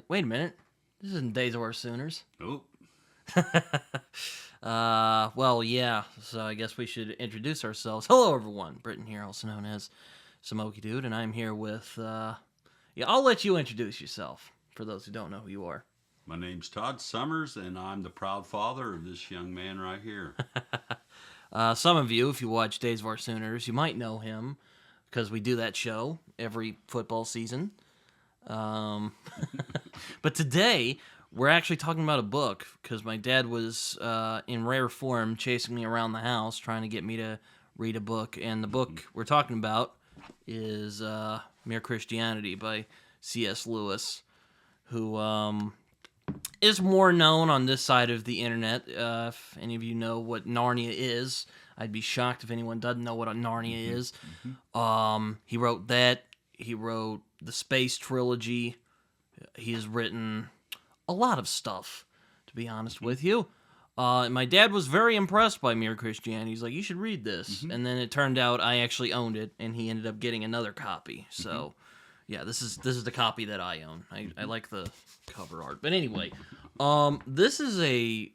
Wait a minute. This isn't Days of Our Sooners. Nope. Yeah. So I guess we should introduce ourselves. Hello, everyone. Britton here, also known as Samoki Dude, and I'm here with, I'll let you introduce yourself, for those who don't know who you are. My name's Todd Summers, and I'm the proud father of this young man right here. Some of you, if you watch Days of Our Sooners, you might know him, because we do that show every football season. But today, we're actually talking about a book, because my dad was, in rare form, chasing me around the house, trying to get me to read a book, and the book we're talking about is Mere Christianity by C.S. Lewis, who is more known on this side of the internet. If any of you know what Narnia is, I'd be shocked if anyone doesn't know what a Narnia is. He wrote that. He wrote the Space Trilogy. He has written a lot of stuff, to be honest with you. My dad was very impressed by Mere Christianity. He's like, you should read this. And then it turned out I actually owned it, and he ended up getting another copy. So, yeah, this is the copy that I own. I like the cover art. But anyway, this is a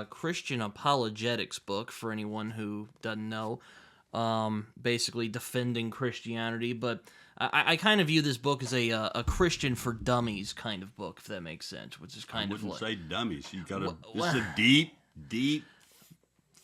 Christian apologetics book for anyone who doesn't know. Basically defending Christianity, but I kind of view this book as a Christian for dummies kind of book, if that makes sense, which is kind of like... I wouldn't say dummies. You gotta... This is a deep,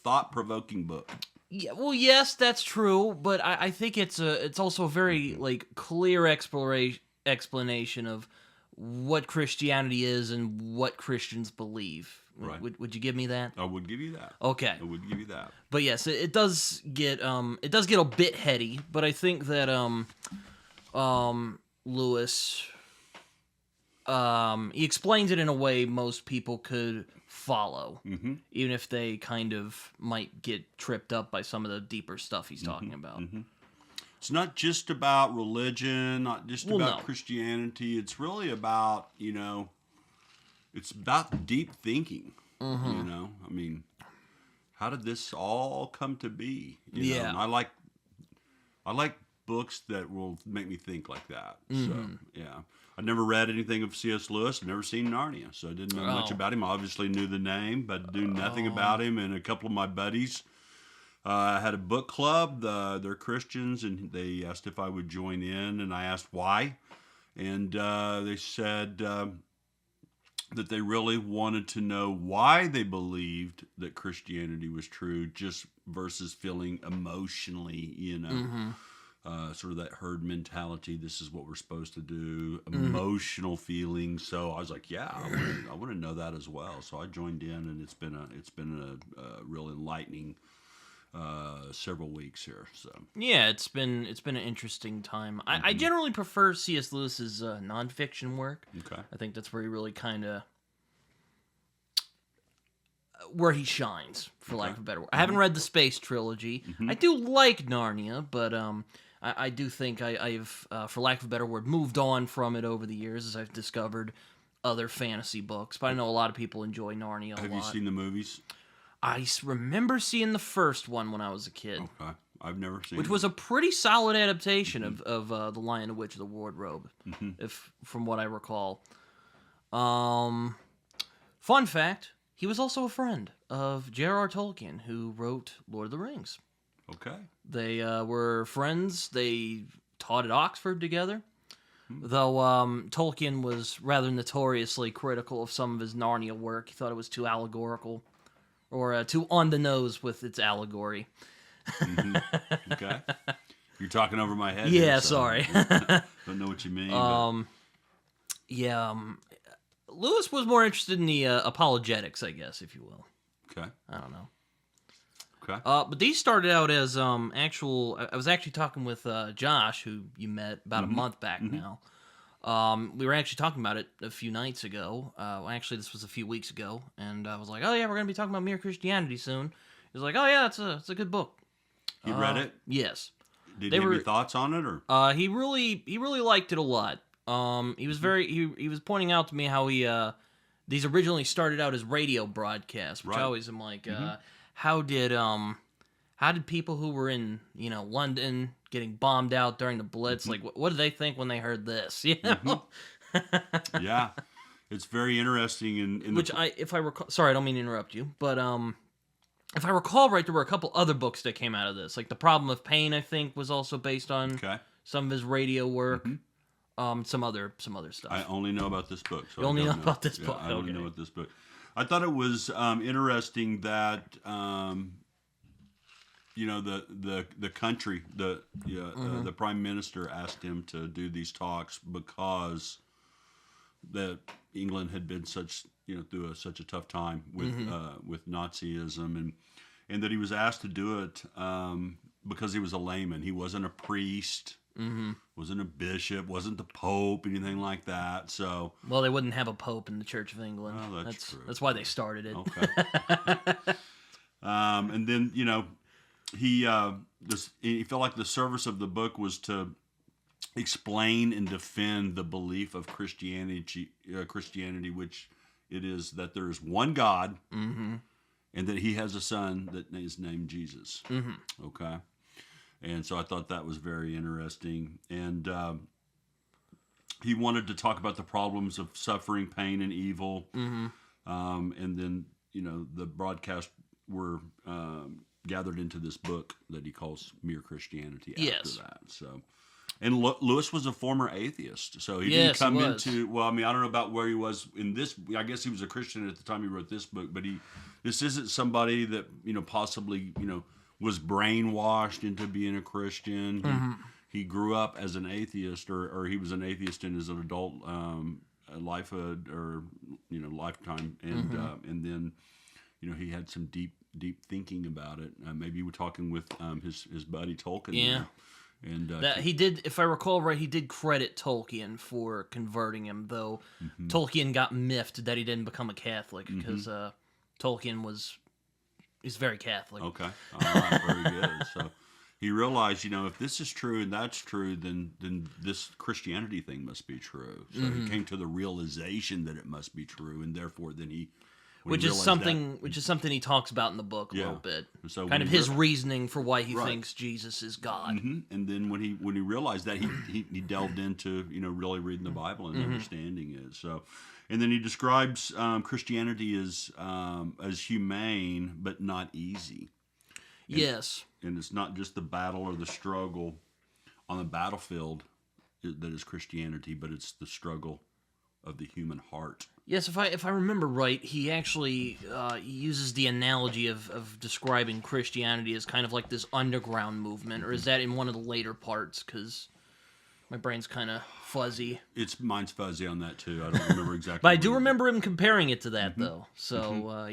thought-provoking book. Yeah, well, yes, that's true, but I think it's also a very clear explanation of what Christianity is and what Christians believe. Right. Would you give me that? I would give you that. Okay. I would give you that. But yes, it does get a bit heady, but I think that Lewis he explains it in a way most people could follow, even if they kind of might get tripped up by some of the deeper stuff he's talking about. It's not just about religion, not just about Christianity. It's really about, it's about deep thinking. I mean, how did this all come to be? You know? And I like books that will make me think like that. So, yeah. I never read anything of C.S. Lewis. I've never seen Narnia, so I didn't know much about him. I obviously knew the name, but knew nothing about him. And a couple of my buddies had a book club. They're Christians, and they asked if I would join in, and I asked why. And they said that they really wanted to know why they believed that Christianity was true, just versus feeling emotionally, sort of that herd mentality. This is what we're supposed to do. Emotional feelings. So I was like, yeah, I want to know that as well. So I joined in, and it's been a real enlightening several weeks here. So yeah, it's been an interesting time. I generally prefer C.S. Lewis's nonfiction work. Okay, I think that's where he really kind of where he shines, for lack of a better word. I haven't read the Space Trilogy. I do like Narnia, but I do think I've for lack of a better word, moved on from it over the years as I've discovered other fantasy books. But I know a lot of people enjoy Narnia a lot. Have you seen the movies? I remember seeing the first one when I was a kid. Okay. I've never seen which was a pretty solid adaptation of The Lion, the Witch, and the Wardrobe, if from what I recall. Fun fact, he was also a friend of J.R.R. Tolkien, who wrote Lord of the Rings. Okay. They were friends. They taught at Oxford together, though Tolkien was rather notoriously critical of some of his Narnia work. He thought it was too allegorical, or too on the nose with its allegory. Okay. You're talking over my head. Yeah, here, so sorry. Don't know what you mean. Lewis was more interested in the apologetics, I guess, if you will. Okay. I don't know. Okay. But these started out as actual... I was actually talking with Josh, who you met about a month back now. We were actually talking about it a few nights ago. Actually, this was a few weeks ago. And I was like, oh, yeah, we're going to be talking about Mere Christianity soon. He was like, oh, yeah, it's a good book. You read it? Yes. Did he have any thoughts on it, or? He really liked it a lot. He was he was pointing out to me how he these originally started out as radio broadcasts, which I always am like, how did how did people who were in, London getting bombed out during the Blitz, like, what did they think when they heard this? Yeah, it's very interesting. If I recall, sorry, I don't mean to interrupt you, but if I recall right, there were a couple other books that came out of this. Like The Problem of Pain, I think, was also based on some of his radio work. Some other stuff. I only know about this book. So you only know about this book. I only know about this book. I thought it was interesting that the country, the prime minister asked him to do these talks because England had been through such a tough time with Nazism, and that he was asked to do it because he was a layman. He wasn't a priest. Wasn't a bishop, wasn't the Pope, anything like that. So, well, they wouldn't have a Pope in the Church of England. Well, that's true. That's why they started it. Okay. And then he felt like the service of the book was to explain and defend the belief of Christianity, which it is that there is one God, and that He has a Son that is named Jesus. Okay. And so I thought that was very interesting. And he wanted to talk about the problems of suffering, pain, and evil. And then, the broadcast were gathered into this book that he calls Mere Christianity after that. So, and Lewis was a former atheist. So he didn't come into, well, I mean, I don't know about where he was in this. I guess he was a Christian at the time he wrote this book. But this isn't somebody that, possibly, was brainwashed into being a Christian. He grew up as an atheist, or he was an atheist in his adult lifetime, and then he had some deep thinking about it. Maybe we're talking with his buddy Tolkien. Yeah. And he did, if I recall right, he did credit Tolkien for converting him, though Tolkien got miffed that he didn't become a Catholic because Tolkien He's very Catholic. Okay. All right. Very good. So he realized, if this is true and that's true, then this Christianity thing must be true. So he came to the realization that it must be true, and therefore then which is something he talks about in the book a little bit. So kind of his reasoning for why he thinks Jesus is God. And then when he realized that, he delved into really reading the Bible and understanding it. So. And then he describes Christianity as humane, but not easy. Yes. And it's not just the battle or the struggle on the battlefield that is Christianity, but it's the struggle of the human heart. Yes, if I remember right, he actually uses the analogy of describing Christianity as kind of like this underground movement, or is that in one of the later parts? Because my brain's kind of fuzzy. Mine's fuzzy on that too. I don't remember exactly. But I do remember him comparing it to that though. So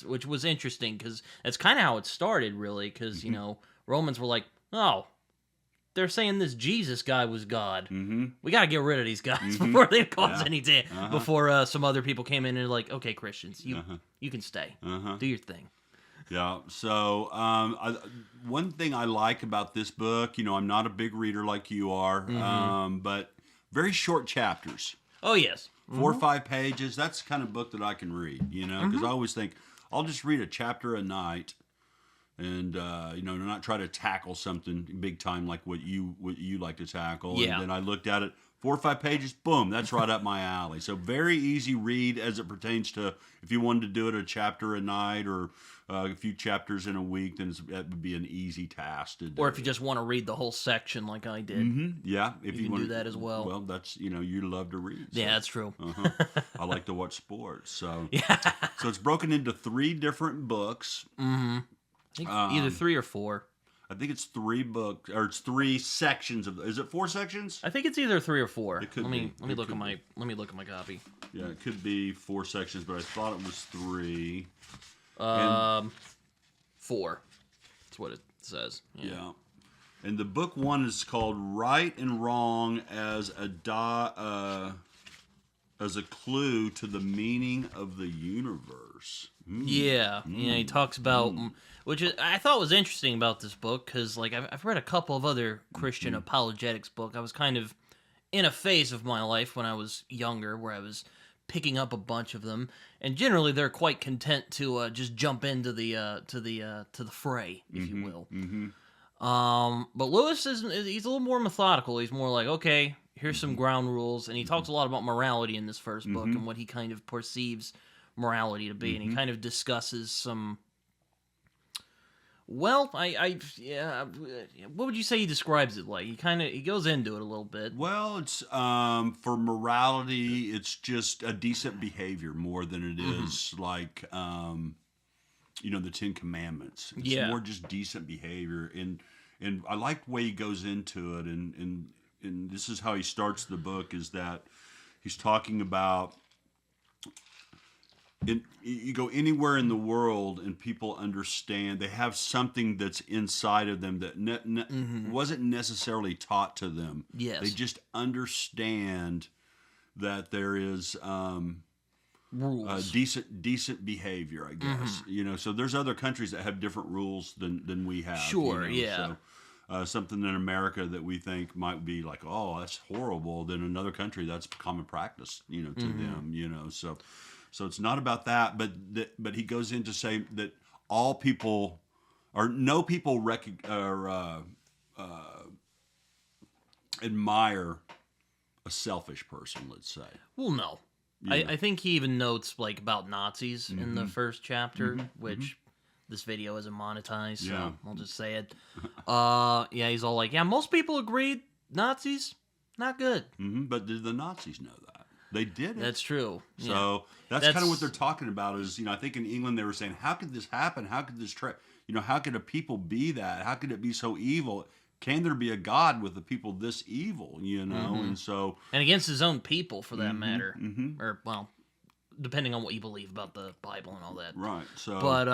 which was interesting because that's kind of how it started, really. Because Romans were like, oh, they're saying this Jesus guy was God. We got to get rid of these guys before they cause any damage. Before some other people came in and like, okay, Christians, you can stay, do your thing. Yeah. So one thing I like about this book, I'm not a big reader like you are, but very short chapters. Oh yes, 4 or 5 pages. That's the kind of book that I can read. Because I always think I'll just read a chapter a night, and not try to tackle something big time like what you like to tackle. Yeah. And then I looked at it. 4 or 5 pages, boom, that's right up my alley. So very easy read as it pertains to if you wanted to do it a chapter a night or a few chapters in a week, then that would be an easy task to do. Or if you just want to read the whole section like I did. Yeah. If you can do that as well. Well, that's, you love to read. So. Yeah, that's true. I like to watch sports. So so it's broken into 3 different books. I think either 3 or 4. I think it's 3 books, or it's 3 sections of. Is it 4 sections? I think it's either 3 or 4. It could let me be. look at my copy. Yeah, it could be 4 sections, but I thought it was 3. 4. That's what it says. Yeah. And the book 1 is called "Right and Wrong" as a clue to the meaning of the universe. Yeah, he talks about, which I thought was interesting about this book, because like I've read a couple of other Christian apologetics book. I was kind of in a phase of my life when I was younger where I was picking up a bunch of them, and generally they're quite content to just jump into the fray, if you will. But Lewis he's a little more methodical. He's more like, okay, here's some ground rules, and he talks a lot about morality in this first book and what he kind of perceives morality to be, and he kind of discusses some. Well, yeah. What would you say he describes it like? He goes into it a little bit. Well, it's for morality, it's just a decent behavior more than it is like the Ten Commandments. It's more just decent behavior, and I like the way he goes into it, and this is how he starts the book, is that he's talking about. You go anywhere in the world and people understand, they have something that's inside of them that wasn't necessarily taught to them. Yes. They just understand that there is rules, decent behavior, I guess. So there's other countries that have different rules than we have. Sure, yeah. So something in America that we think might be like, oh, that's horrible, then another country that's common practice, to them. So it's not about that, but he goes in to say that all people, or no people admire a selfish person, let's say. Well, no. I think he even notes like about Nazis in the first chapter, which this video isn't monetized, so I'll just say it. He's all like, most people agreed Nazis, not good. But did the Nazis know that? They did it. That's true. So that's kind of what they're talking about is, I think in England they were saying, how could this happen? How could this, how could a people be that? How could it be so evil? Can there be a God with a people this evil, And so... And against his own people, for that matter. Or, well, depending on what you believe about the Bible and all that. Right, so... But,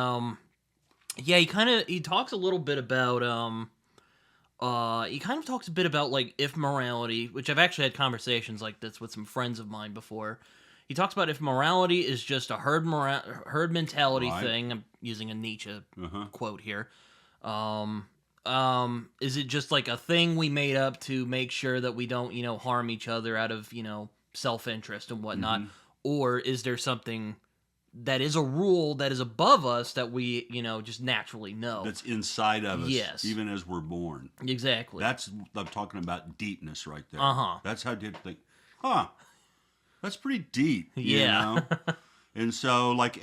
he talks a little bit about, he kind of talks a bit about, like, if morality, which I've actually had conversations like this with some friends of mine before. He talks about if morality is just a herd mentality thing. I'm using a Nietzsche quote here. Is it just like a thing we made up to make sure that we don't, harm each other out of, self-interest and whatnot? Or is there something that is a rule that is above us that we, just naturally know? That's inside of us, yes, even as we're born. Exactly. I'm talking about deepness right there. That's how deep think, that's pretty deep, you know? And so, like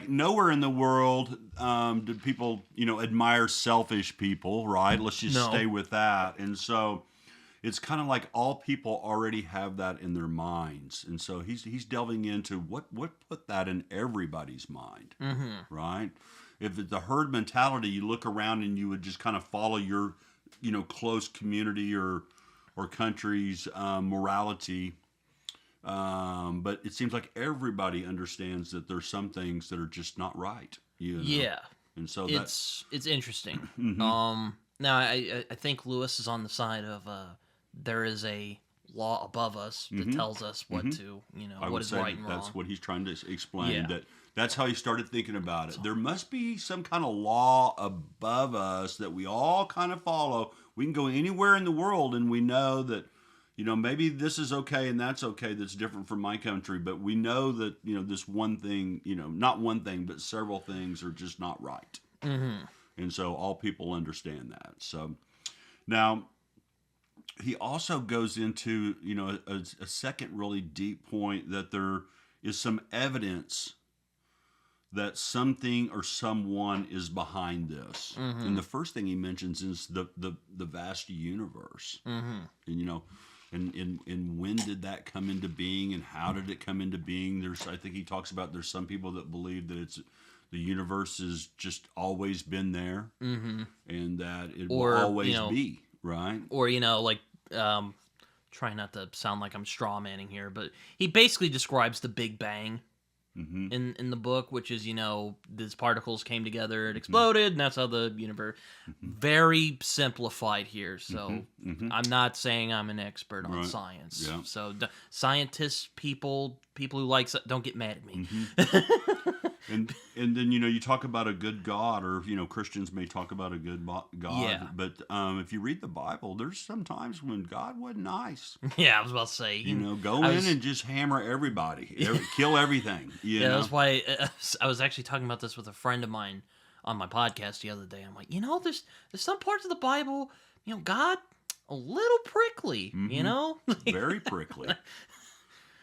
nowhere in the world do people, admire selfish people, right? Let's just stay with that. And so it's kind of like all people already have that in their minds. And so he's delving into what put that in everybody's mind, right? If it's the herd mentality, you look around and you would just kind of follow your, close community or country's morality. But it seems like everybody understands that there's some things that are just not right. Yeah. And so it's interesting. Now I think Lewis is on the side of there is a law above us that tells us what to, what is right and wrong. That's what he's trying to explain. That's how he started thinking about it. There must be some kind of law above us that we all kind of follow. We can go anywhere in the world and we know that, maybe this is okay and that's okay, that's different from my country, but we know that, this one thing, not one thing, but several things are just not right. And so all people understand that. So now he also goes into, a second really deep point, that there is some evidence that something or someone is behind this. And the first thing he mentions is the vast universe. And, and when did that come into being, and how did it come into being? I think he talks about there's some people that believe that the universe has just always been there, and that it will always be, right? Or, trying not to sound like I'm straw manning here, but he basically describes the Big Bang in the book, which is, these particles came together, it exploded, and that's how the universe... Very simplified here, so I'm not saying I'm an expert on science. Yeah. So scientists, people who like... Don't get mad at me. And then you talk about a good God, or Christians may talk about a good God. Yeah. But if you read the Bible, there's some times when God wasn't nice. Yeah, I was about to say. Go in and just hammer everybody, kill everything. Yeah, that's why I was actually talking about this with a friend of mine on my podcast the other day. I'm like, there's some parts of the Bible, God, a little prickly, Very prickly.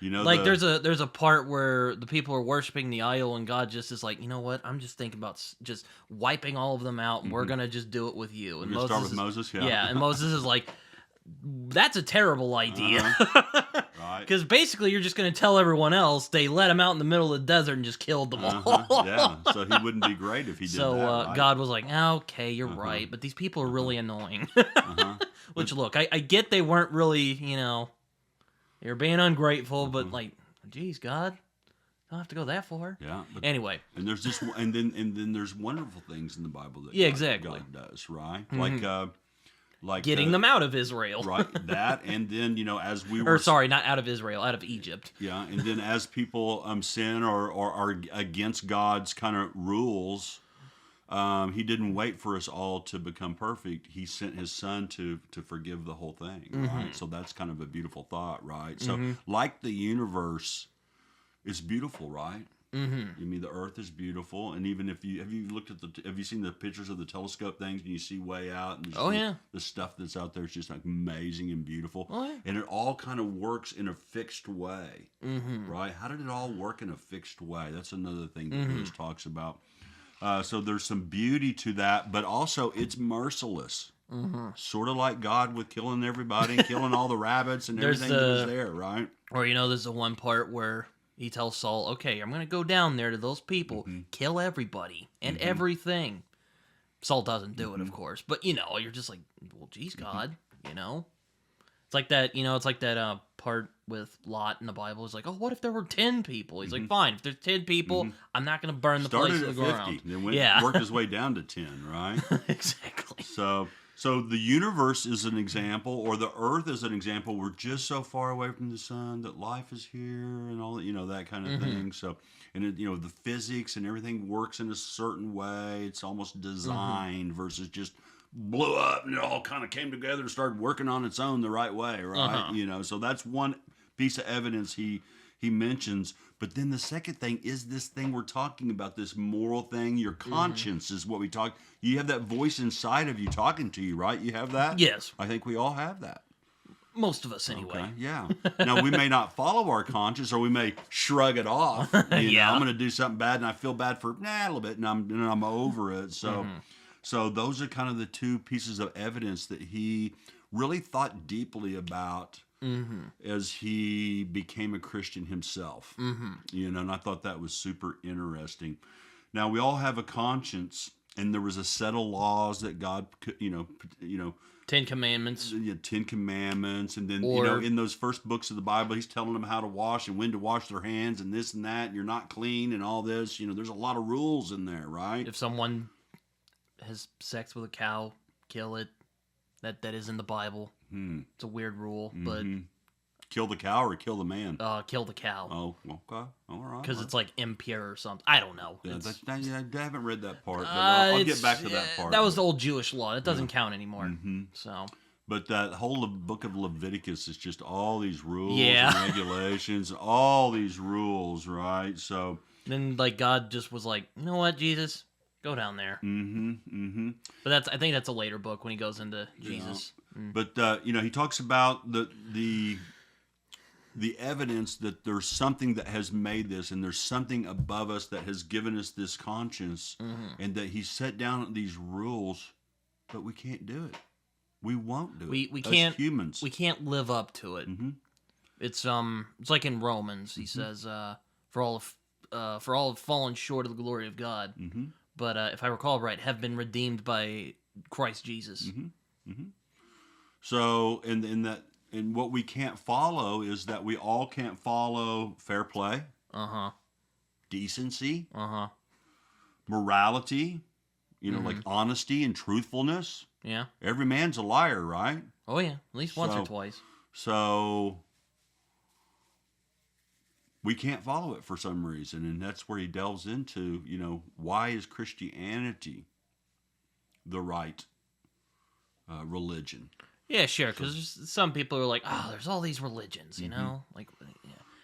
There's a part where the people are worshiping the idol, and God just is like, you know what? I'm just thinking about just wiping all of them out, and we're gonna just do it with you. And start with Moses, yeah, and Moses is like, that's a terrible idea, right? Because basically you're just gonna tell everyone else they let him out in the middle of the desert and just killed them all. Yeah, so he wouldn't be great if he did that. Right? God was like, okay, you're right, but these people are really annoying. Which look, I get they weren't really, they were being ungrateful, but geez, God, don't have to go that far. Yeah. Anyway, and there's just and then there's wonderful things in the Bible that exactly God does, right? Like getting them out of Israel, right? That, and then as we were, or sorry, not out of Israel, out of Egypt. Yeah, and then as people sin or are against God's kind of rules. He didn't wait for us all to become perfect. He sent his son to forgive the whole thing, right? So that's kind of a beautiful thought, right? So like the universe is beautiful, right? I mean, the earth is beautiful, and even if have you seen the pictures of the telescope things, and you see way out, and the stuff that's out there is just like amazing and beautiful, and it all kind of works in a fixed way, right? How did it all work in a fixed way? That's another thing that Lewis talks about. So there's some beauty to that, but also it's merciless. Sort of like God with killing everybody and killing all the rabbits and everything that was there, right? Or, there's the one part where he tells Saul, okay, I'm going to go down there to those people, kill everybody and everything. Saul doesn't do it, of course. But, you're just like, well, geez, God, It's like that, it's like that part with Lot in the Bible. It's like, oh, what if there were 10 people? He's like, fine, if there's 10 people, I'm not going to burn the place to the ground. Then worked his way down to 10, right? Exactly. So the universe is an example, or the earth is an example. We're just so far away from the sun that life is here and all, that kind of thing. So, and the physics and everything works in a certain way. It's almost designed versus just blew up and it all kind of came together and started working on its own the right way, right? So that's one piece of evidence he mentions. But then the second thing is this thing we're talking about, this moral thing. Your conscience is what we talk. You have that voice inside of you talking to you, right? You have that? Yes. I think we all have that. Most of us, anyway. Okay, yeah. Now, we may not follow our conscience, or we may shrug it off. I'm going to do something bad, and I feel bad for a little bit, and I'm over it. So those are kind of the two pieces of evidence that he really thought deeply about as he became a Christian himself. And I thought that was super interesting. Now, we all have a conscience, and there was a set of laws that God, 10 Commandments. Yeah, 10 Commandments. And then, in those first books of the Bible, he's telling them how to wash and when to wash their hands and this and that. And you're not clean and all this. There's a lot of rules in there, right? If someone has sex with a cow, kill it. That is in the Bible. It's a weird rule, but... Kill the cow or kill the man? Kill the cow. Oh, okay. All right. Because it's like impure or something. I don't know. Yeah, I haven't read that part, but I'll get back to that part. That was the old Jewish law. It doesn't count anymore. So... But that whole book of Leviticus is just all these rules and regulations, all these rules, right? So... Then, God just was like, you know what, Jesus... Go down there. But I think that's a later book when he goes into Jesus. But he talks about the evidence that there's something that has made this, and there's something above us that has given us this conscience, and that he set down these rules, but we can't do it. We won't do it. We can't. As humans, we can't live up to it. It's like in Romans. He says, for all have fallen short of the glory of God. But if I recall right, have been redeemed by Christ Jesus. So, and what we can't follow is that we all can't follow fair play, decency, morality, like honesty and truthfulness. Yeah. Every man's a liar, right? Oh yeah, at least once or twice. So we can't follow it for some reason. And that's where he delves into, why is Christianity the right religion? Yeah, sure, because some people are like, oh, there's all these religions, like,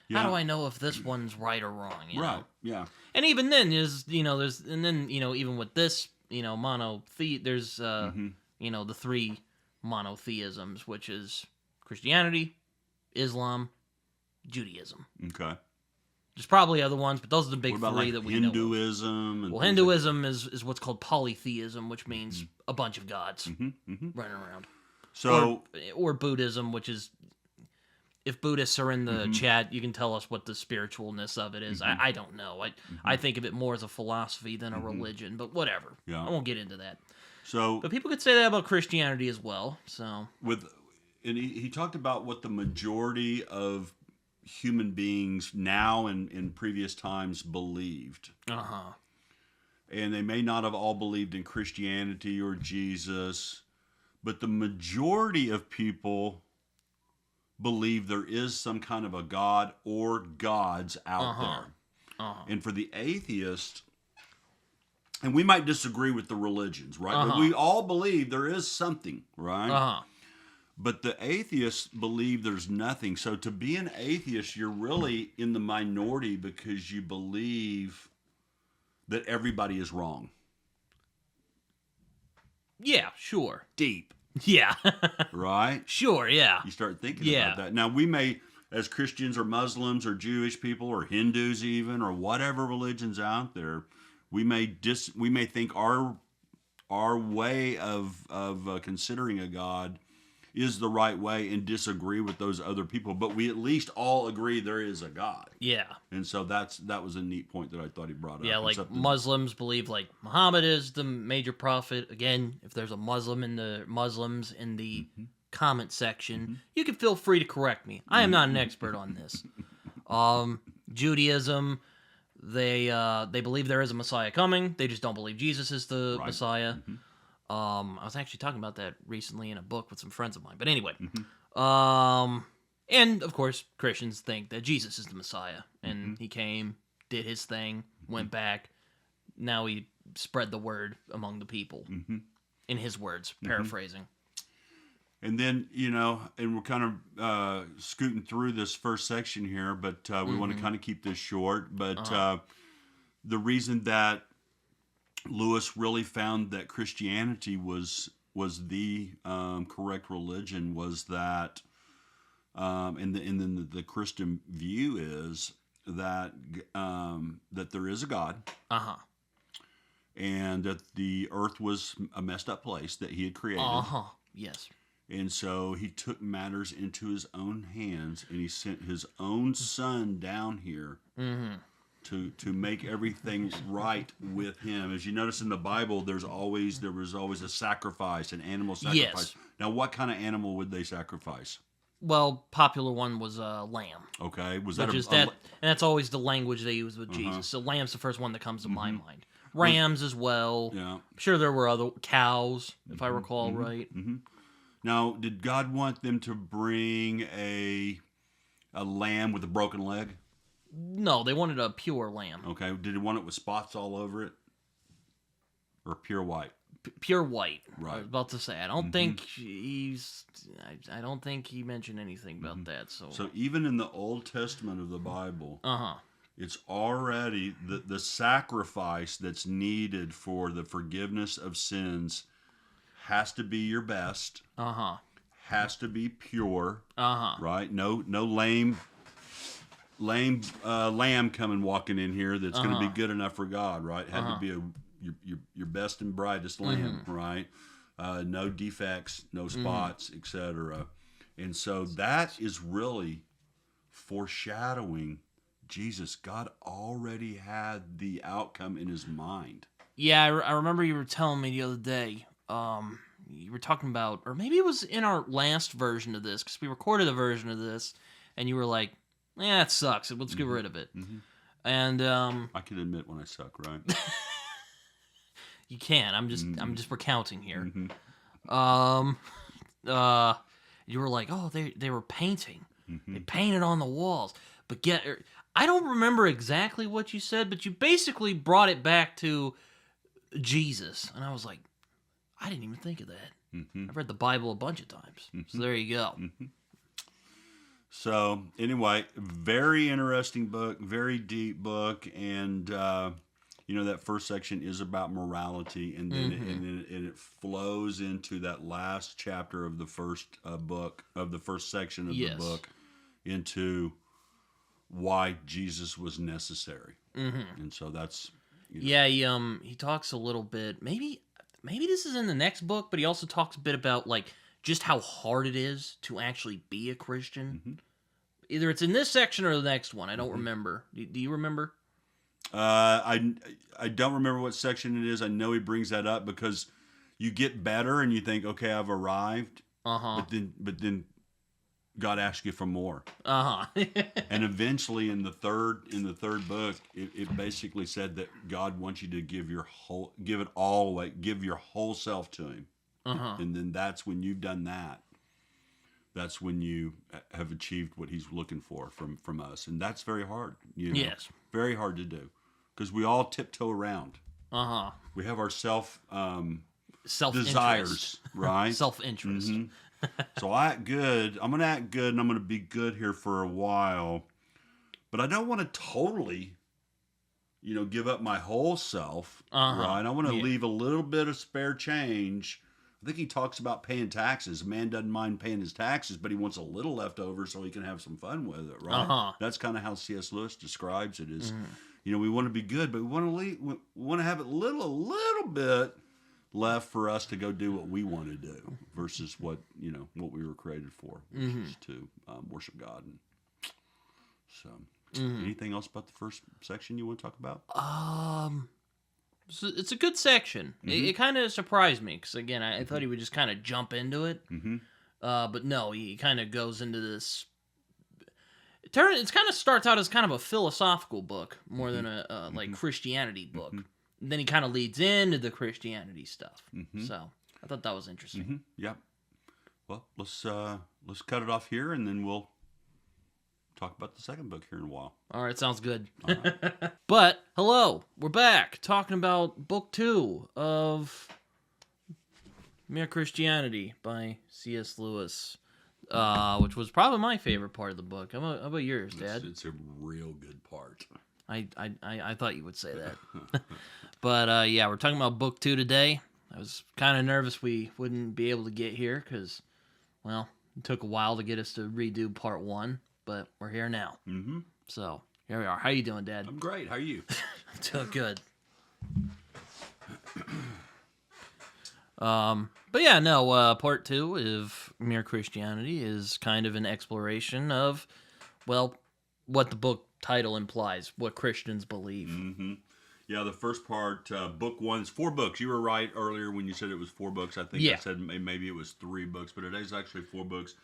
how do I know if this one's right or wrong? Right, yeah. And even then, even with this, there's, the three monotheisms, which is Christianity, Islam, Judaism. Okay. There's probably other ones, but those are the big what about, three like, that we Hinduism? know. Well, Hinduism is what's called polytheism, which means a bunch of gods running around. So, or Buddhism, which is, if Buddhists are in the chat, you can tell us what the spiritualness of it is. I don't know. I think of it more as a philosophy than a religion, but whatever. Yeah. I won't get into that. So, but people could say that about Christianity as well. So and he talked about what the majority of human beings now and in previous times believed. And they may not have all believed in Christianity or Jesus, but the majority of people believe there is some kind of a God or gods out there. And for the atheist, and we might disagree with the religions, right? But we all believe there is something, right? But the atheists believe there's nothing. So to be an atheist, you're really in the minority because you believe that everybody is wrong. Yeah, sure. Deep. Yeah. Right? Sure, yeah. You start thinking about that. Now, we may, as Christians or Muslims or Jewish people or Hindus even, or whatever religions out there, we may think our way of considering a God is the right way and disagree with those other people, but we at least all agree there is a God. Yeah. And so that was a neat point that I thought he brought up. Yeah, like Muslims believe like Muhammad is the major prophet. Again, if there's a Muslims in the comment section, you can feel free to correct me. I am not an expert on this. Judaism, they believe there is a Messiah coming. They just don't believe Jesus is the Messiah. I was actually talking about that recently in a book with some friends of mine. But anyway, and of course, Christians think that Jesus is the Messiah, and he came, did his thing, went back. Now he spread the word among the people, in his words, paraphrasing. And then, and we're kind of scooting through this first section here, but we want to kind of keep this short. But the reason that Lewis really found that Christianity was the correct religion was that, and then the Christian view is that that there is a God, and that the earth was a messed up place that he had created. Yes. And so he took matters into his own hands, and he sent his own son down here to make everything right with him. As you notice in the Bible, there was always a sacrifice, an animal sacrifice. Yes. Now, what kind of animal would they sacrifice? Well, popular one was a lamb. Okay, and that's always the language they use with Jesus. So lamb's the first one that comes to my mind. Rams as well. Yeah. I'm sure there were other cows, if I recall right. Now, did God want them to bring a lamb with a broken leg? No, they wanted a pure lamb. Okay. Did he want it with spots all over it? Or pure white? Pure white. Right. I was about to say. I don't think I don't think he mentioned anything about that. So even in the Old Testament of the Bible, it's already the sacrifice that's needed for the forgiveness of sins has to be your best. Has to be pure. Right? No lame lamb coming walking in here that's going to be good enough for God, right? Had to be your best and brightest lamb, right? No defects, no spots, etc. And so that is really foreshadowing Jesus. God already had the outcome in his mind. Yeah, I remember you were telling me the other day. You were talking about, or maybe it was in our last version of this, because we recorded a version of this, and you were like, it sucks. Let's get rid of it. And I can admit when I suck, right? You can. I'm just recounting here. You were like, oh, they were painting. They painted on the walls. But I don't remember exactly what you said, but you basically brought it back to Jesus. And I was like, I didn't even think of that. Mm-hmm. I've read the Bible a bunch of times. Mm-hmm. So there you go. Mm-hmm. So anyway, very interesting book, very deep book, and that first section is about morality, and then it flows into that last chapter of the first book of the first section of the book into why Jesus was necessary, and so that's he talks a little bit. Maybe this is in the next book, but he also talks a bit about like just how hard it is to actually be a Christian. Mm-hmm. Either it's in this section or the next one. I don't remember. Do you remember? I don't remember what section it is. I know he brings that up because you get better and you think, okay, I've arrived. But then God asks you for more. And eventually in the third book, it basically said that God wants you to give your whole self to him. And then that's when you've done that. That's when you have achieved what he's looking for from us. And that's very hard. Yes. Very hard to do. Because we all tiptoe around. We have our desires, right? Self-interest. So I act good. I'm going to act good, and I'm going to be good here for a while. But I don't want to totally, give up my whole self, right? I want to leave a little bit of spare change. I think he talks about paying taxes. A man doesn't mind paying his taxes, but he wants a little left over so he can have some fun with it, right? That's kind of how C.S. Lewis describes it. Is we want to be good, but we want to have a little bit left for us to go do what we want to do versus what we were created for, which is to worship God. And so, anything else about the first section you want to talk about? So it's a good section. It kind of surprised me because again, I thought he would just kind of jump into it, but no, he kind of goes into this. It kind of starts out as kind of a philosophical book more than a like Christianity book. Then he kind of leads into the Christianity stuff. So I thought that was interesting. Yeah. Well, let's cut it off here, and then we'll talk about the second book here in a while. All right, sounds good. All right. But hello, we're back talking about book 2 of Mere Christianity by C.S. Lewis, which was probably my favorite part of the book. How about yours, Dad? It's a real good part. I thought you would say that. But yeah, we're talking about book 2 today. I was kind of nervous we wouldn't be able to get here because, well, it took a while to get us to redo part 1, but we're here now. So here we are. How you doing, Dad? I'm great. How are you? I'm doing good. But yeah, no, part 2 of Mere Christianity is kind of an exploration of, well, what the book title implies, what Christians believe. Yeah, the first part, book 1 is 4 books. You were right earlier when you said it was 4 books. I think I said maybe it was 3 books, but it is actually 4 books.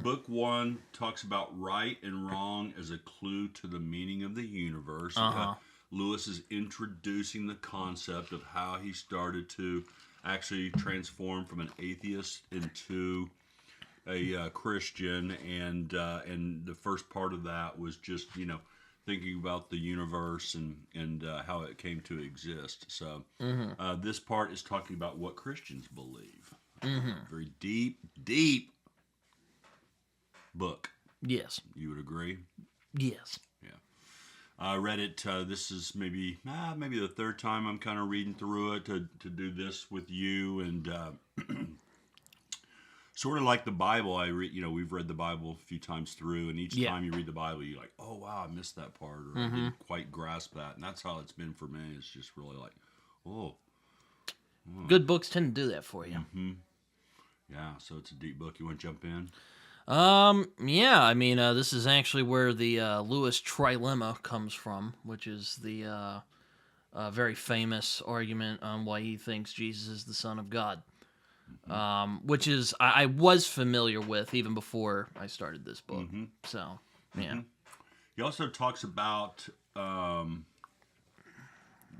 Book 1 talks about right and wrong as a clue to the meaning of the universe. Lewis is introducing the concept of how he started to actually transform from an atheist into a Christian, and the first part of that was just thinking about the universe and how it came to exist. So this part is talking about what Christians believe. Very deep book. Yes. You would agree? Yes. Yeah. I read it. This is maybe the third time I'm kind of reading through it to do this with you, and sort of like the Bible. We've read the Bible a few times through, and each time you read the Bible, you're like, oh wow, I missed that part, or I didn't quite grasp that, and that's how it's been for me. It's just really like, good books tend to do that for you. Yeah, so it's a deep book. You want to jump in? Yeah, I mean, this is actually where the Lewis trilemma comes from, which is the very famous argument on why he thinks Jesus is the Son of God. Which is I was familiar with even before I started this book. So, yeah. He also talks about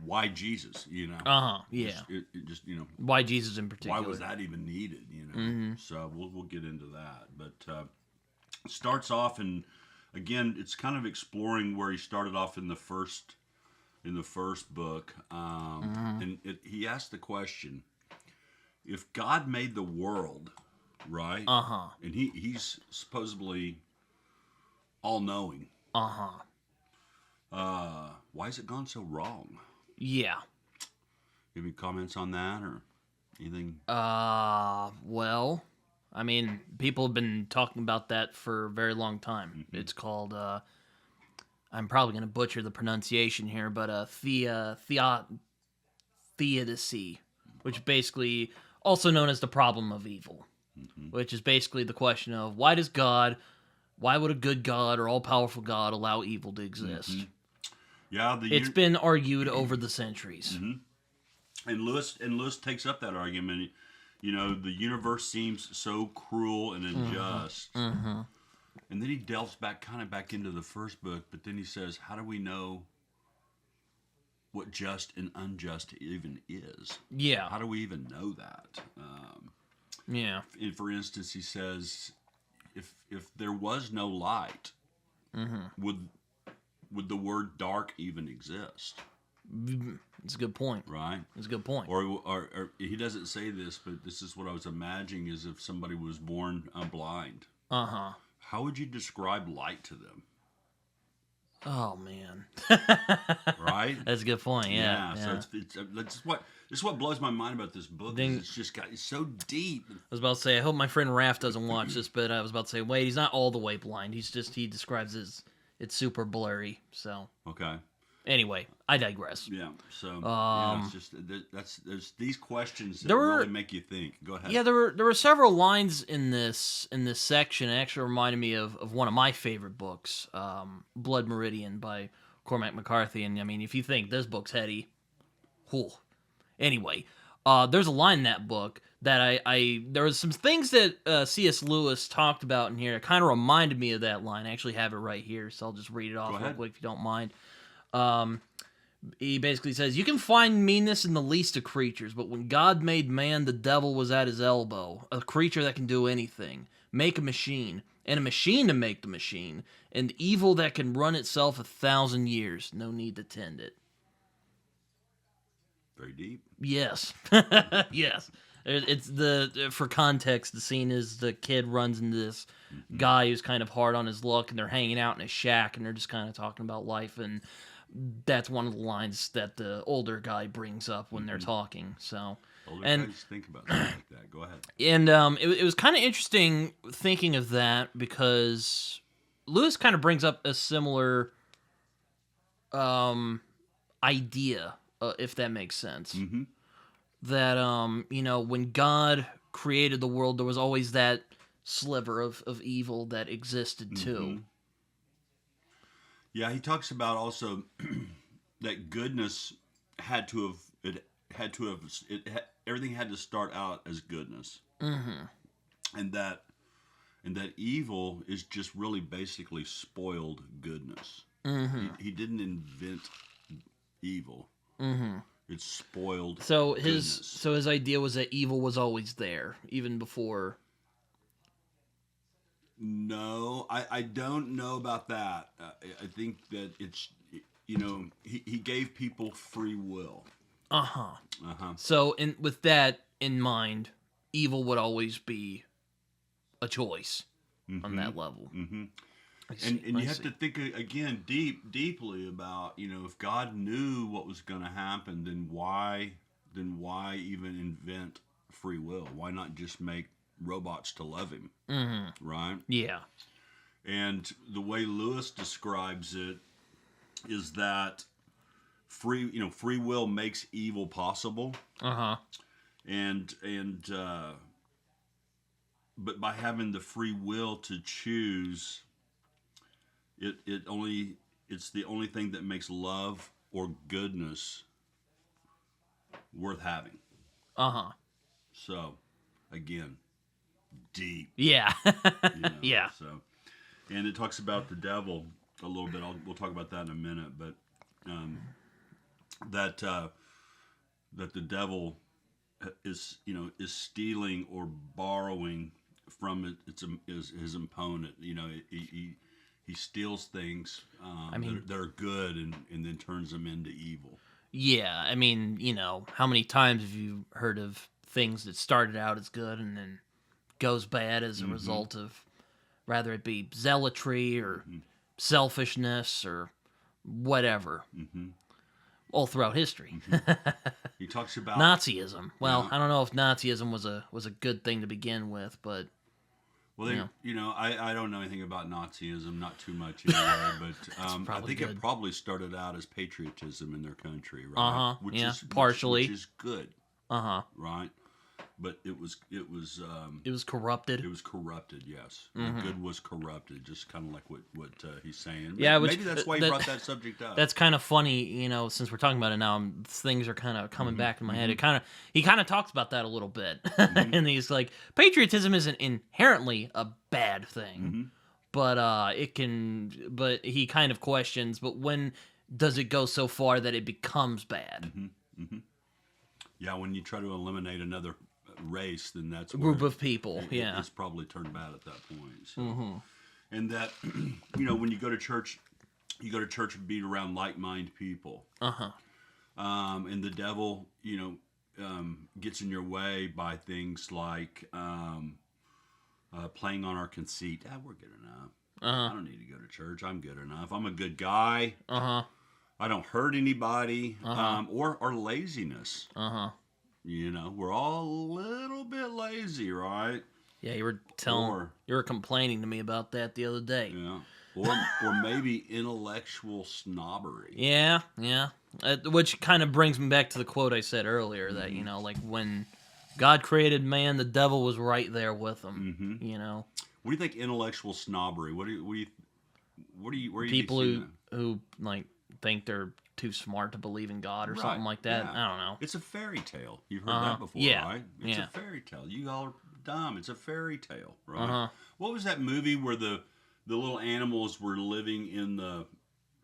why Jesus, Yeah. Just why Jesus in particular. Why was that even needed, So we'll get into that. But it starts off in again, it's kind of exploring where he started off in the first book, and he asked the question: if God made the world, right? And he's supposedly all knowing. Why has it gone so wrong? Yeah. Any comments on that or anything? Well, I mean, people have been talking about that for a very long time. It's called, I'm probably going to butcher the pronunciation here, but theodicy, which basically also known as the problem of evil, which is basically the question of why would a good God or all-powerful God allow evil to exist? Yeah, it's been argued over the centuries. And Lewis takes up that argument. You know, the universe seems so cruel and unjust. And then he delves back into the first book, but then he says, how do we know what just and unjust even is? Yeah. How do we even know that? Yeah. And for instance, he says, if there was no light, would the word dark even exist? It's a good point. Right? It's a good point. Or he doesn't say this, but this is what I was imagining: is if somebody was born blind. How would you describe light to them? Oh man. Right? That's a good point. Yeah. So it's what blows my mind about this book. It's so deep. I was about to say, I hope my friend Raph doesn't watch this, but I was about to say, wait, he's not all the way blind. He describes it's super blurry. So okay. Anyway, I digress. Yeah. So it's just there's these questions that really make you think. Go ahead. Yeah, there were several lines in this section. It actually reminded me of one of my favorite books, Blood Meridian by Cormac McCarthy. And I mean, if you think this book's heady, whew. Anyway, there's a line in that book that there was some things that C.S. Lewis talked about in here that kind of reminded me of that line. I actually have it right here, so I'll just read it off real quick if you don't mind. He basically says, you can find meanness in the least of creatures, but when God made man, the devil was at his elbow, a creature that can do anything, make a machine, and a machine to make the machine, and evil that can run itself 1,000 years, no need to tend it. Very deep. Yes. Yes. It's for context, the scene is the kid runs into this guy who's kind of hard on his luck, and they're hanging out in a shack, and they're just kind of talking about life, and that's one of the lines that the older guy brings up when they're talking. So, older guys think about something like that. Go ahead. And it was kind of interesting thinking of that because Lewis kind of brings up a similar idea, if that makes sense. That when God created the world, there was always that sliver of evil that existed too. Yeah, he talks about also that goodness everything had to start out as goodness, and that evil is just really basically spoiled goodness. He didn't invent evil. It's spoiled. So goodness. his idea was that evil was always there, even before. No, I don't know about that. I think that it's, he gave people free will. So with that in mind, evil would always be a choice on that level. And you have to think again deeply about, if God knew what was going to happen, then why even invent free will? Why not just make robots to love him? Right? Yeah. And the way Lewis describes it is that free will makes evil possible. And but by having the free will to choose, it's the only thing that makes love or goodness worth having. So, again, deep. Yeah. Yeah. So, and it talks about the devil a little bit. We'll talk about that in a minute. But that the devil is stealing or borrowing from his opponent. he steals things I mean, that are good and then turns them into evil. yeah, I mean, how many times have you heard of things that started out as good and then goes bad as a result of, rather it be zealotry or selfishness or whatever, all throughout history. He talks about Nazism. Well, I don't know if Nazism was a good thing to begin with, but well, I don't know anything about Nazism, not too much anyway, but I think it probably started out as patriotism in their country, right? Partially, which is good, right? But it was corrupted. It was corrupted, yes. The good was corrupted, just kind of like what he's saying. Yeah, maybe that's why he brought that subject up. That's kind of funny, since we're talking about it now. Things are kind of coming back in my head. He kind of talks about that a little bit, and he's like, patriotism isn't inherently a bad thing, but it can. But he kind of questions, but when does it go so far that it becomes bad? Yeah, when you try to eliminate another race, then that's a group of people. It's probably turned bad at that point. So. And that when you go to church and be around like-minded people. And the devil gets in your way by things like playing on our conceit. We're good enough. I don't need to go to church. I'm good enough. I'm a good guy. I don't hurt anybody. Or laziness. We're all a little bit lazy, right? Yeah, you were complaining to me about that the other day. Yeah. Or maybe intellectual snobbery. Yeah. Which kind of brings me back to the quote I said earlier that, like when God created man, the devil was right there with him. What do you think intellectual snobbery? Where do you people who like think they're too smart to believe in God or something like that? Yeah. I don't know. It's a fairy tale. You've heard that before, right? It's a fairy tale. You all are dumb. It's a fairy tale, right? What was that movie where the little animals were living in the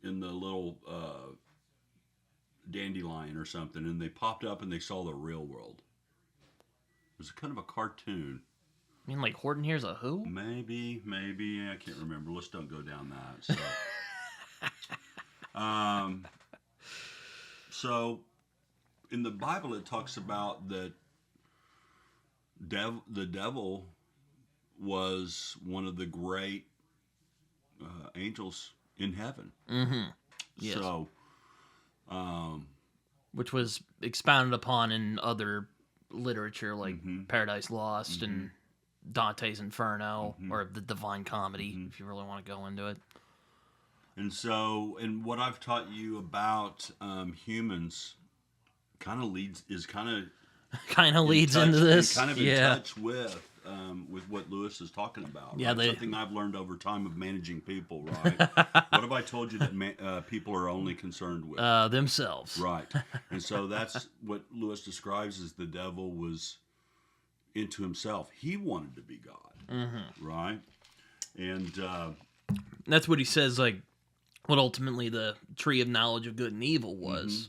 little dandelion or something, and they popped up and they saw the real world? It was kind of a cartoon. You mean like Horton Hears a Who? Maybe. I can't remember. Let's don't go down that. So, so in the Bible, it talks about that the devil was one of the great angels in heaven. Yes. So, which was expounded upon in other literature like Paradise Lost and Dante's Inferno or the Divine Comedy, if you really want to go into it. And so, and what I've taught you about humans kind of leads into this. Kind of in touch with what Lewis is talking about. Yeah, right? Something I've learned over time of managing people. Right? What have I told you that people are only concerned with themselves? Right. And so that's what Lewis describes as the devil was into himself. He wanted to be God. Right. And that's what he says. Like what ultimately the tree of knowledge of good and evil was.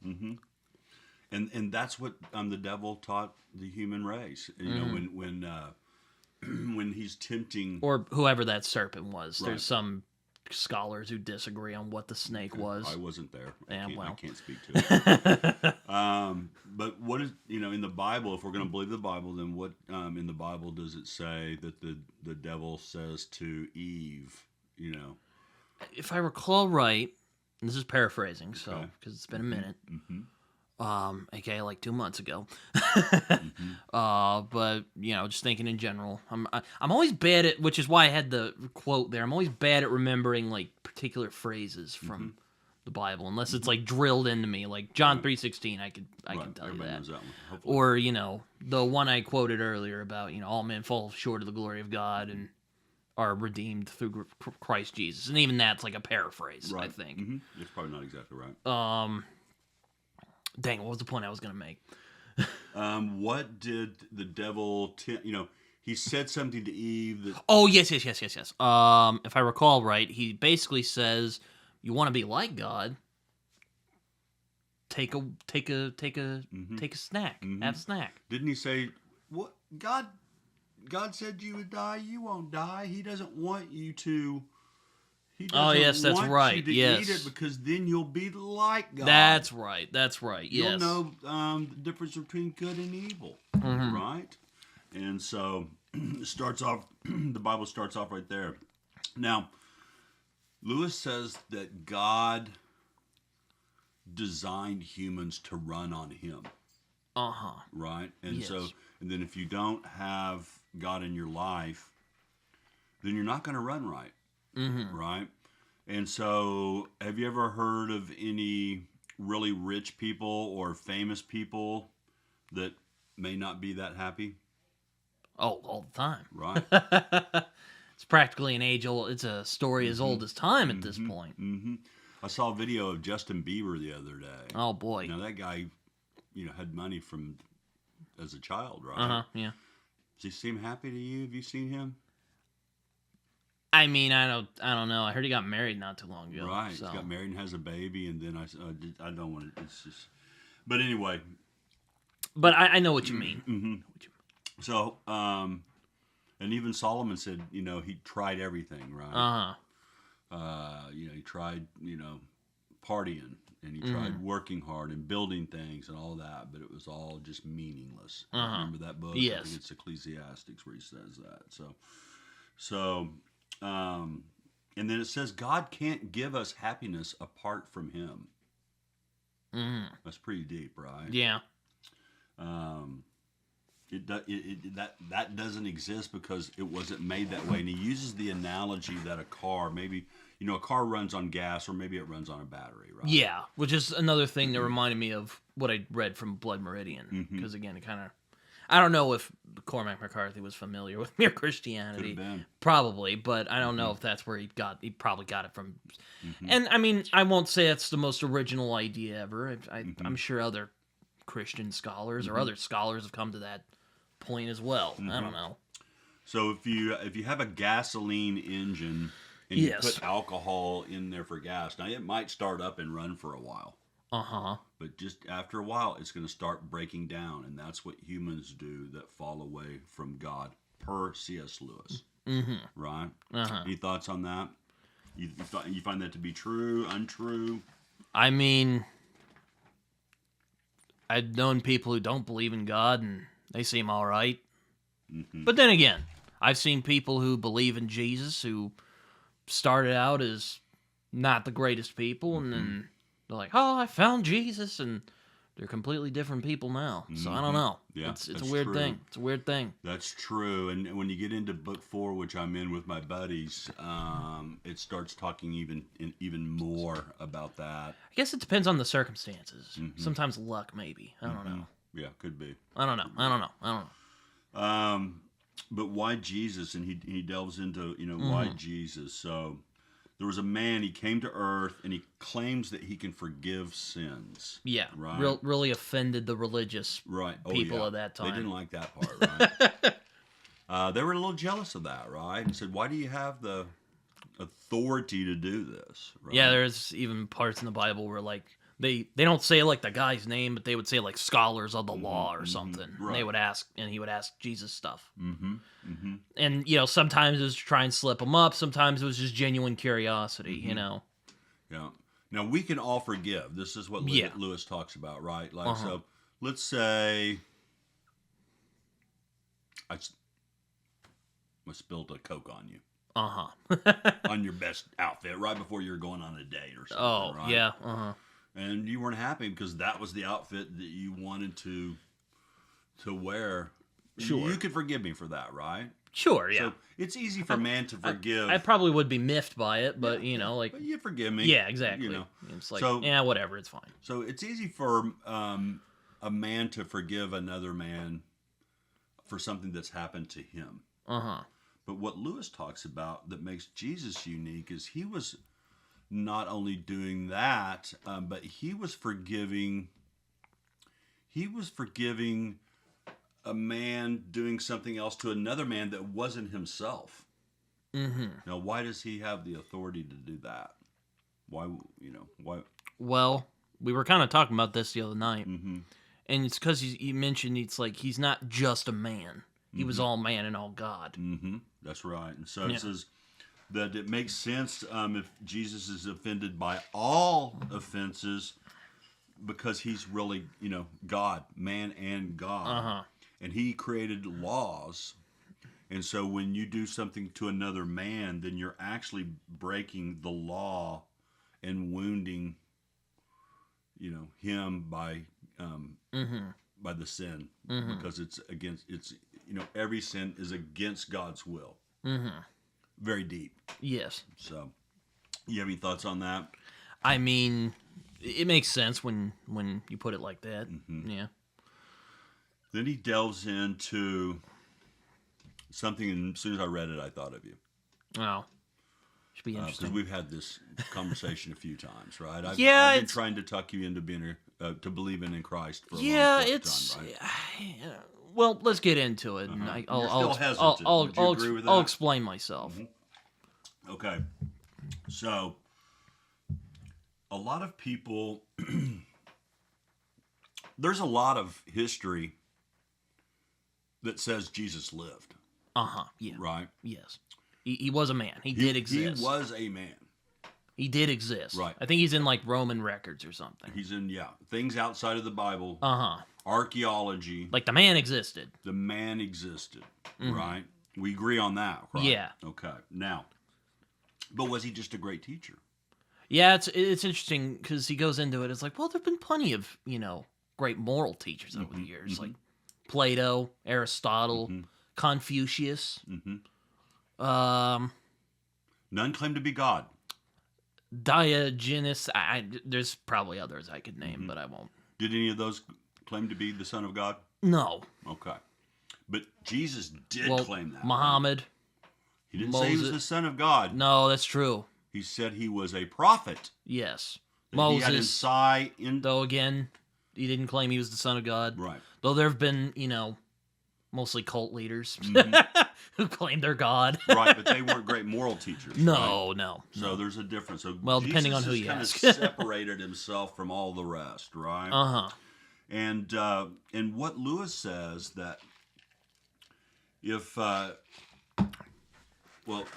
And that's what the devil taught the human race. You know, when he's tempting, or whoever that serpent was. Right. There's some scholars who disagree on what the snake was. I wasn't there. I can't speak to it. But what is in the Bible? If we're going to believe the Bible, then what in the Bible does it say that the devil says to Eve? If I recall right, and this is paraphrasing, so because it's been a minute. Okay, like 2 months ago. But just thinking in general, I'm always bad at, which is why I had the quote there. I'm always bad at remembering like particular phrases from the Bible, unless it's like drilled into me, like John 3:16. I can tell you that. Or the one I quoted earlier about all men fall short of the glory of God and are redeemed through Christ Jesus, and even that's like a paraphrase. Right. I think it's probably not exactly right. Dang, what was the point I was going to make? What did the devil he said something to Eve that... Oh, yes. If I recall right, he basically says, you want to be like God, take a snack. Have a snack. Didn't he say, what God said you would die, you won't die. He doesn't want you to He doesn't yes, that's want right. you to Yes. eat it because then you'll be like God. That's right. That's right. Yes. You'll know the difference between good and evil, right? And so it starts off. The Bible starts off right there. Now, Lewis says that God designed humans to run on Him. Right? And Yes. so, and then if you don't have God in your life, then you're not going to run right. Right? And so, have you ever heard of any really rich people or famous people that may not be that happy? Oh, all the time. Right? It's practically an age old. It's a story as old as time at this point. I saw a video of Justin Bieber the other day. Oh boy. Now that guy, had money from as a child, right? Yeah. Does he seem happy to you? Have you seen him? I mean, I don't know. I heard he got married not too long ago. Right. So. He got married and has a baby, and then I don't want to. It's just. But anyway. But I know what you mean. So, and even Solomon said, he tried everything, right? He tried, partying, and he tried working hard and building things and all that, but it was all just meaningless. Remember that book? Yes. I think it's Ecclesiastics where he says that. So, and then it says God can't give us happiness apart from Him. That's pretty deep, right? Yeah. That doesn't exist because it wasn't made that way. And he uses the analogy that a car, maybe, a car runs on gas or maybe it runs on a battery, right? Yeah, which is another thing that reminded me of what I read from Blood Meridian. Because again, it kind of, I don't know if Cormac McCarthy was familiar with mere Christianity. Could have been. Probably, but I don't know if that's where he probably got it from. And I mean, I won't say it's the most original idea ever. I'm sure other Christian scholars or other scholars have come to that point as well. I don't know. So if you have a gasoline engine and you put alcohol in there for gas, now it might start up and run for a while. But just after a while, it's going to start breaking down, and that's what humans do that fall away from God, per C.S. Lewis. Right? Any thoughts on that? You find that to be true, untrue? I mean, I've known people who don't believe in God, and they seem all right. But then again, I've seen people who believe in Jesus who started out as not the greatest people, and then they're like, "Oh, I found Jesus," and they're completely different people now. So I don't know. Yeah, it's a weird thing. It's a weird thing. That's true. And when you get into book 4, which I'm in with my buddies, it starts talking even more about that. I guess it depends on the circumstances. Sometimes luck, maybe. I don't know. Yeah, could be. I don't know. But why Jesus? And he delves into why Jesus. So there was a man. He came to earth, and he claims that he can forgive sins. Yeah, right. Really offended the religious people of that time. They didn't like that part, right? They were a little jealous of that, right? And said, "Why do you have the authority to do this?" Right? Yeah, there's even parts in the Bible where like they don't say like the guy's name, but they would say like scholars of the law or something. Right. And they would ask, and he would ask Jesus stuff. And sometimes it was to try and slip him up. Sometimes it was just genuine curiosity. Yeah. Now we can all forgive. This is what Lewis talks about, right? Like so, let's say I spilled a Coke on you. On your best outfit right before you're going on a date or something. Right? Yeah. And you weren't happy because that was the outfit that you wanted to wear. Sure. You could forgive me for that, right? Sure, yeah. So it's easy for man to forgive. I probably would be miffed by it, but but you forgive me. Yeah, exactly. It's like, whatever, it's fine. So it's easy for a man to forgive another man for something that's happened to him. But what Lewis talks about that makes Jesus unique is he was not only doing that, but he was forgiving a man doing something else to another man that wasn't himself. Now, why does he have the authority to do that? Why? Well, we were kind of talking about this the other night, and it's because you mentioned it's like he's not just a man. He was all man and all God. That's right. And so it says, that it makes sense if Jesus is offended by all offenses because he's really, God, man and God. And he created laws. And so when you do something to another man, then you're actually breaking the law and wounding, him by the sin, because it's every sin is against God's will. Very deep. Yes. So, you have any thoughts on that? I mean, it makes sense when you put it like that. Yeah. Then he delves into something, and as soon as I read it, I thought of you. Oh. Should be interesting. Because we've had this conversation a few times, right? I've been trying to tuck you into being to believing in Christ for a long time, right? Well, let's get into it. And You're still hesitant. Would you agree with that? I'll explain myself. Okay. So, a lot of people, there's a lot of history that says Jesus lived. Yeah. Right? Yes. He was a man. He did exist. He was a man. He did exist. Right. I think he's in like Roman records or something. He's in, things outside of the Bible. Archaeology. Like the man existed. The man existed, right? We agree on that, right? Yeah. Okay. Now, but was he just a great teacher? Yeah, it's interesting because he goes into it. It's like, well, there've been plenty of, great moral teachers over the years, like Plato, Aristotle, Confucius. None claim to be God. Diogenes. There's probably others I could name, but I won't. Did any of those claim to be the Son of God? No. Okay. But Jesus did claim that. Muhammad. He didn't say he was the Son of God. No, that's true. He said he was a prophet. Yes. Moses. Though again, he didn't claim he was the Son of God. Right. Though there have been, mostly cult leaders who claim they're God. Right, but they weren't great moral teachers. No. So there's a difference. So well, Jesus depending on who you kind ask. of separated himself from all the rest, right? And what Lewis says that if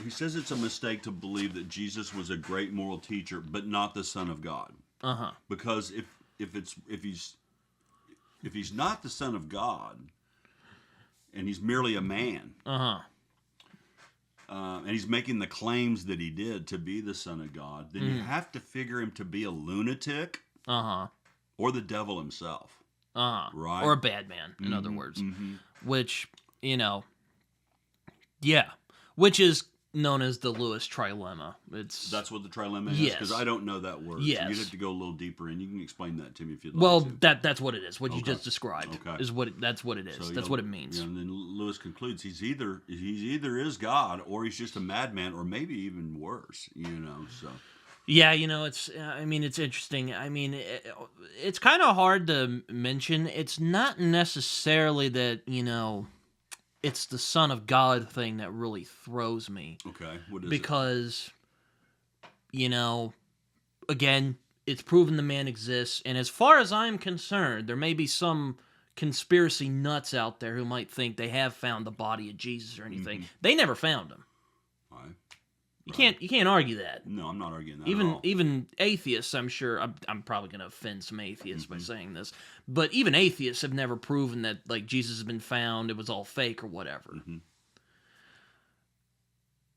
he says it's a mistake to believe that Jesus was a great moral teacher, but not the Son of God. Because if he's not the Son of God, and he's merely a man, and he's making the claims that he did to be the Son of God, then you have to figure him to be a lunatic, or the devil himself, right? Or a bad man, in other words, which which is known as the Lewis trilemma. That's what the trilemma is? Yes. Because I don't know that word. Yes. So you'd have to go a little deper in. You can explain that to me if you'd like well, to. that's what it is. What you just described is that's what it is. So that's what it means. And then Lewis concludes he's either is God or he's just a madman or maybe even worse, so. Yeah, it's interesting. I mean, it's kind of hard to mention. It's not necessarily that, it's the Son of God thing that really throws me. Okay, what is because, again, it's proven the man exists, and as far as I'm concerned, there may be some conspiracy nuts out there who might think they have found the body of Jesus or anything. They never found him. You can't argue that. No, I'm not arguing that at all. Even atheists, I'm sure, I'm probably going to offend some atheists by saying this, but even atheists have never proven that, like, Jesus has been found, it was all fake or whatever.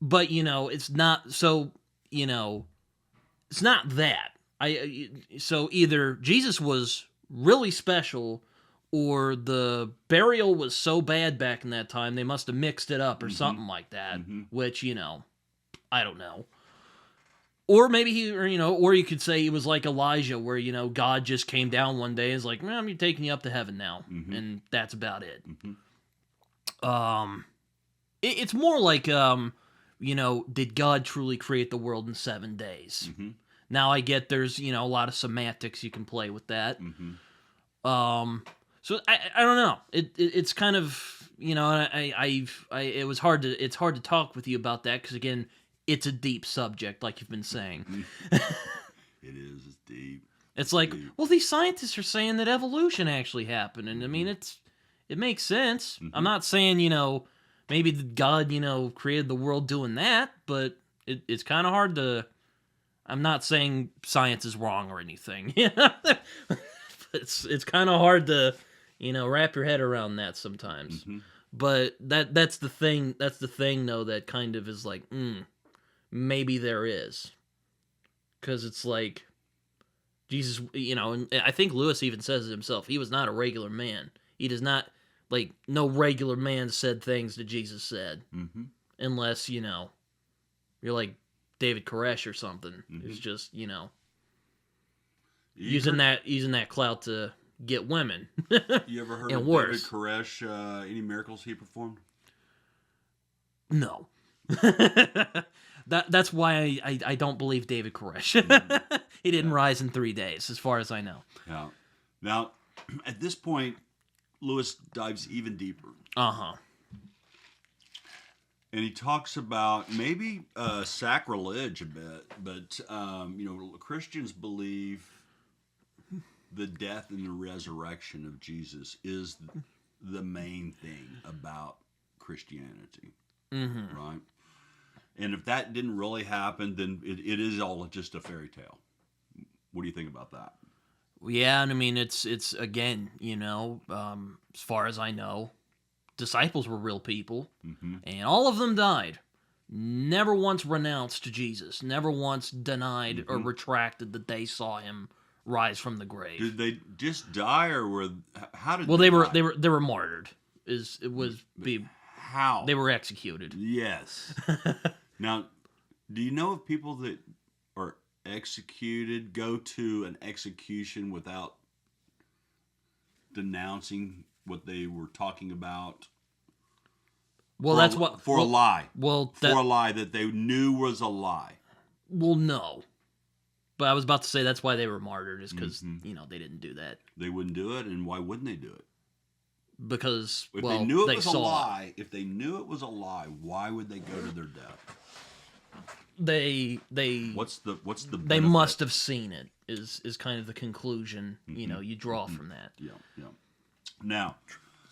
But, it's not, so, it's not that. So either Jesus was really special, or the burial was so bad back in that time, they must have mixed it up or something like that, which, I don't know. Or maybe or you could say he was like Elijah, where, God just came down one day and is like, I'm taking you up to heaven now. And that's about it. It's more like, did God truly create the world in 7 days? Now I get there's, a lot of semantics you can play with that. So I don't know. It's kind of, it's hard to talk with you about that because, again, it's a deep subject, like you've been saying. It is. It's deep. It's like, well, these scientists are saying that evolution actually happened, and I mean, it makes sense. I'm not saying, maybe God, created the world doing that, but it's kind of hard to. I'm not saying science is wrong or anything. It's kind of hard to, wrap your head around that sometimes. Mm-hmm. But that's the thing. That's the thing, though, that kind of is like, maybe there is, because it's like Jesus. And I think Lewis even says it himself. He was not a regular man. He does not no regular man said things that Jesus said, unless you're like David Koresh or something. It's just using that clout to get women. You ever heard and of worse. David Koresh? Any miracles he performed? No. That's why I don't believe David Koresh. He didn't rise in 3 days, as far as I know. Yeah. Now, at this point, Lewis dives even deeper. Uh-huh. And he talks about maybe sacrilege a bit, but Christians believe the death and the resurrection of Jesus is the main thing about Christianity, right? And if that didn't really happen, then it is all just a fairy tale. What do you think about that? Yeah, and I mean, it's again, as far as I know, disciples were real people, and all of them died. Never once renounced Jesus. Never once denied or retracted that they saw him rise from the grave. Did they just die, or how did? Well, they were martyred. How they were executed? Yes. Now, do you know of people that are executed go to an execution without denouncing what they were talking about? Well, a lie. Well, for a lie that they knew was a lie. Well, no. But I was about to say that's why they were martyred, is because they didn't do that. They wouldn't do it, and why wouldn't they do it? Because if they knew it was a lie, if they knew it was a lie, why would they go to their death? They what's the benefit? They must have seen it. Is kind of the conclusion you draw from that. Yeah. Now,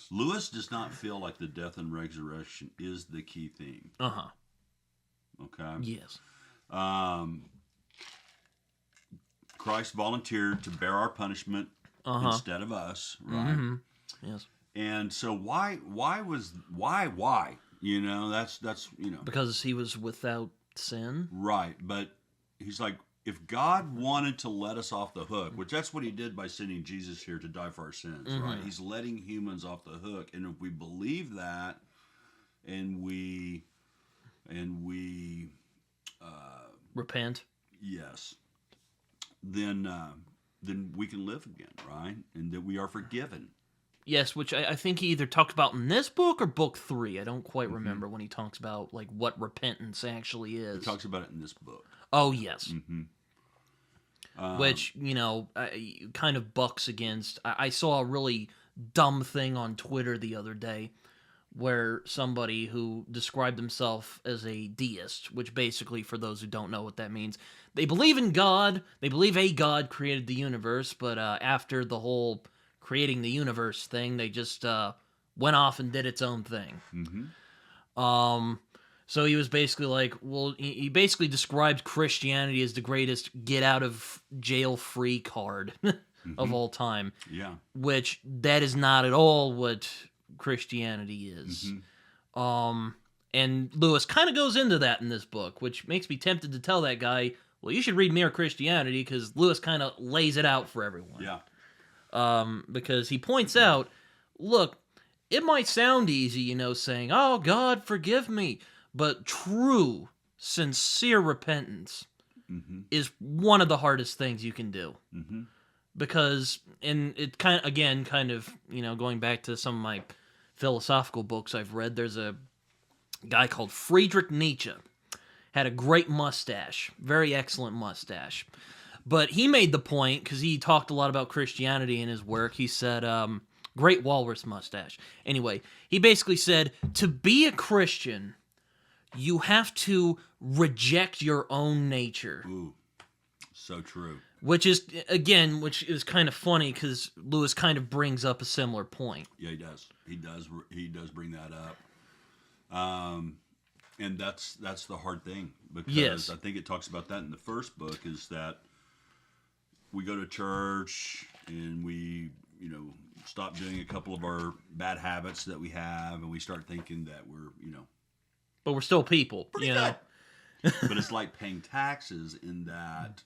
Lewis does not feel like the death and resurrection is the key theme. Okay. Yes. Christ volunteered to bear our punishment instead of us, right? Yes. And so why? That's because he was without sin. Right, but he's like, if God wanted to let us off the hook, which that's what he did by sending Jesus here to die for our sins, right? He's letting humans off the hook, and if we believe that, and we repent, yes, then we can live again, right? And that we are forgiven. Yes, which I think he either talked about in this book or book 3. I don't quite remember when he talks about what repentance actually is. He talks about it in this book. Oh, yes. Which, kind of bucks against... I saw a really dumb thing on Twitter the other day where somebody who described himself as a deist, which basically, for those who don't know what that means, they believe in God, they believe a God created the universe, but after the whole creating the universe thing, they just went off and did its own thing. So he was basically he basically described Christianity as the greatest get-out-of-jail-free card of all time. Yeah. Which, that is not at all what Christianity is. And Lewis kind of goes into that in this book, which makes me tempted to tell that guy, well, you should read Mere Christianity, because Lewis kind of lays it out for everyone. Yeah. Because he points out, look, it might sound easy, saying, oh, God, forgive me. But true, sincere repentance is one of the hardest things you can do. Because, and it kind of, going back to some of my philosophical books I've read, there's a guy called Friedrich Nietzsche. Had a great mustache, very excellent mustache. But he made the point, because he talked a lot about Christianity in his work, he said, great walrus mustache. Anyway, he basically said, to be a Christian, you have to reject your own nature. Ooh, so true. Which is kind of funny, because Lewis kind of brings up a similar point. Yeah, he does. He does bring that up. And that's the hard thing, because Yes. I think it talks about that in the first book, is that we go to church and we, stop doing a couple of our bad habits that we have, and we start thinking that we're, But we're still people, pretty good. But it's like paying taxes, in that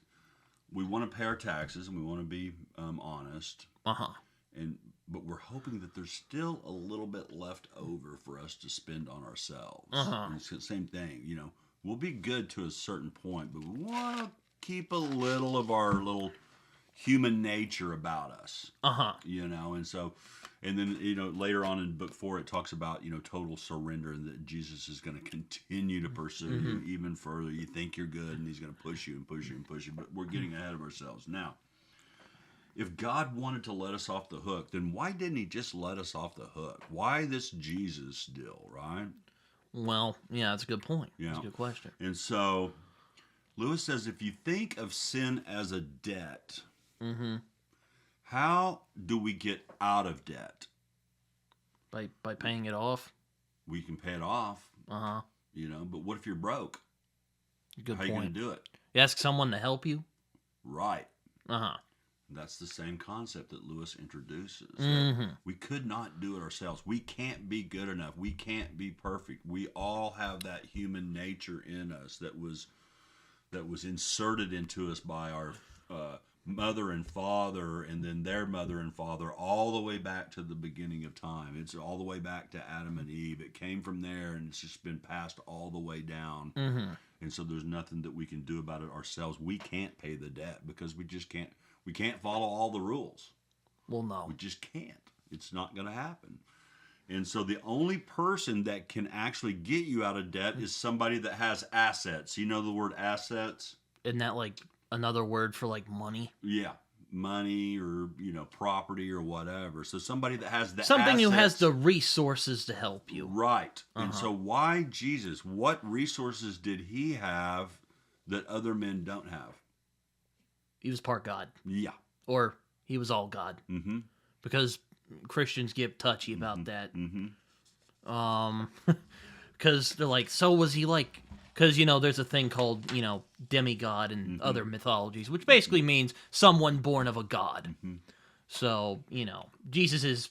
we want to pay our taxes and we want to be honest. But we're hoping that there's still a little bit left over for us to spend on ourselves. And it's the same thing, we'll be good to a certain point, but we want to keep a little of our little human nature about us. And so, and then, later on in book 4, it talks about, total surrender, and that Jesus is going to continue to pursue you even further. You think you're good, and he's going to push you and push you and push you, but we're getting ahead of ourselves. Now, if God wanted to let us off the hook, then why didn't he just let us off the hook? Why this Jesus deal, right? Well, yeah, that's a good point. Yeah. That's a good question. And so, Lewis says, if you think of sin as a debt, how do we get out of debt? By paying it off? We can pay it off. But what if you're broke? Good How point. are you going to do it? You ask someone to help you? Right. That's the same concept that Lewis introduces. We could not do it ourselves. We can't be good enough. We can't be perfect. We all have that human nature in us that was inserted into us by our mother and father, and then their mother and father, all the way back to the beginning of time. It's all the way back to Adam and Eve. It came from there, and it's just been passed all the way down. And so there's nothing that we can do about it ourselves. We can't pay the debt, because we just can't. We can't follow all the rules. Well, no. We just can't. It's not going to happen. And so the only person that can actually get you out of debt is somebody that has assets. You know the word assets? Isn't that like another word for like money? Yeah. Money, or, property, or whatever. So somebody that has the something assets, who has the resources to help you. Right. And so why Jesus? What resources did he have that other men don't have? He was part God. Yeah. Or he was all God. Because Christians get touchy about that. Because they're like, so was he like... Because, there's a thing called, demigod and other mythologies, which basically means someone born of a god. So, Jesus is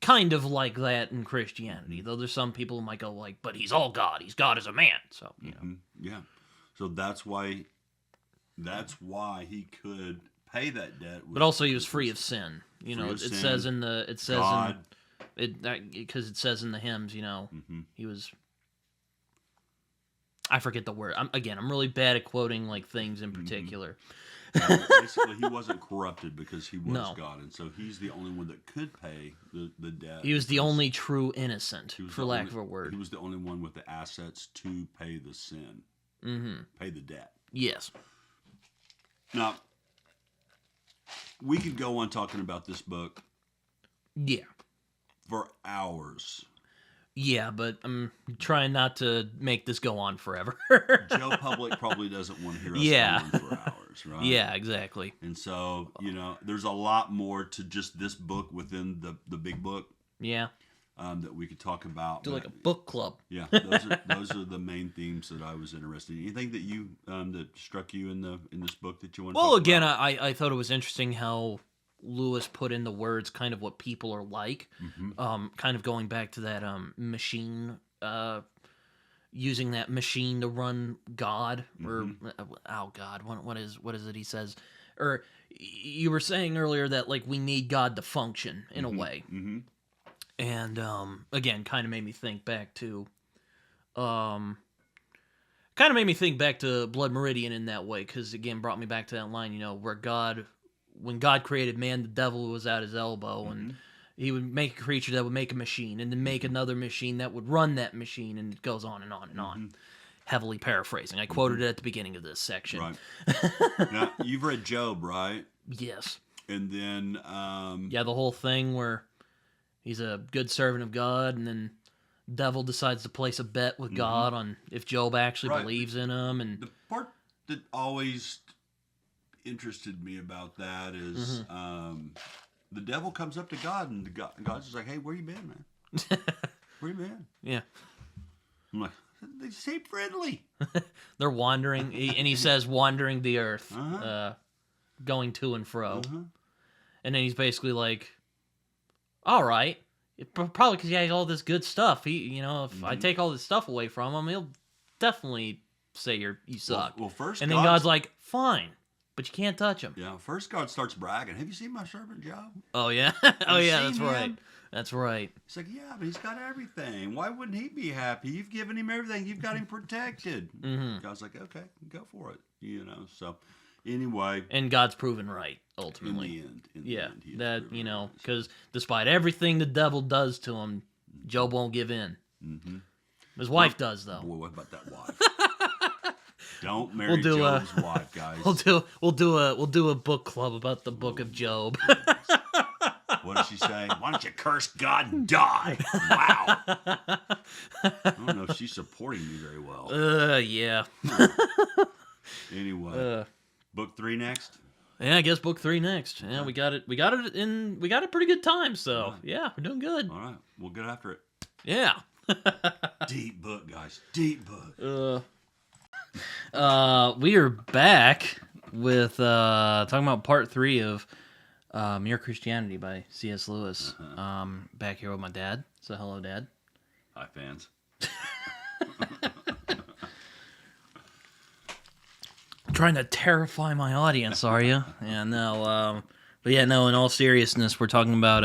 kind of like that in Christianity. Though there's some people who might go like, but he's all God. He's God as a man. So, Yeah. So that's why he could pay that debt. But also he was free of sin. Says in the... It says God. Because it says in the hymns, he was... I forget the word. I'm really bad at quoting like things in particular. Basically, he wasn't corrupted because he was God, and so he's the only one that could pay the debt. He was the only true innocent, for lack of a word. He was the only one with the assets to pay the sin, pay the debt. Yes. Now, we could go on talking about this book. Yeah. For hours. Yeah, but I'm trying not to make this go on forever. Joe Public probably doesn't want to hear us go on for hours, right? Yeah, exactly. And so, there's a lot more to just this book within the big book. Yeah. That we could talk about. Do like a book club. Yeah, those are the main themes that I was interested in. Anything that you that struck you in this book that you want to talk about? Well, again, I thought it was interesting how Lewis put in the words kind of what people are like, kind of going back to that machine, using that machine to run God, or God, what is it he says? Or you were saying earlier that like we need God to function in a way, and again, kind of made me think back to, Blood Meridian in that way, because again brought me back to that line, where when God created man, the devil was at his elbow, and he would make a creature that would make a machine, and then make another machine that would run that machine, and it goes on and on and on. Heavily paraphrasing. I quoted it at the beginning of this section. Right. Now, you've read Job, right? Yes. And then... the whole thing where he's a good servant of God, and then devil decides to place a bet with God on if Job actually believes in him. And the part that always interested me about that is the devil comes up to God, and God's just like, hey, where you been, man? Where you been? Yeah. I'm like, They seem friendly. They're wandering, and he says, wandering the earth, going to and fro. And then he's basically like, all right. Probably because he has all this good stuff. If I take all this stuff away from him, he'll definitely say you suck. Well, first, and then God's like, fine, but you can't touch him. Yeah, first God starts bragging. Have you seen my servant Job? Oh, yeah? That's right. That's right. He's like, yeah, but he's got everything. Why wouldn't he be happy? You've given him everything. You've got him protected. God's like, okay, go for it. So anyway. And God's proven right, ultimately. In the end. Because despite everything the devil does to him, Job won't give in. His wife does, though. Boy, what about that wife? Don't marry Job's wife, guys. We'll do a book club about the book of Job. What does she say? Why don't you curse God and die? Wow. I don't know if she's supporting me very well. Yeah. Anyway, book 3 next. Yeah, I guess book 3 next. Yeah, we got it a pretty good time. So yeah, we're doing good. All right, we'll get after it. Yeah. Deep book, guys. Deep book. We are back with talking about part 3 of Mere Christianity by C.S. Lewis. Back here with my dad. So hello, Dad. Hi, fans. Trying to terrify my audience, are you? Yeah, no. But yeah, no. In all seriousness, we're talking about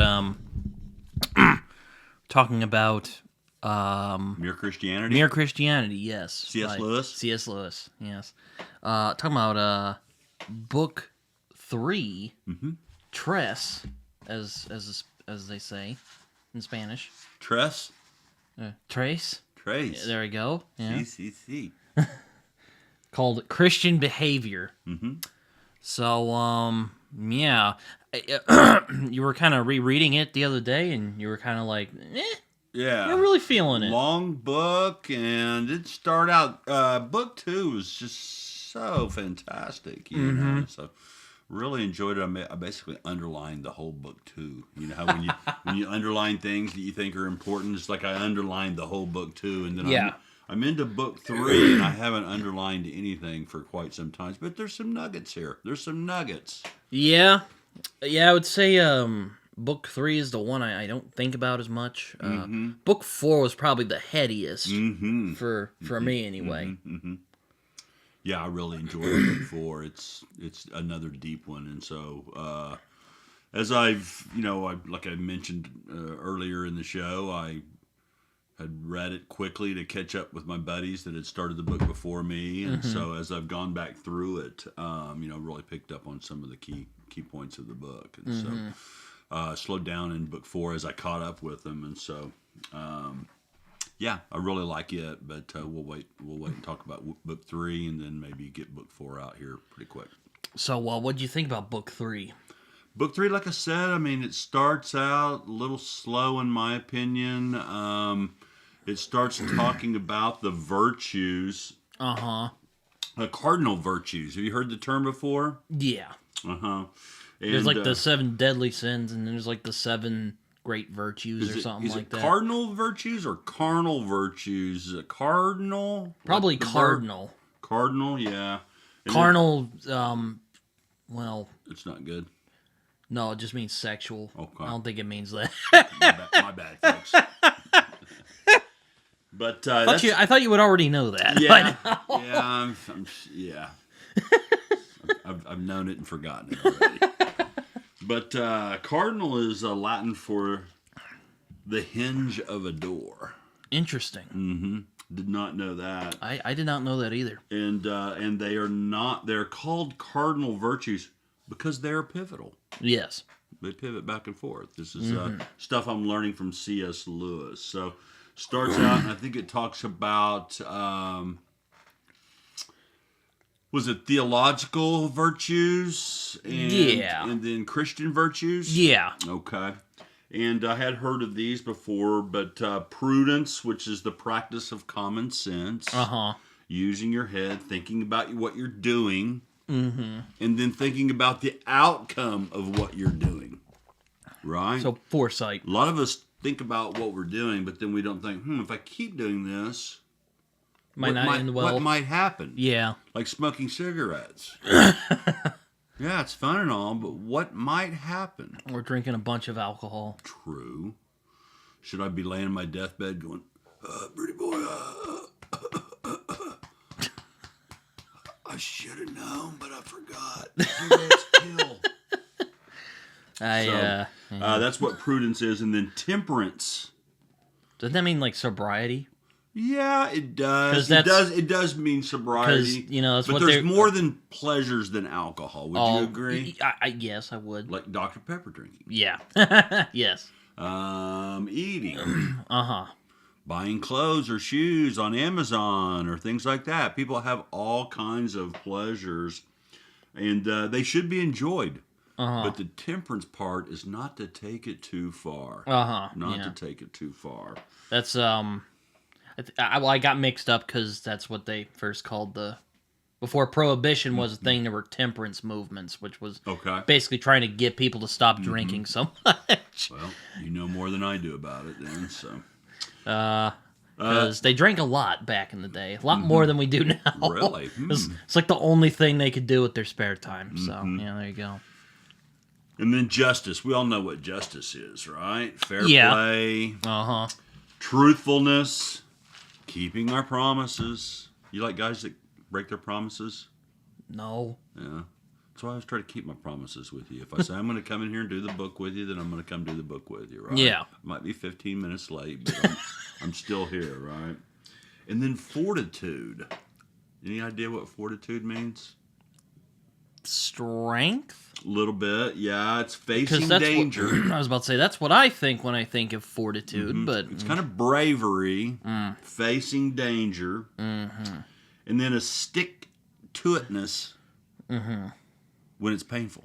Mere Christianity. Mere Christianity, yes. C.S. Lewis. C.S. Lewis, yes. Talking about book 3, Tres, as they say in Spanish. Tres. Trace. Trace. There we go. Yeah. C. Called Christian Behavior. So, yeah. You were kind of rereading it the other day, and you were kind of like, yeah. You're really feeling it. Long book, and it started out, book 2 was just so fantastic, you know, so really enjoyed it. I basically underlined the whole book too. You know how when you underline things that you think are important, it's like I underlined the whole book too, and then I'm into book 3, and I haven't underlined anything for quite some time. But there's some nuggets here. There's some nuggets. Yeah, I would say book 3 is the one I don't think about as much. Book 4 was probably the headiest for me anyway. Yeah, I really enjoyed book 4. It's another deep one, and so as like I mentioned earlier in the show, I had read it quickly to catch up with my buddies that had started the book before me, and so as I've gone back through it, really picked up on some of the key points of the book, and so slowed down in book 4 as I caught up with them, and so yeah, I really like it, but we'll wait and talk about book 3, and then maybe get book 4 out here pretty quick. So, what did you think about book 3? Book 3, like I said, I mean, it starts out a little slow in my opinion. It starts talking about the virtues. The cardinal virtues. Have you heard the term before? Yeah. And, there's like the 7 deadly sins, and there's like the 7 great virtues or something like that. Is it cardinal virtues or carnal virtues? Is it cardinal? Probably cardinal. Cardinal, yeah. Carnal, well... It's not good. No, it just means sexual. Okay. I don't think it means that. my bad, folks. But I thought you would already know that. Yeah. I've known it and forgotten it already. But cardinal is Latin for the hinge of a door. Interesting. Did not know that. I did not know that either. And they're called cardinal virtues because they're pivotal. Yes. They pivot back and forth. This is stuff I'm learning from C.S. Lewis. So starts out, and I think it talks about, was it theological virtues? And then Christian virtues? Yeah. Okay. And I had heard of these before, but prudence, which is the practice of common sense. Using your head, thinking about what you're doing. And then thinking about the outcome of what you're doing. Right? So foresight. A lot of us think about what we're doing, but then we don't think, if I keep doing this, Might not end well. What might happen? Yeah. Like smoking cigarettes. Yeah, it's fun and all, but what might happen? Or drinking a bunch of alcohol. True. Should I be laying in my deathbed going, pretty boy, I should have known, but I forgot. Cigarettes kill. That's what prudence is. And then temperance. Doesn't that mean like sobriety? Yeah, it does. It does mean sobriety. That's but what there's more than pleasures than alcohol. Would you agree? Yes, I would. Like Dr. Pepper drinking. Yeah. Yes. Eating. Buying clothes or shoes on Amazon or things like that. People have all kinds of pleasures, and they should be enjoyed. But the temperance part is not to take it too far. Not to take it too far. That's I got mixed up because that's what they first called before Prohibition was a thing, there were temperance movements, which was basically trying to get people to stop drinking so much. Well, you know more than I do about it then, so. Because they drank a lot back in the day. A lot more than we do now. Really? It's like the only thing they could do with their spare time. So, there you go. And then justice. We all know what justice is, right? Fair play. Truthfulness. Keeping our promises. You like guys that break their promises? No. Yeah. That's why I always try to keep my promises with you. If I say I'm going to come in here and do the book with you, then I'm going to come do the book with you, right? Yeah. I might be 15 minutes late, but I'm still here, right? And then fortitude. Any idea what fortitude means? Strength? A little bit, yeah. It's facing danger. I was about to say, that's what I think when I think of fortitude, but... It's kind of bravery, facing danger, and then a stick-to-itness when it's painful.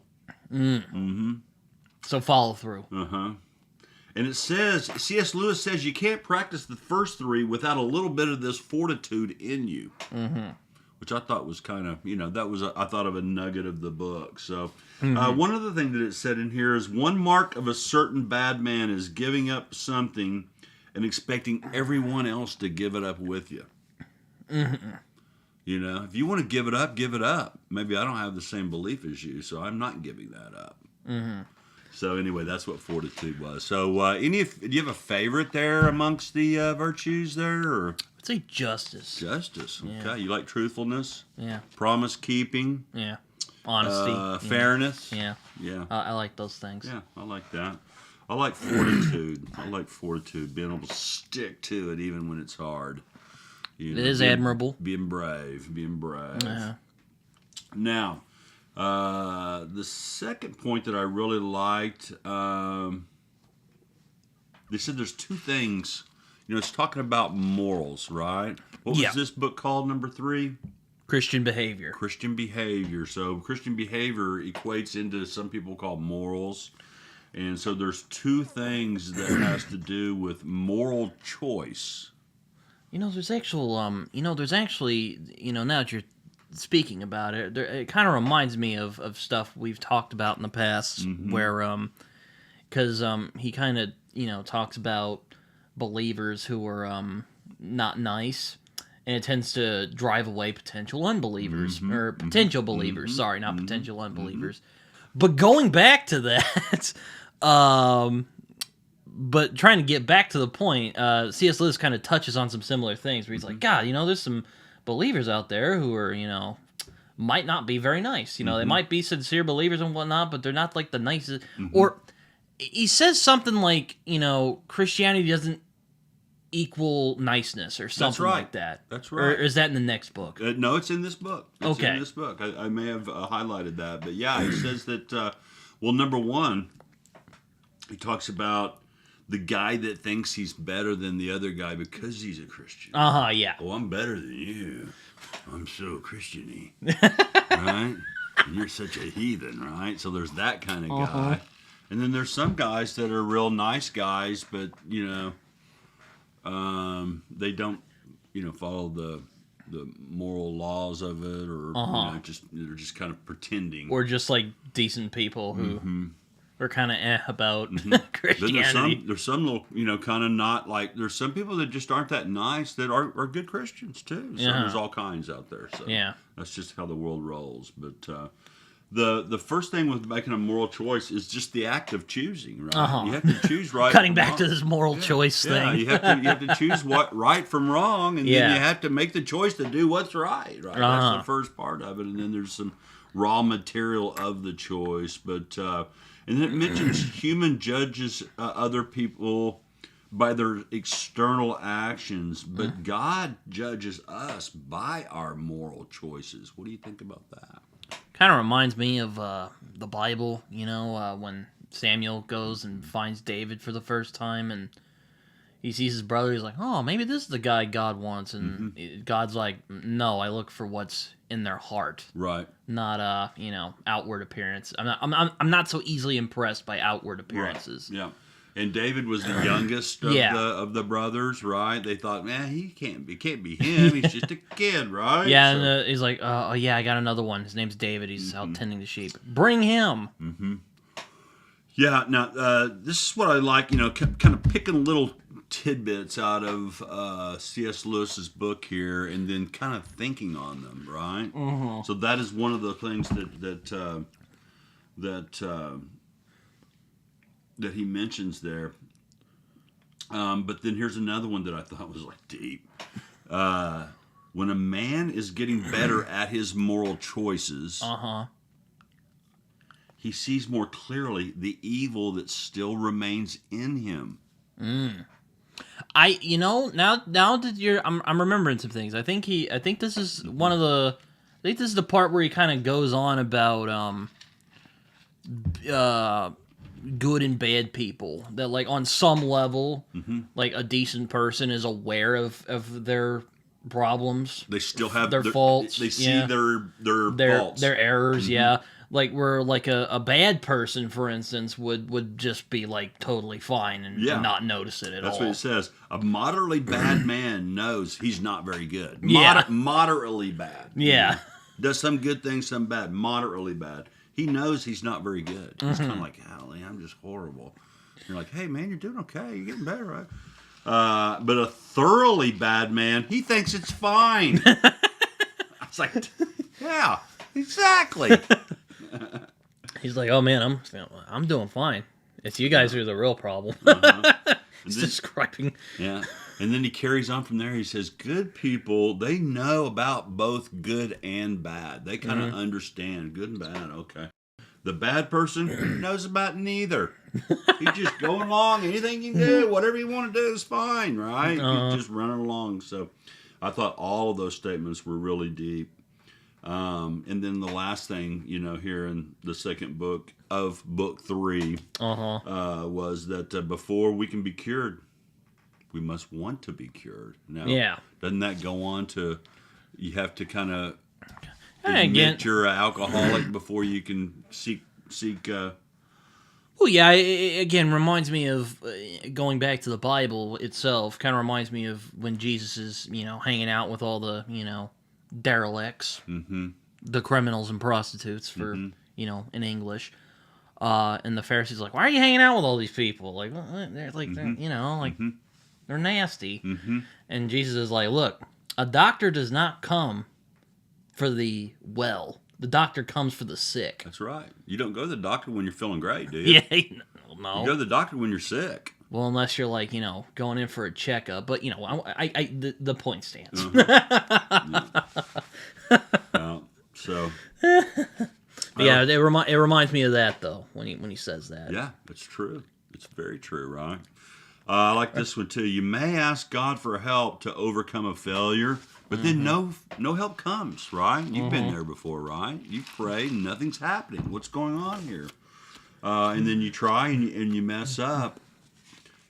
So follow through. And it says, C.S. Lewis says you can't practice the first three without a little bit of this fortitude in you. Which I thought was kind of, that was, I thought of a nugget of the book. So one other thing that it said in here is one mark of a certain bad man is giving up something and expecting everyone else to give it up with you. If you want to give it up, give it up. Maybe I don't have the same belief as you, so I'm not giving that up. So anyway, that's what fortitude was. So do you have a favorite there amongst the virtues there? Or? I'd say justice. Justice, okay. Yeah. You like truthfulness? Yeah. Promise keeping? Yeah. Honesty. Fairness? Yeah. Yeah. I like those things. Yeah, I like that. I like fortitude. Being able to stick to it even when it's hard. It is admirable. Being brave. Yeah. Now, the second point that I really liked, they said there's two things. It's talking about morals, right? What was this book called, number 3? Christian behavior. Christian behavior. So Christian behavior equates into some people call morals. And so there's two things that has to do with moral choice. There's actually, now that you're speaking about it, it kind of reminds me of stuff we've talked about in the past where, because he kind of, talks about believers who are not nice, and it tends to drive away potential unbelievers, or potential believers, sorry, not potential unbelievers. But going back to that, but trying to get back to the point, C.S. Lewis kind of touches on some similar things, where he's like, God, there's some believers out there who are, might not be very nice. They might be sincere believers and whatnot, but they're not like the nicest. Or he says something like, Christianity doesn't equal niceness or something like that. That's right. Or is that in the next book? No, it's in this book. It's in this book. I may have highlighted that. But yeah, it says that, number one, he talks about the guy that thinks he's better than the other guy because he's a Christian. Yeah. Oh, I'm better than you. I'm so Christian-y. Right? And you're such a heathen, right? So there's that kind of guy. And then there's some guys that are real nice guys, but, they don't, follow the moral laws of it, or they're just kind of pretending. Or just like decent people who... we're kind of about Christianity. Then there's some little, kind of not like, there's some people that just aren't that nice that are good Christians too. So there's all kinds out there. So that's just how the world rolls. But the first thing with making a moral choice is just the act of choosing, right? You have to choose right. Cutting back to this moral choice thing. Yeah, you have to choose what right from wrong, and then you have to make the choice to do what's right. That's the first part of it, and then there's some raw material of the choice. But and then it mentions human judges other people by their external actions, but God judges us by our moral choices. What do you think about that? Kind of reminds me of the Bible, when Samuel goes and finds David for the first time, and he sees his brother. He's like, "Oh, maybe this is the guy God wants," and God's like, "No, I look for what's in their heart, right? Not outward appearance. I'm not so easily impressed by outward appearances." Right. Yeah. And David was the youngest of the brothers, right? They thought, man, he can't be him. He's just a kid, right? Yeah, and he's like, oh yeah, I got another one. His name's David. He's out tending the sheep. Bring him. Mm-hmm. Yeah. Now, this is what I like. Kind of picking little tidbits out of C.S. Lewis's book here, and then kind of thinking on them, right? Mm-hmm. So that is one of the things that he mentions there. But then here's another one that I thought was like deep. When a man is getting better at his moral choices, he sees more clearly the evil that still remains in him. Now that I'm remembering some things. I think this is this is the part where he kind of goes on about good and bad people, that like on some level like a decent person is aware of their problems. They still have their faults. They see their faults, their errors. Like where like a bad person, for instance, would just be like totally fine and not notice it at all. That's what it says. A moderately bad man knows he's not very good. Moderately bad. Yeah. Does some good things, some bad. Moderately bad. He knows he's not very good. He's kind of like, golly, I'm just horrible. You're like, hey, man, you're doing okay. You're getting better, right? But a thoroughly bad man, he thinks it's fine. It's like, yeah, exactly. He's like, oh, man, I'm doing fine. It's you guys who are the real problem. He's describing. Yeah. And then he carries on from there. He says, good people, they know about both good and bad. They kind of understand good and bad. Okay. The bad person knows about neither. He's just going along. Anything you can do, whatever you want to do is fine, right? He's just running along. So I thought all of those statements were really deep. And then the last thing, here in the second book of book 3 was that before we can be cured, we must want to be cured. Now, doesn't that go on to, you have to kind of admit you're an alcoholic before you can seek well, yeah, it again reminds me of going back to the Bible itself. Kind of reminds me of when Jesus is, hanging out with all the, derelicts, the criminals and prostitutes for, in English. And the Pharisees are like, why are you hanging out with all these people? Like, they're like, they're nasty. And Jesus is like, look, a doctor does not come for the well. The doctor comes for the sick. That's right. You don't go to the doctor when you're feeling great, do you? Yeah, no. You go to the doctor when you're sick. Well, unless you're like, going in for a checkup. But, the point stands. So. Yeah, it reminds me of that, though, when he says that. Yeah, it's true. It's very true, right? I like this one, too. You may ask God for help to overcome a failure, but then no help comes, right? You've been there before, right? You pray, nothing's happening. What's going on here? And then you try and you mess up,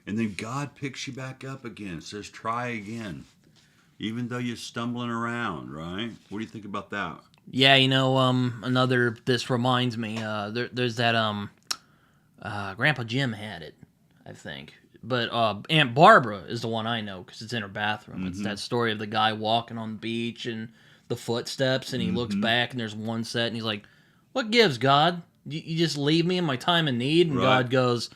and then God picks you back up again. Says, try again, even though you're stumbling around, right? What do you think about that? Yeah, this reminds me, there's that, Grandpa Jim had it, I think. But Aunt Barbara is the one I know because it's in her bathroom. It's that story of the guy walking on the beach and the footsteps, and he looks back and there's one set, and he's like, what gives, God? You just leave me in my time of need, and Right. God goes,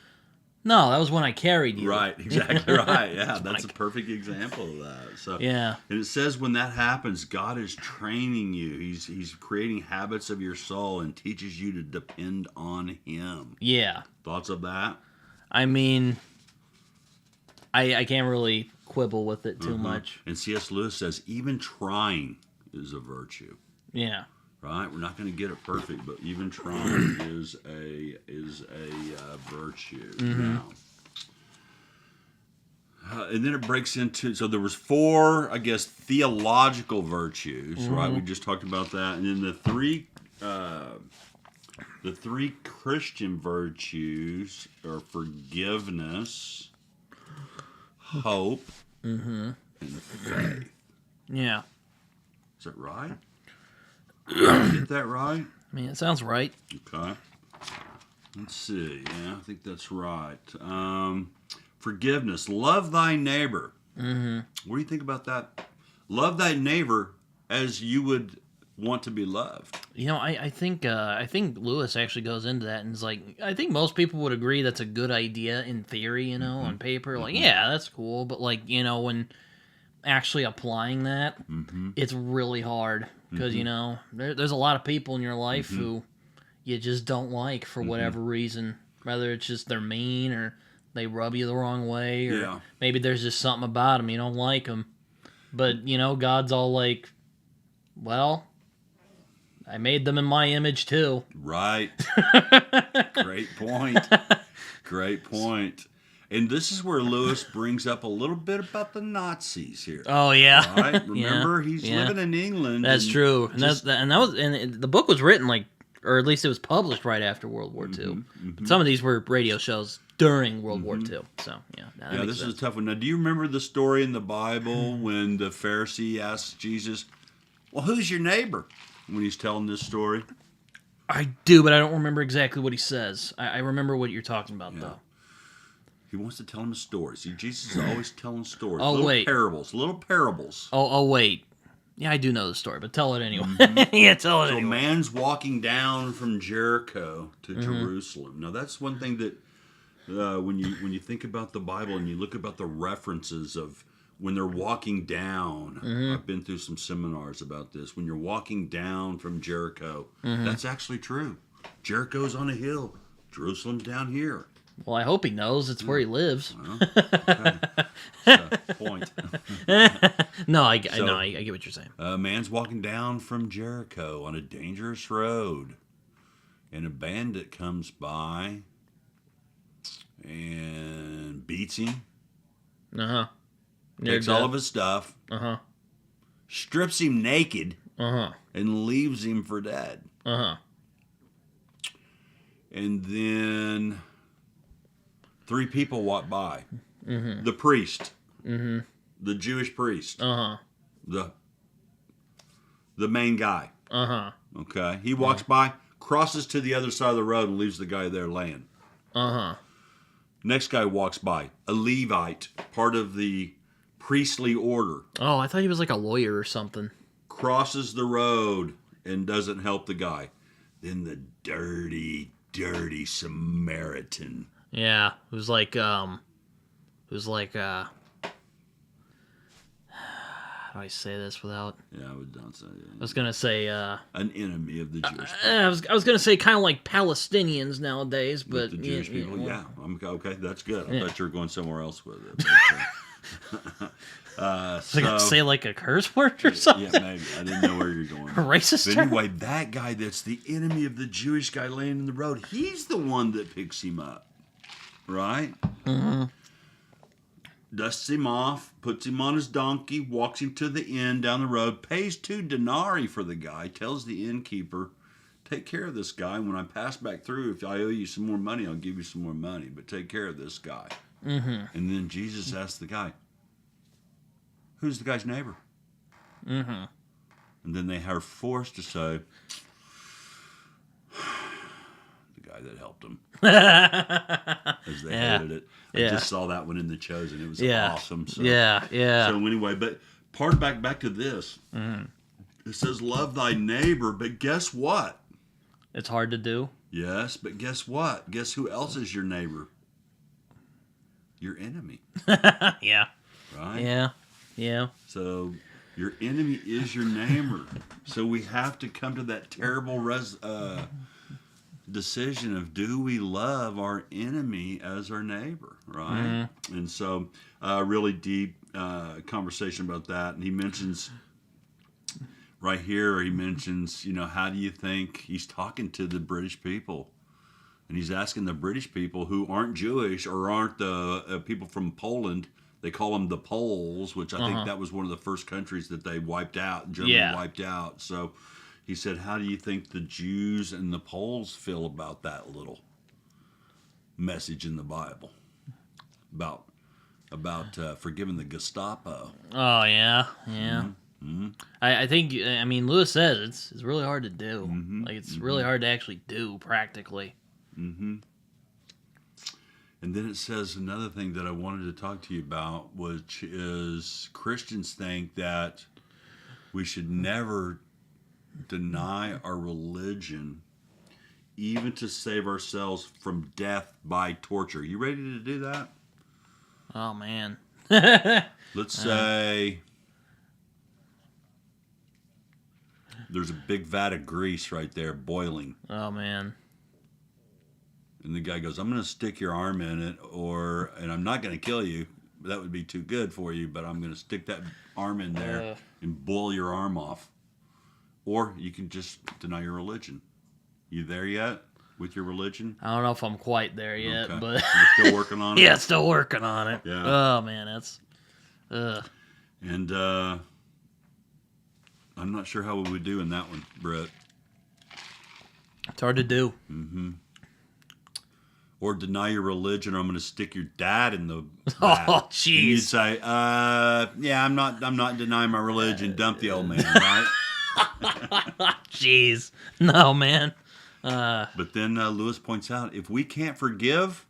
no, that was when I carried you. Right, exactly right. Yeah, that's a perfect example of that. So Yeah. And it says when that happens, God is training you. He's creating habits of your soul and teaches you to depend on Him. Yeah. Thoughts of that? I mean, I can't really quibble with it too much. And C.S. Lewis says even trying is a virtue. Yeah. Right? We're not going to get it perfect, but even trying is a virtue. Now, and then it breaks into, so there was 4, I guess, theological virtues, right? We just talked about that, and then the three Christian virtues are forgiveness, hope, and faith. Yeah. Is that right? Did I get that right? I mean, it sounds right. Okay. Let's see. Yeah, I think that's right. Forgiveness. Love thy neighbor. What do you think about that? Love thy neighbor as you would want to be loved. You know, I think Lewis actually goes into that and is like, I think most people would agree that's a good idea in theory, you know, on paper. Like, yeah, that's cool. But, like, you know, when actually applying that, it's really hard. Because, you know, there's a lot of people in your life who you just don't like for whatever reason. Whether it's just they're mean or they rub you the wrong way. Or maybe there's just something about them. You don't like them. But, you know, God's all like, well, I made them in my image too. Right. Great point. Great point. And this is where Lewis brings up a little bit about the Nazis here. Oh yeah, right. Remember, he's living in England. That's true, and the book was written like, or at least it was published right after World War II. But some of these were radio shows during World War II. So yeah, this is a tough one. Now, do you remember the story in the Bible when the Pharisee asks Jesus, "Well, who's your neighbor?" When he's telling this story? I do, but I don't remember exactly what he says. I remember what you're talking about though. He wants to tell him a story. See, Jesus is always telling stories. Oh, little parables. Oh, wait. Yeah, I do know the story, but tell it anyway. Yeah, tell it anyway. So a man's walking down from Jericho to Jerusalem. Now, that's one thing that when you think about the Bible and you look about the references of when they're walking down. I've been through some seminars about this. When you're walking down from Jericho, that's actually true. Jericho's on a hill. Jerusalem's down here. Well, I hope he knows it's where he lives. Well, okay. Point. No, I get what you're saying. A man's walking down from Jericho on a dangerous road, and a bandit comes by and beats him. Takes all of his stuff. Strips him naked. And leaves him for dead. And then 3 people walk by. The priest. The Jewish priest. The main guy. Okay. He walks by, crosses to the other side of the road, and leaves the guy there laying. Next guy walks by. A Levite, part of the priestly order. Oh, I thought he was like a lawyer or something. Crosses the road and doesn't help the guy. Then the dirty Samaritan. Yeah, it was like, how do I say this without? Yeah, I would not say it. I was gonna say, an enemy of the Jewish people. I was gonna say kind of like Palestinians nowadays, but the Jewish people. well, Yeah, okay, that's good. I thought you were going somewhere else with it. So, gonna say like a curse word or something? Yeah, maybe. I didn't know where you're going. Racist. But anyway, that guy that's the enemy of the Jewish guy laying in the road, he's the one that picks him up. Right? Dusts him off, puts him on his donkey, walks him to the inn down the road, pays 2 denarii for the guy, tells the innkeeper, take care of this guy. When I pass back through, if I owe you some more money, I'll give you some more money. But take care of this guy. And then Jesus asks the guy, who's the guy's neighbor? And then they are forced to say, the guy that helped him. As they hated it. I just saw that one in The Chosen. It was awesome. So, So anyway, but back to this. It says, love thy neighbor, but guess what? It's hard to do. Yes, but guess what? Guess who else is your neighbor? Your enemy. Yeah. Right? Yeah. Yeah. So your enemy is your neighbor. So we have to come to that terrible decision of, do we love our enemy as our neighbor, right? And so really deep conversation about that. And he mentions right here, how do you think he's talking to the British people? And he's asking the British people who aren't Jewish or aren't the people from Poland. They call them the Poles, which I think that was one of the first countries that they wiped out. Germany wiped out. So he said, how do you think the Jews and the Poles feel about that little message in the Bible about forgiving the Gestapo? Oh yeah, yeah. I think Lewis says it's really hard to do. Like it's really hard to actually do practically. And then it says another thing that I wanted to talk to you about, which is Christians think that we should never deny our religion, even to save ourselves from death by torture. You ready to do that? Oh man. Let's say there's a big vat of grease right there boiling. Oh man. And the guy goes, I'm going to stick your arm in it, and I'm not going to kill you. That would be too good for you, but I'm going to stick that arm in there and boil your arm off. Or you can just deny your religion. You there yet with your religion? I don't know if I'm quite there yet, Okay. but You're still working on it? yeah, still working on it. Yeah. Oh man, that's And I'm not sure how we would do in that one, Brett. it's hard to do. Or deny your religion, or I'm going to stick your dad in the Oh vat. And you'd jeez. say, yeah, I'm not denying my religion. Dump the old man, right? Jeez. No man. But then Lewis points out, if we can't forgive,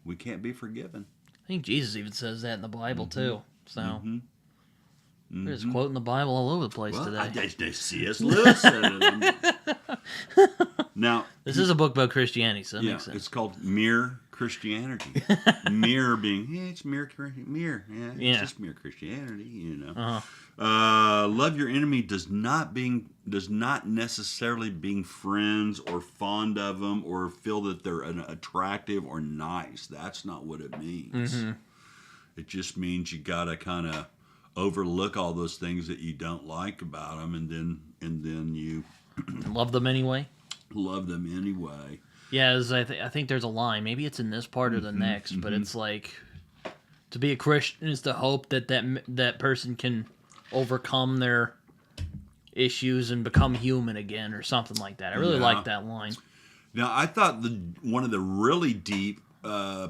we can't be forgiven. I think Jesus even says that in the Bible too. So we're just quoting the Bible all over the place today. I C.S. Lewis said it. Now, This is a book about Christianity, so that makes sense. It's called Mere Christianity. Mere being, it's mere, it's just mere Christianity, love your enemy does not necessarily being friends or fond of them or feel that they're attractive or nice. That's not what it means. It just means you gotta kind of overlook all those things that you don't like about them, and then you Love them anyway. Love them anyway. Yeah, I think there's a line. Maybe it's in this part or the next, but it's like to be a Christian is to hope that person can overcome their issues and become human again, or something like that. I really like that line. Now, I thought one of the really deep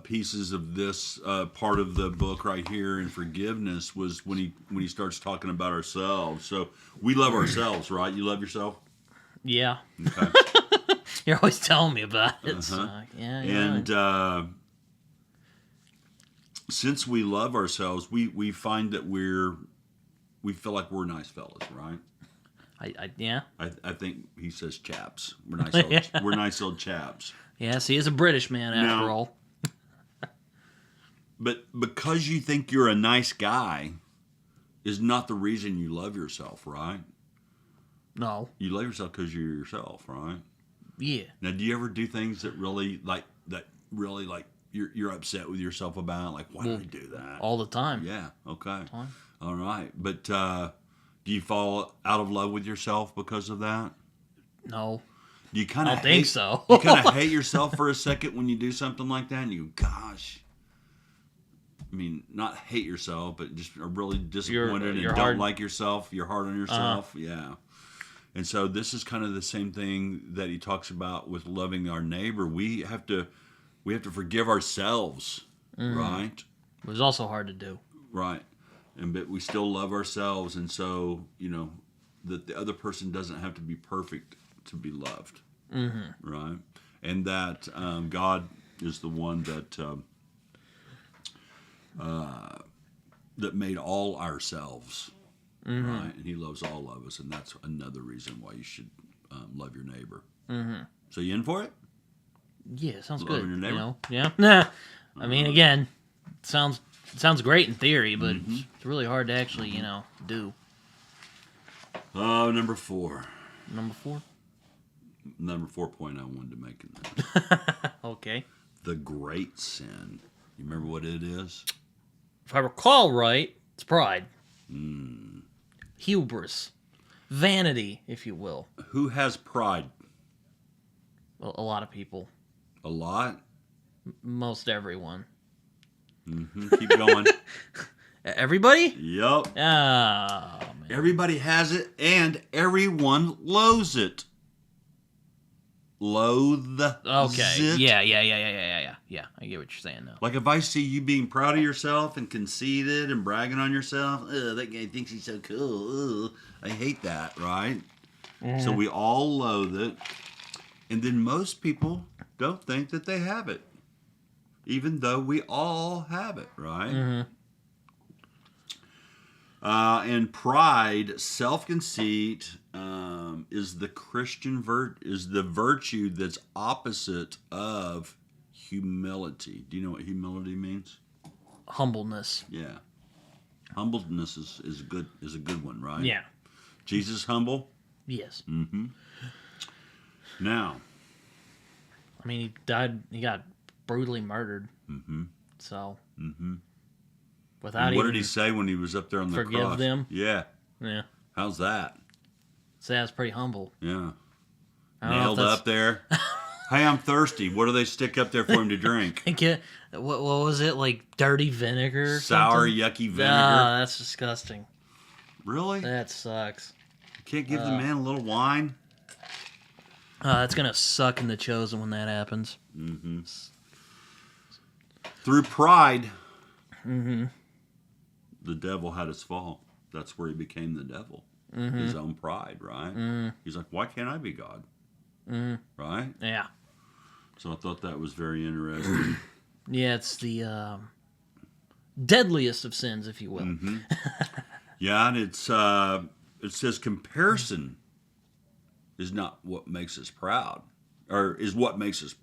pieces of this part of the book right here in forgiveness was when he starts talking about ourselves. So we love ourselves, right? You love yourself? Yeah. Okay. You're always telling me about it. So, yeah. And since we love ourselves, we find that we feel like we're nice fellas, right? I think he says chaps. We're nice old, we're nice old chaps. Yes, he is a British man after all. But because you think you're a nice guy is not the reason you love yourself, right? No. You love yourself because you're yourself, right? Yeah. Now, do you ever do things that really you're upset with yourself about? Like, why did I do that? All the time. Yeah. Okay. All right. But do you fall out of love with yourself because of that? No. Do you kind of think so. You kind of hate yourself for a second when you do something like that, and you go, gosh. I mean, not hate yourself, but just are really disappointed and don't like yourself. You're hard on yourself. Yeah. And so this is kind of the same thing that he talks about with loving our neighbor. We have to forgive ourselves, right? It was also hard to do. Right. But we still love ourselves, and so, that the other person doesn't have to be perfect to be loved. Right? And that God is the one that that made all ourselves. Right? And he loves all of us, and that's another reason why you should love your neighbor. So you in for it? Yeah, sounds Loving good. your neighbor? You know, yeah. Nah. I mean, again, sounds great in theory, but it's really hard to actually, do. Number 4. Number 4. Number 4 point I wanted to make in this. Okay. The great sin. You remember what it is? If I recall right, it's pride. Hubris. Vanity, if you will. Who has pride? Well, a lot of people. A lot? Most everyone. Keep going. Everybody? Yup. Oh, man. Everybody has it, and everyone loathes it. Loathe. Okay. It. Yeah. Yeah, I get what you're saying now. Like if I see you being proud of yourself and conceited and bragging on yourself, that guy thinks he's so cool. I hate that, right? So we all loathe it. And then most people don't think that they have it. Even though we all have it, right? And pride, self-conceit, is the Christian is the virtue that's opposite of humility. Do you know what humility means? Humbleness. Yeah, humbleness is a good one, right? Yeah. Jesus humble. Yes. Now, I mean, he got brutally murdered. So. Without what even did he say when he was up there on the cross? forgive them. Yeah. Yeah. How's that? So that's pretty humble. Yeah. I don't know if Nailed that's- up there. Hey, I'm thirsty. What do they stick up there for him to drink? What was it, like dirty vinegar? Or Sour, something? yucky vinegar. Ah, that's disgusting. Really? That sucks. You can't give the man a little wine? That's gonna suck in the chosen when that happens. Through pride, the devil had his fall. That's where he became the devil. His own pride, right? He's like, why can't I be God? Right? Yeah. So I thought that was very interesting. Yeah, it's the deadliest of sins, if you will. Yeah, and it says comparison is not what makes us proud, or is what makes us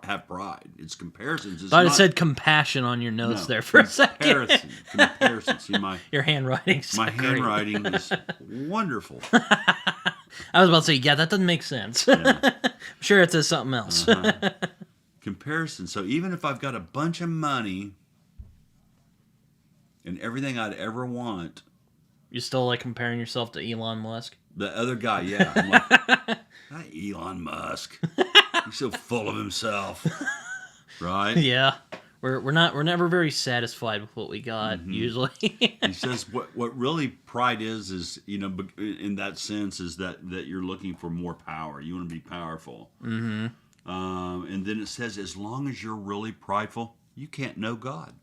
have pride. It's comparisons. It's Thought it not, said compassion on your notes no, there for a second. Comparison. See, Your handwriting's my so great. handwriting is wonderful. I was about to say, yeah, that doesn't make sense. Yeah. I'm sure it says something else. Comparison. So even if I've got a bunch of money and everything I'd ever want, You still like comparing yourself to Elon Musk? the other guy, yeah, I'm like, that Elon Musk, he's so full of himself, right? Yeah. We're never very satisfied with what we got usually. He says what really pride is in that sense is that you're looking for more power. You want to be powerful. And then it says as long as you're really prideful, you can't know God.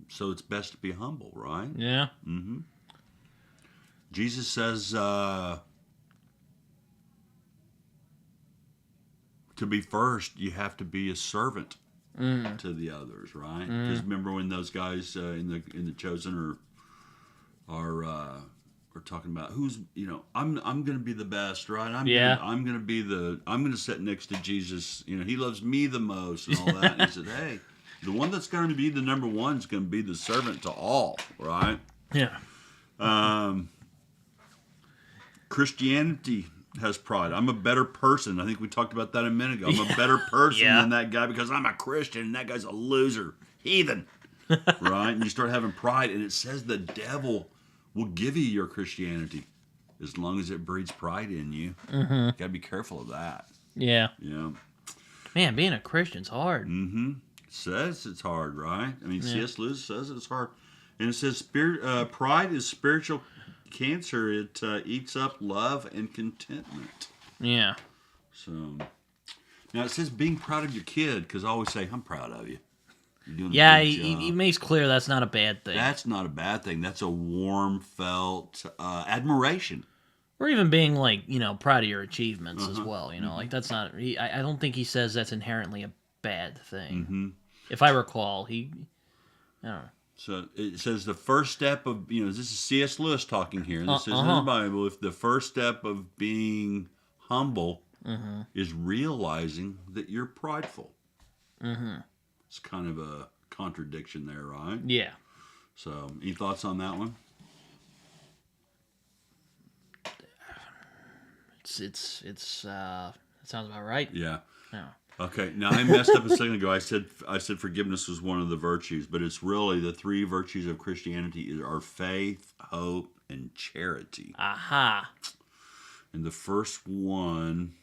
So it's best to be humble, right? Yeah. Jesus says to be first, you have to be a servant to the others, right? Because remember when those guys in the chosen are talking about who's I'm going to be the best, right? I'm going to sit next to Jesus. He loves me the most and all that. And he said, hey, the one that's going to be the number one is going to be the servant to all, right? Yeah. Christianity has pride. I'm a better person. I think we talked about that a minute ago. I'm a better person than that guy because I'm a Christian and that guy's a loser, heathen, right? And you start having pride, and it says the devil will give you your Christianity as long as it breeds pride in you. Got to be careful of that. Yeah. Yeah. Man, being a Christian's hard. It says it's hard, right? I mean, C.S. Lewis says it's hard. And it says pride is spiritual cancer. It eats up love and contentment. Yeah. So now it says being proud of your kid, because I always say I'm proud of you. You're doing a good job. He makes clear that's not a bad thing. That's not a bad thing. That's a warm felt admiration. Or even being proud of your achievements as well. Like that's not. I don't think he says that's inherently a bad thing. If I recall, I don't know. So it says the first step of, this is C.S. Lewis talking here. This isn't in the Bible. If the first step of being humble is realizing that you're prideful. It's kind of a contradiction there, right? Yeah. So, any thoughts on that one? It sounds about right. Yeah. Yeah. Okay. Now I messed up a second ago. I said forgiveness was one of the virtues, but it's really the three virtues of Christianity are faith, hope, and charity. Aha. And the first one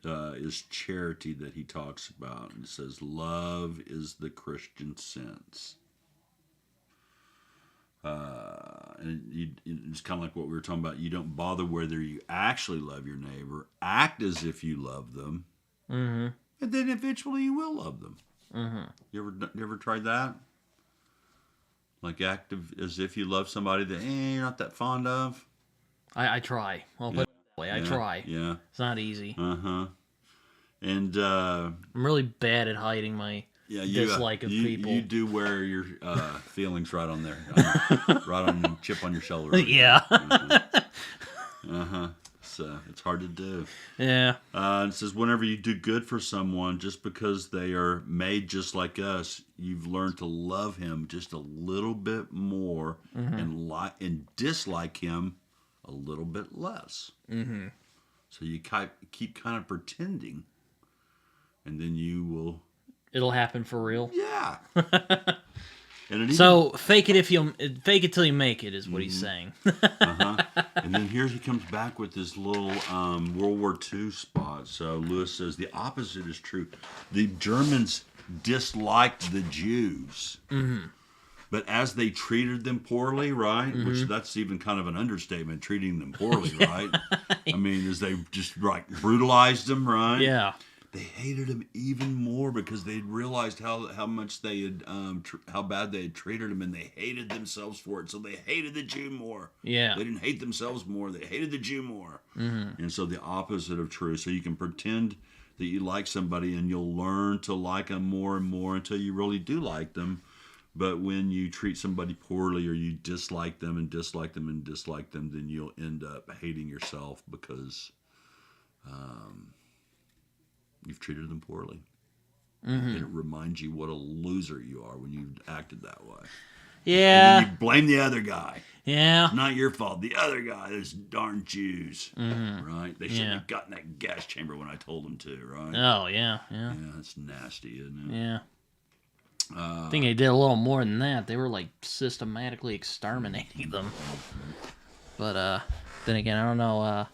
is charity that he talks about. And it says, love is the Christian sense. And it's kind of like what we were talking about. You don't bother whether you actually love your neighbor. Act as if you love them. Mm-hmm. And then eventually you will love them. Mm-hmm. You ever tried that? Like act as if you love somebody that you're not that fond of? I try. Well, put it that way. I try. Yeah. It's not easy. Uh-huh. And I'm really bad at hiding my dislike of people. You do wear your feelings right on there. Right on the chip on your shoulder. Yeah. Uh-huh. So it's hard to do. Yeah. It says, whenever you do good for someone, just because they are made just like us, you've learned to love him just a little bit more and dislike him a little bit less. Mm-hmm. So you keep kind of pretending, and then you will... It'll happen for real. Yeah. So fake it till you make it is what he's saying. And then here he comes back with this little World War II spot. So Lewis says the opposite is true. The Germans disliked the Jews, but as they treated them poorly, right? Which that's even kind of an understatement, treating them poorly, right? I mean, as they just brutalized them, right? Yeah. They hated him even more because they'd realized how much they had how bad they had treated him, and they hated themselves for it. So they hated the Jew more. Yeah, they didn't hate themselves more; they hated the Jew more. And so the opposite of true. So you can pretend that you like somebody, and you'll learn to like them more and more until you really do like them. But when you treat somebody poorly, or you dislike them and dislike them and dislike them, then you'll end up hating yourself because you've treated them poorly. And it reminds you what a loser you are when you've acted that way. Yeah. And then you blame the other guy. Yeah. It's not your fault. The other guy, those darn Jews. Right? They shouldn't have gotten that gas chamber when I told them to, right? Oh, yeah. Yeah. Yeah, that's nasty, isn't it? Yeah. I think they did a little more than that. They were like systematically exterminating them. But then again, I don't know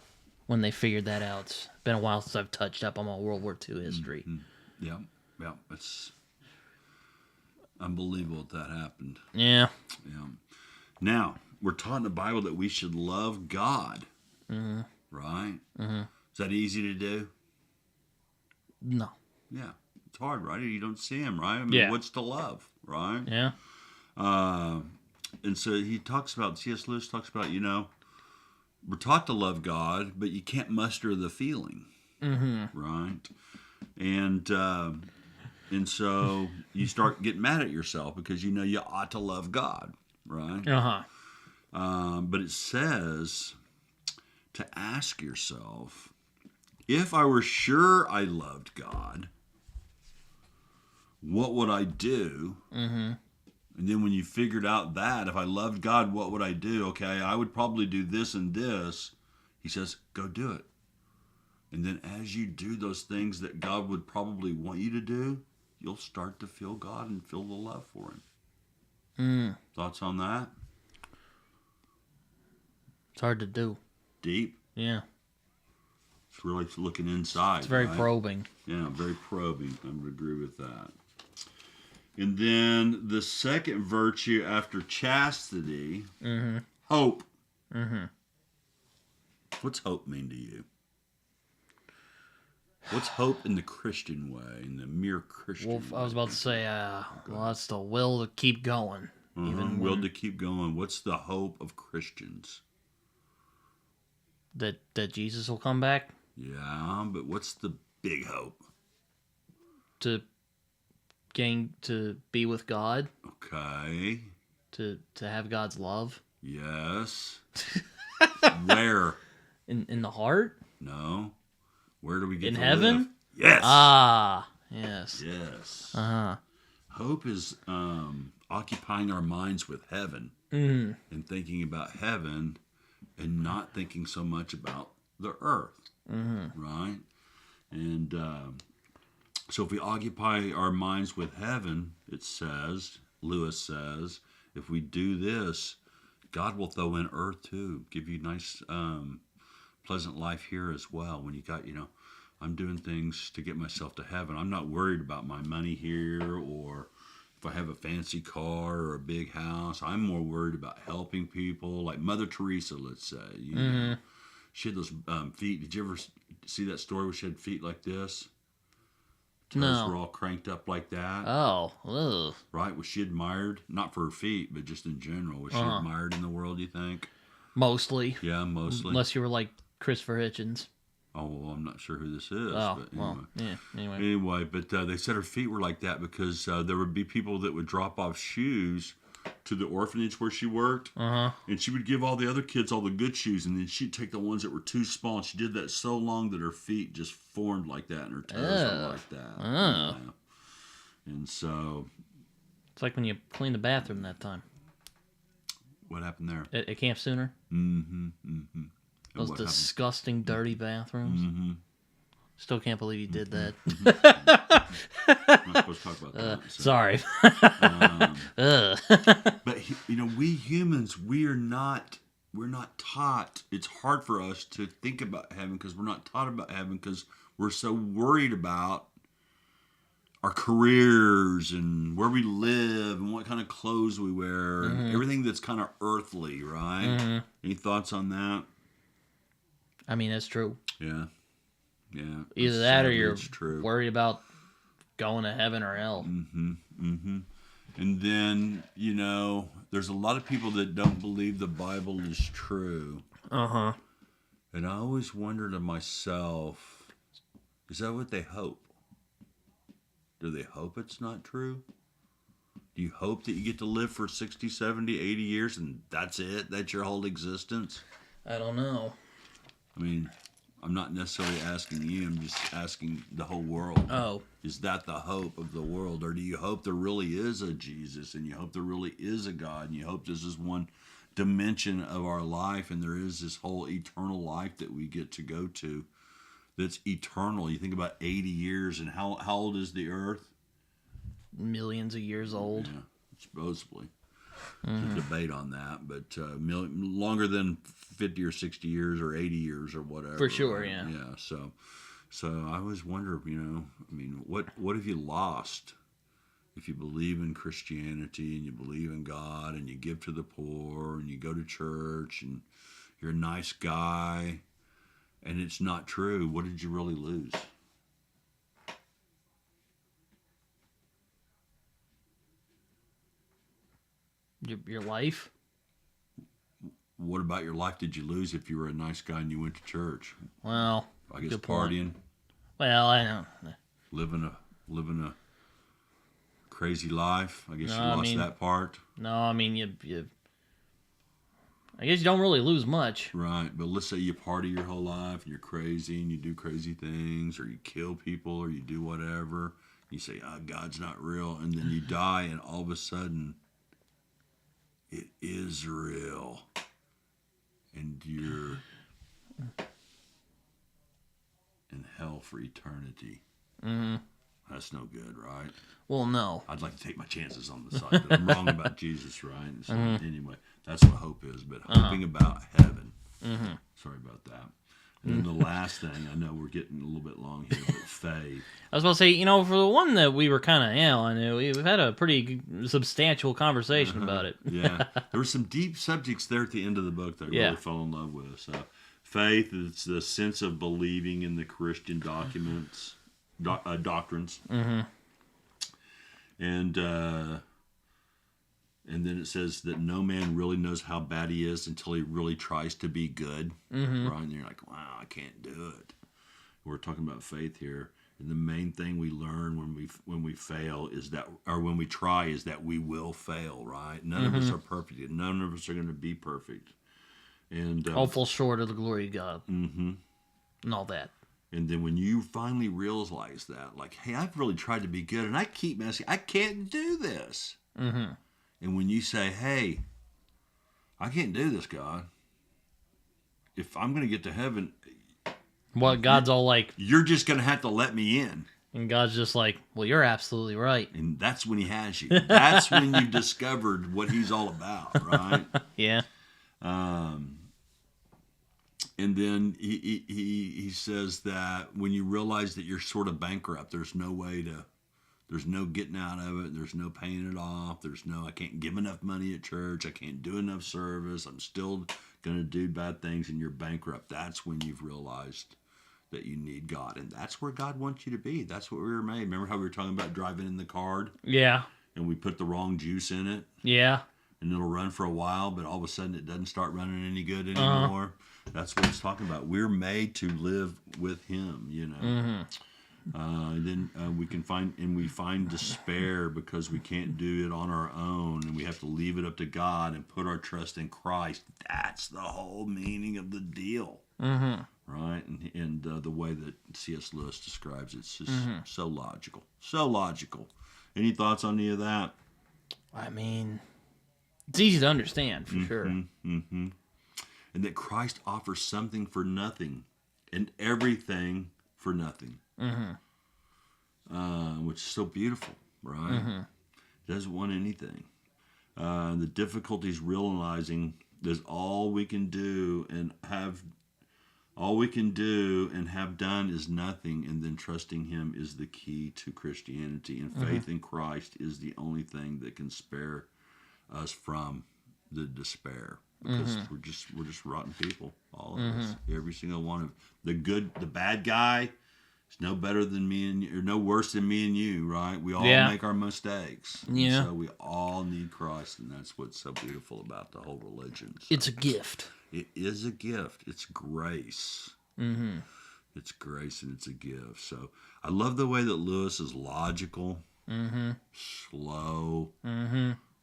when they figured that out. It's been a while since I've touched up on my World War II history. Yeah, it's unbelievable that happened. Yeah. Now, we're taught in the Bible that we should love God. Right? Is that easy to do? No. Yeah. It's hard, right? You don't see him, right? I mean, what's to love, right? Yeah. And so C.S. Lewis talks about, we're taught to love God, but you can't muster the feeling, right? And so you start getting mad at yourself because you ought to love God, right? But it says to ask yourself, if I were sure I loved God, what would I do? And then when you figured out that, if I loved God, what would I do? Okay, I would probably do this and this. He says, go do it. And then as you do those things that God would probably want you to do, you'll start to feel God and feel the love for him. Thoughts on that? It's hard to do. Deep? Yeah. It's really looking inside. It's very probing. Yeah, very probing. I would agree with that. And then the second virtue after chastity, hope. What's hope mean to you? What's hope in the Christian way, in the mere Christian way? I was about to say, that's the will to keep going. Will to keep going. What's the hope of Christians? That Jesus will come back? Yeah, but what's the big hope? To getting to be with God. Okay. To have God's love. Yes. Where? In the heart? No. Where do we get in to heaven? live? Yes. Ah, yes. Yes. Uh-huh. Hope is occupying our minds with heaven Mm-hmm. and thinking about heaven and not thinking so much about the earth. Mm-hmm. Right? And so if we occupy our minds with heaven, it says, Lewis says, if we do this, God will throw in earth too, give you nice, pleasant life here as well. When you got, I'm doing things to get myself to heaven. I'm not worried about my money here or if I have a fancy car or a big house. I'm more worried about helping people, like Mother Teresa, let's say. You know, she had those feet. Did you ever see that story where she had feet like this? Toes were all cranked up like that. Oh, ugh. Right? Was she admired? Not for her feet, but just in general. Was she admired in the world, you think? Mostly. Yeah, mostly. Unless you were like Christopher Hitchens. Oh, well, I'm not sure who this is. Oh, but anyway. well, yeah, anyway. Anyway, but they said her feet were like that because there would be people that would drop off shoes to the orphanage where she worked. Uh-huh. And she would give all the other kids all the good shoes, and then she'd take the ones that were too small, and she did that so long that her feet just formed like that, and her toes were like that. Oh. Yeah. And so... It's like when you cleaned the bathroom that time. What happened there? At Camp Sooner? Mm-hmm, mm-hmm. Those disgusting, dirty bathrooms. Mm-hmm. Still can't believe you did that. I'm not supposed to talk about that. So. Sorry. But we humans, we're not taught. It's hard for us to think about heaven because we're not taught about heaven because we're so worried about our careers and where we live and what kind of clothes we wear and everything that's kind of earthly, right? Mm-hmm. Any thoughts on that? I mean, that's true. Yeah. Either that or you're worried about going to heaven or hell. Mm-hmm. Mm-hmm. And then, there's a lot of people that don't believe the Bible is true. Uh-huh. And I always wonder to myself, is that what they hope? Do they hope it's not true? Do you hope that you get to live for 60, 70, 80 years and that's it? That's your whole existence? I don't know. I mean, I'm not necessarily asking you. I'm just asking the whole world. Oh. Is that the hope of the world? Or do you hope there really is a Jesus and you hope there really is a God and you hope this is one dimension of our life and there is this whole eternal life that we get to go to that's eternal? You think about 80 years and how old is the earth? Millions of years old. Yeah, supposedly. There's a debate on that, but longer than 50 or 60 years or 80 years or whatever. For sure, right? yeah. Yeah, so I always wonder, what have you lost if you believe in Christianity and you believe in God and you give to the poor and you go to church and you're a nice guy and it's not true? What did you really lose? Your life? What about your life did you lose if you were a nice guy and you went to church? Well, I guess partying. Well, I know. Living a crazy life. I guess you lost that part. No, I mean you I guess you don't really lose much. Right, but let's say you party your whole life and you're crazy and you do crazy things or you kill people or you do whatever. You say, God's not real, and then you die and all of a sudden it is real. And you're in hell for eternity. Mm-hmm. That's no good, right? Well, no. I'd like to take my chances on the side that I'm wrong about Jesus, right? So anyway, that's what hope is. But hoping about heaven. Mm-hmm. Sorry about that. And then the last thing, I know we're getting a little bit long here, but faith. I was about to say, for the one that we were kind of, I knew we've had a pretty substantial conversation about it. Yeah. There were some deep subjects there at the end of the book that I really fell in love with. So, faith is the sense of believing in the Christian documents, doctrines. Mm-hmm. And then it says that no man really knows how bad he is until he really tries to be good. Mm-hmm. Right? And you're like, wow, I can't do it. We're talking about faith here. And the main thing we learn when we fail is that, or when we try, is that we will fail, right? None of us are perfect. None of us are going to be perfect. And all fall short of the glory of God. And all that. And then when you finally realize that, like, hey, I've really tried to be good, and I keep messing, I can't do this. And when you say, hey, I can't do this, God. If I'm going to get to heaven, well, God's all like, you're just going to have to let me in. And God's just like, well, you're absolutely right. And that's when he has you. That's when you've discovered what he's all about, right? Yeah. And then he says that when you realize that you're sort of bankrupt, there's no getting out of it. There's no paying it off. I can't give enough money at church. I can't do enough service. I'm still going to do bad things, and you're bankrupt. That's when you've realized that you need God. And that's where God wants you to be. That's what we were made. Remember how we were talking about driving in the car? Yeah. And we put the wrong juice in it? Yeah. And it'll run for a while, but all of a sudden it doesn't start running any good anymore. That's what it's talking about. We're made to live with him, you know. Then we find despair because we can't do it on our own, and we have to leave it up to God and put our trust in Christ. That's the whole meaning of the deal, right? And the way that C.S. Lewis describes it's just so logical, so logical. Any thoughts on any of that? I mean, it's easy to understand for sure. And that Christ offers something for nothing, and everything for nothing. Which is so beautiful, right? He doesn't want anything. The difficulties realizing there's all we can do and have done is nothing, and then trusting him is the key to Christianity. And faith in Christ is the only thing that can spare us from the despair. Because we're just rotten people, all of us. Every single one of the bad guy is no better than me and you, or no worse than me and you, right? We all make our mistakes. Yeah. So we all need Christ, and that's what's so beautiful about the whole religion. So it's a gift. It is a gift. It's grace. It's grace, and it's a gift. So I love the way that Lewis is logical, slow,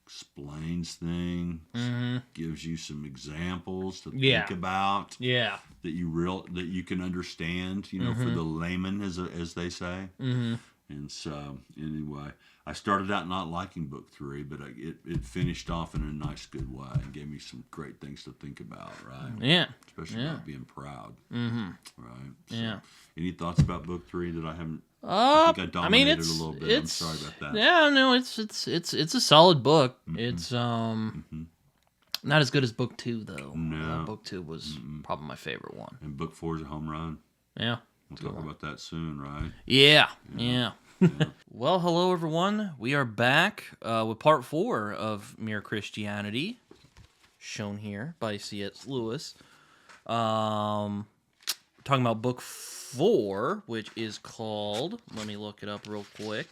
explains things, gives you some examples to think about. Yeah, that you can understand. You know, for the layman, as they say. And so, anyway, I started out not liking book 3, but it finished off in a nice, good way and gave me some great things to think about, right? Yeah. Especially about being proud. Right? So, any thoughts about book 3 that I haven't... I think I dominated a little bit. I'm sorry about that. Yeah, no, it's a solid book. It's not as good as book 2, though. No. Book 2 was probably my favorite one. And book 4 is a home run. Yeah. We'll talk about that soon, right? Yeah. Well, hello, everyone. We are back with part 4 of Mere Christianity, shown here by C.S. Lewis. Talking about book 4, which is called, let me look it up real quick,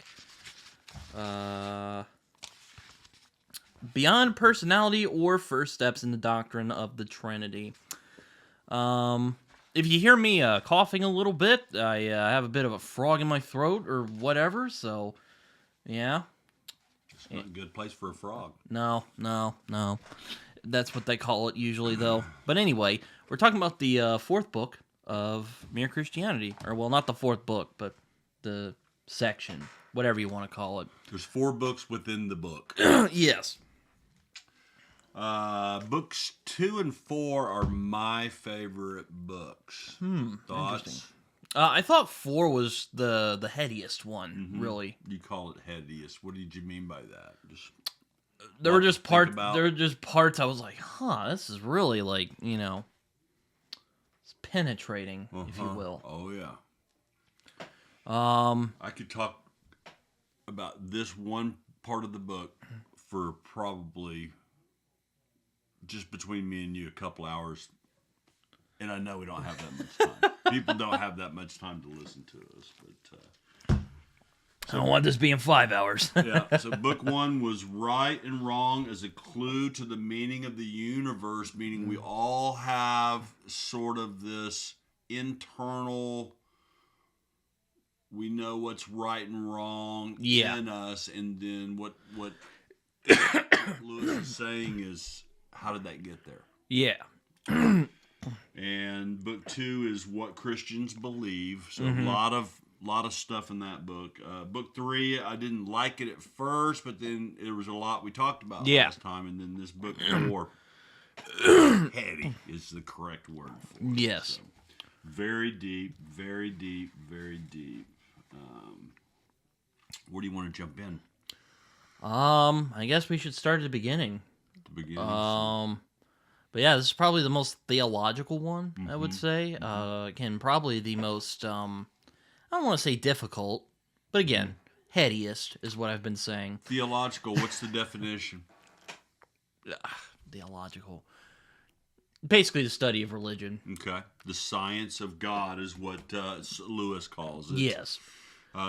Beyond Personality, or First Steps in the Doctrine of the Trinity. If you hear me coughing a little bit, I have a bit of a frog in my throat or whatever, so yeah. It's not a good place for a frog. No. That's what they call it usually, though. But anyway, we're talking about the 4th book of Mere Christianity. Or, well, not the 4th book, but the section, whatever you want to call it. There's 4 books within the book. Yes. Books 2 and 4 are my favorite books. Thoughts? I thought 4 was the headiest one, really. You call it headiest. What did you mean by that? There were just parts I was like, this is really like, it's penetrating, if you will. Oh yeah. I could talk about this one part of the book for probably, just between me and you, a couple hours. And I know we don't have that much time. People don't have that much time to listen to us. But I don't want this being 5 hours. Yeah. So book 1 was right and wrong as a clue to the meaning of the universe, meaning we all have sort of this internal we know what's right and wrong in us, and then what Lewis is saying is, how did that get there? Yeah. And book 2 is what Christians believe. So a lot of stuff in that book. Book 3, I didn't like it at first, but then there was a lot we talked about last time. And then this book 4, heady is the correct word for it. Yes. So, very deep, very deep, very deep. Where do you want to jump in? I guess we should start at the beginning. But yeah, this is probably the most theological one, I would say. Again, probably the most, I don't want to say difficult, but again, headiest is what I've been saying. Theological, what's the definition? Theological. Basically the study of religion. Okay. The science of God is what Lewis calls it. Yes.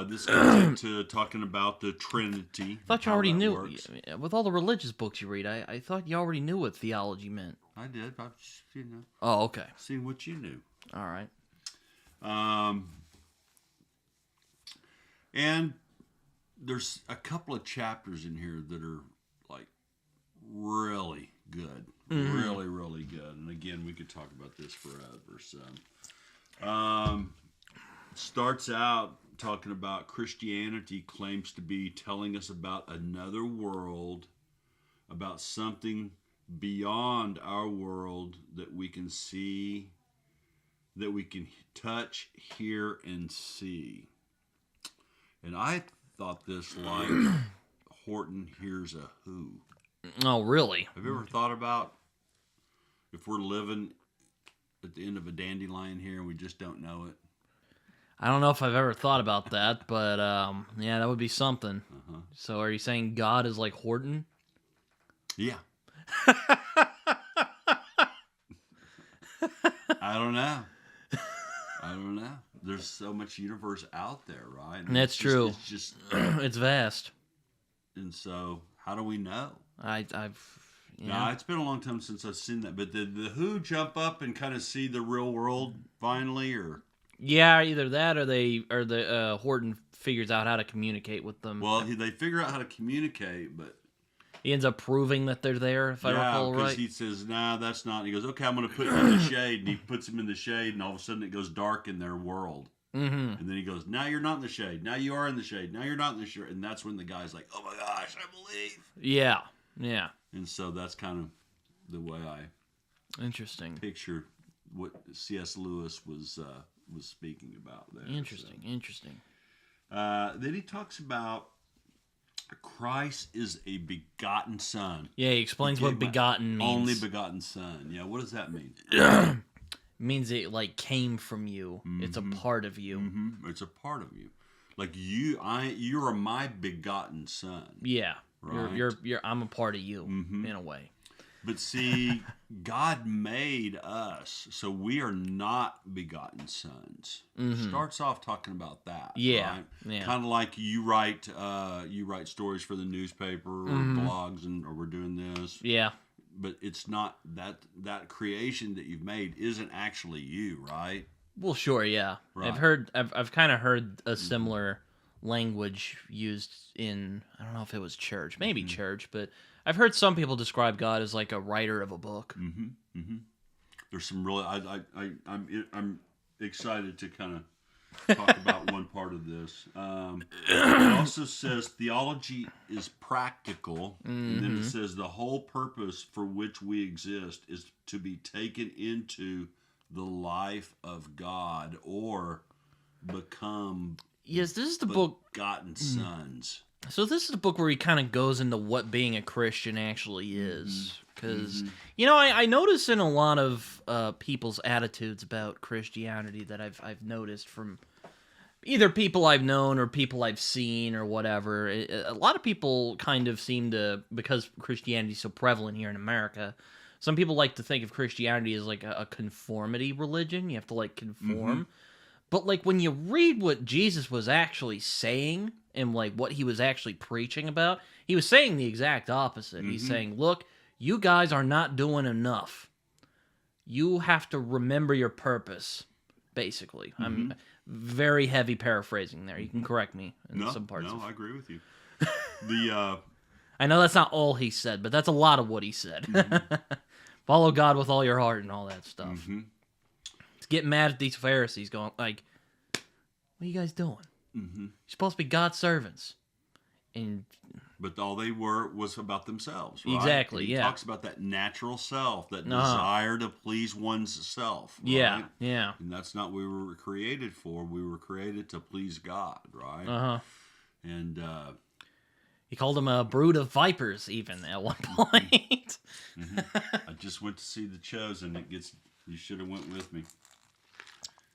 This goes into talking about the Trinity. I thought you already knew. Works. With all the religious books you read, I thought you already knew what theology meant. I did. Oh, okay. Seen what you knew. All right. And there's a couple of chapters in here that are like really good. Really, really good. And again, we could talk about this forever. So, starts out talking about Christianity claims to be telling us about another world, about something beyond our world that we can see, that we can touch, hear, and see. And I thought this like Horton hears a who. Oh, really? Have you ever thought about if we're living at the end of a dandelion here and we just don't know it? I don't know if I've ever thought about that, but yeah, that would be something. So are you saying God is like Horton? Yeah. I don't know. There's so much universe out there, right? And that's true. It's just it's vast. And so, how do we know? Yeah. It's been a long time since I've seen that. But did the Who jump up and kind of see the real world finally, or? Yeah, either that or the Horton figures out how to communicate with them. Well, they figure out how to communicate, but he ends up proving that they're there, if I recall right. Yeah, because he says, nah, that's not. And he goes, okay, I'm going to put you in the shade. And he puts him in the shade, and all of a sudden it goes dark in their world. And then he goes, now you're not in the shade. Now you are in the shade. Now you're not in the shade. And that's when the guy's like, oh my gosh, I believe. Yeah. And so that's kind of the way I picture what C.S. Lewis was speaking about there. Interesting. Then he talks about Christ is a begotten son. Yeah, he explains what begotten means. Only begotten son. Yeah, what does that mean? It means it like came from you. It's a part of you. It's a part of you. Like you are my begotten son. Yeah. Right? I'm a part of you in a way. But see, God made us, so we are not begotten sons. Starts off talking about that. Yeah, right? Yeah. Kind of like you write stories for the newspaper or blogs, or we're doing this. Yeah. But it's not that creation that you've made isn't actually you, right? Well, sure, yeah. Right. I've kind of heard a similar language used in, I don't know if it was church, maybe church, but I've heard some people describe God as like a writer of a book. There's some really, I'm excited to kind of talk about one part of this. It also says theology is practical, and then it says the whole purpose for which we exist is to be taken into the life of God or become. Yes, this is the book. Begotten sons. So this is the book where he kind of goes into what being a Christian actually is. Because, I notice in a lot of people's attitudes about Christianity that I've noticed from either people I've known or people I've seen or whatever. A lot of people kind of seem to, because Christianity is so prevalent here in America, some people like to think of Christianity as like a conformity religion. You have to like conform. But like when you read what Jesus was actually saying and like what he was actually preaching about, he was saying the exact opposite. He's saying, look, you guys are not doing enough. You have to remember your purpose, basically. very heavy paraphrasing there. You can correct me in some parts. No, I agree with you. I know that's not all he said, but that's a lot of what he said. Follow God with all your heart and all that stuff. He's getting mad at these Pharisees, going like, "What are you guys doing? You're supposed to be God's servants." But all they were was about themselves, right? Exactly, He talks about that natural self, that desire to please one's self, right? Yeah. And that's not what we were created for. We were created to please God, right? And he called them a brood of vipers, even at one point. I just went to see The Chosen. You should have went with me.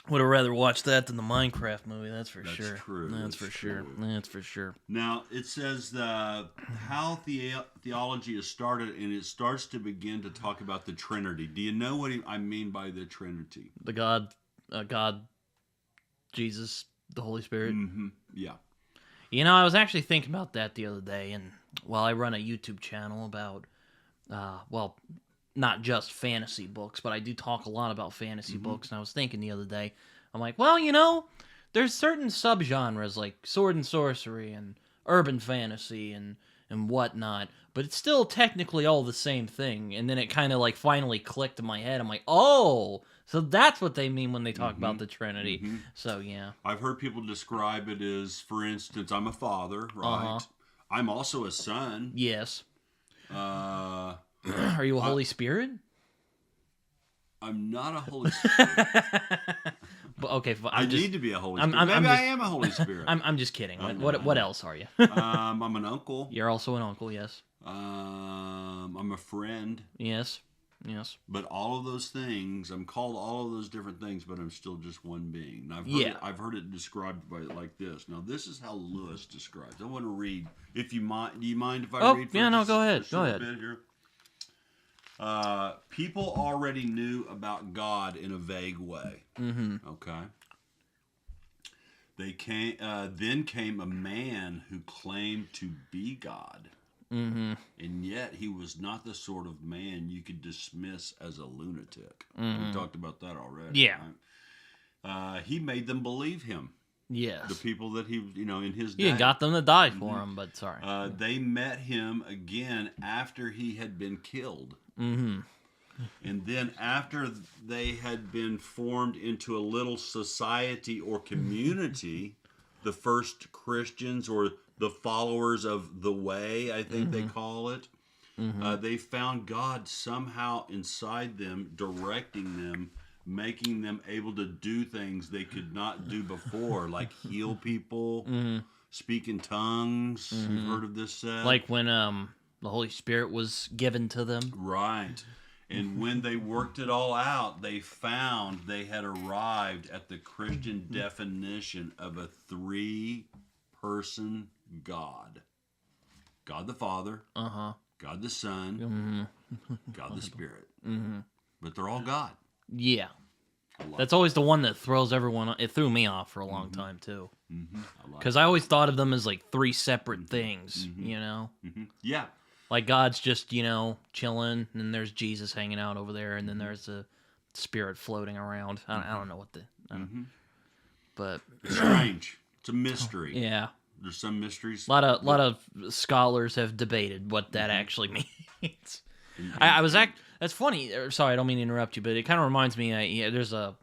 Would have rather watched that than the Minecraft movie. That's for sure. True. That's for sure. That's for sure. Now it says how theology is started, and it starts to begin to talk about the Trinity. Do you know what I mean by the Trinity? The God, Jesus, the Holy Spirit. Yeah. You know, I was actually thinking about that the other day, and I run a YouTube channel about, not just fantasy books, but I do talk a lot about fantasy books, and I was thinking the other day, I'm like, well, you know, there's certain subgenres like sword and sorcery and urban fantasy and whatnot, but it's still technically all the same thing, and then it kind of like finally clicked in my head. I'm like, oh, so that's what they mean when they talk about the Trinity. So, yeah. I've heard people describe it as, for instance, I'm a father, right? I'm also a son. Yes. Are you a Holy Spirit? I'm not a Holy Spirit. But okay, I need to be a Holy Spirit. Maybe I am a Holy Spirit. I'm just kidding. What else are you? I'm an uncle. You're also an uncle, yes. I'm a friend. Yes. But all of those things, I'm called all of those different things, but I'm still just one being. And I've heard it described like this. Now, this is how Lewis describes. I want to read. If you mind, do you mind if I read? Go ahead. Go ahead. Bit here? People already knew about God in a vague way. Okay. Then came a man who claimed to be God. And yet he was not the sort of man you could dismiss as a lunatic. We talked about that already. Yeah. Right? He made them believe him. Yes. The people that he, in his day. He got them to die for him, but sorry. They met him again after he had been killed. And then after they had been formed into a little society or community, the first Christians or the followers of the way, I think they call it, they found God somehow inside them, directing them, making them able to do things they could not do before, like heal people, speak in tongues. You've heard of this said? Like when the Holy Spirit was given to them. Right. And when they worked it all out, they found they had arrived at the Christian definition of a three-person God. God the Father, God the Son, God the Spirit. But they're all God. Yeah. That's always the one that throws everyone. It threw me off for a long time, too. Because I always thought of them as like three separate things, you know? Yeah. Like God's just, chilling, and then there's Jesus hanging out over there, and then there's a spirit floating around. I don't know what but it's strange. It's a mystery. Yeah. There's some mysteries. A lot of scholars have debated what that actually means. That's funny. Sorry, I don't mean to interrupt you, but it kind of reminds me. There's a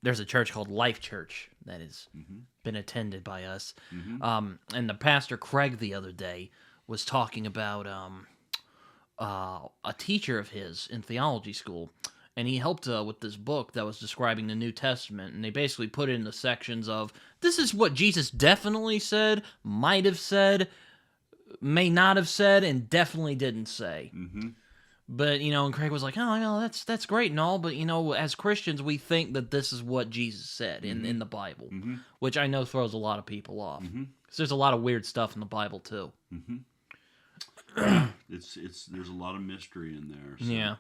there's a church called Life Church that has been attended by us, and the pastor Craig the other day was talking about a teacher of his in theology school, and he helped with this book that was describing the New Testament, and they basically put it in the sections of, this is what Jesus definitely said, might have said, may not have said, and definitely didn't say. But, and Craig was like, oh, that's great and all, but, as Christians, we think that this is what Jesus said in the Bible, which I know throws a lot of people off. Because there's a lot of weird stuff in the Bible, too. There's a lot of mystery in there. So. Yeah.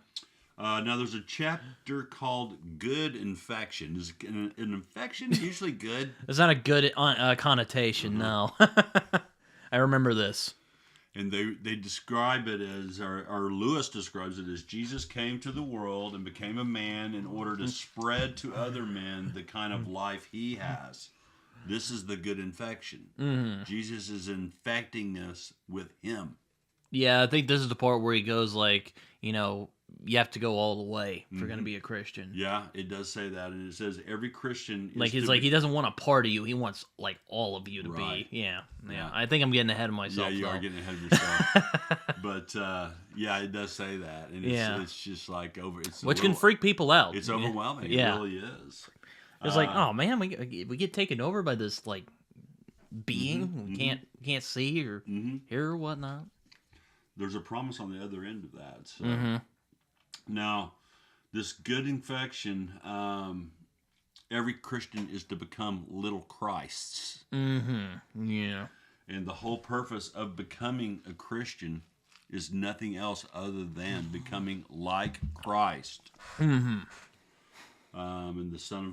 Now there's a chapter called "Good Infection." Is an infection usually good? It's not a good connotation. No. I remember this. And they describe it as, or Lewis describes it as, Jesus came to the world and became a man in order to spread to other men the kind of life he has. This is the good infection. Mm-hmm. Jesus is infecting us with him. Yeah, I think this is the part where he goes like, you have to go all the way if you're going to be a Christian. Yeah, it does say that, and it says every Christian is like he's like he doesn't want a part of you; he wants like all of you to be. Yeah. I think I'm getting ahead of myself. Yeah, you are getting ahead of yourself. But it does say that, and it's just like which can freak people out. It's overwhelming. Yeah. It really is. It's like, oh man, we get taken over by this like being we can't see or hear or whatnot. There's a promise on the other end of that. So. Now, this good infection, every Christian is to become little Christs. Mm-hmm. Yeah. And the whole purpose of becoming a Christian is nothing else other than becoming like Christ. Mm-hmm. And the Son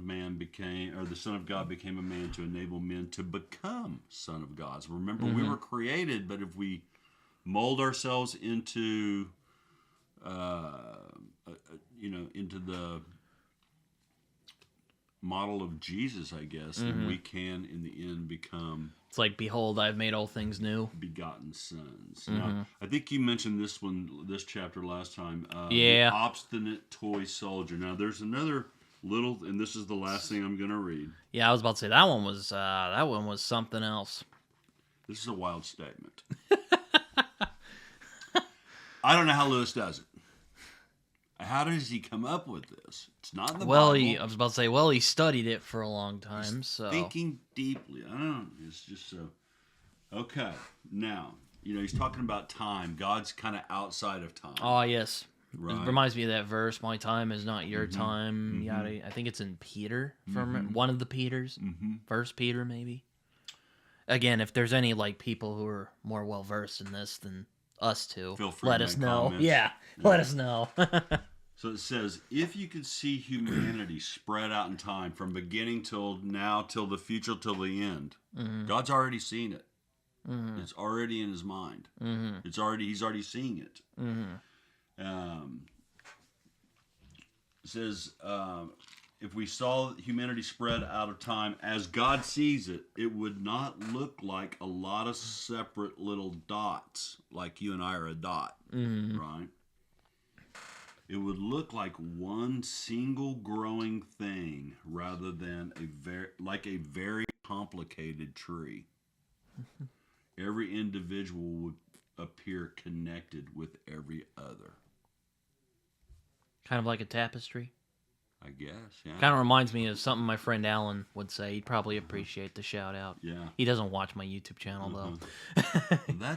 of God became a man to enable men to become Son of Gods. Remember, we were created, but if we mold ourselves into into the model of Jesus, I guess, and we can, in the end, become... It's like, behold, I've made all things new. Begotten sons. Now, I think you mentioned this chapter last time. Yeah. The obstinate toy soldier. Now, there's another little, and this is the last thing I'm going to read. Yeah, I was about to say, that one was something else. This is a wild statement. I don't know how Lewis does it. How does he come up with this? It's not in the Bible. I was about to say, he studied it for a long time. So thinking deeply. I don't know. It's just so. Okay. Now, he's talking about time. God's kind of outside of time. Oh, yes. Right. It reminds me of that verse, my time is not your time. I think it's in Peter, from one of the Peters. First Peter, maybe. Again, if there's any people who are more well-versed in this than us two, feel free let to us make know. comments. Yeah, let us know. So it says, if you could see humanity spread out in time from beginning till now, till the future, till the end, God's already seen it. It's already in his mind. He's already seeing it. It says, if we saw humanity spread out of time as God sees it, it would not look like a lot of separate little dots, like you and I are a dot, right? It would look like one single growing thing rather than a very complicated tree. Every individual would appear connected with every other. Kind of like a tapestry. I guess, yeah. Kind of reminds me of something my friend Alan would say. He'd probably appreciate the shout out. Yeah. He doesn't watch my YouTube channel though.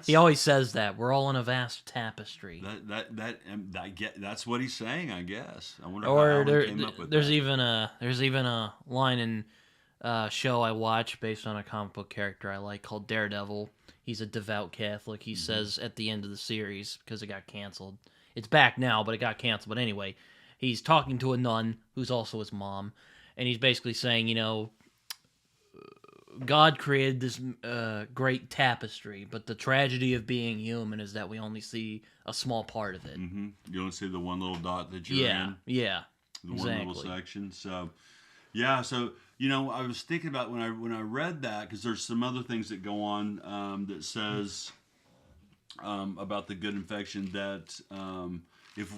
He always says that we're all in a vast tapestry. That's what he's saying, I guess. I wonder how Alan came up with there's that. There's even a line in a show I watch based on a comic book character I like called Daredevil. He's a devout Catholic. He says at the end of the series, because it got canceled. It's back now, but it got canceled. But anyway, he's talking to a nun who's also his mom, and he's basically saying, God created this great tapestry, but the tragedy of being human is that we only see a small part of it. Mm-hmm. You only see the one little dot that you're in. Yeah, the one little section. So, yeah. So I was thinking about when I read that, because there's some other things that go on that says about the good infection that if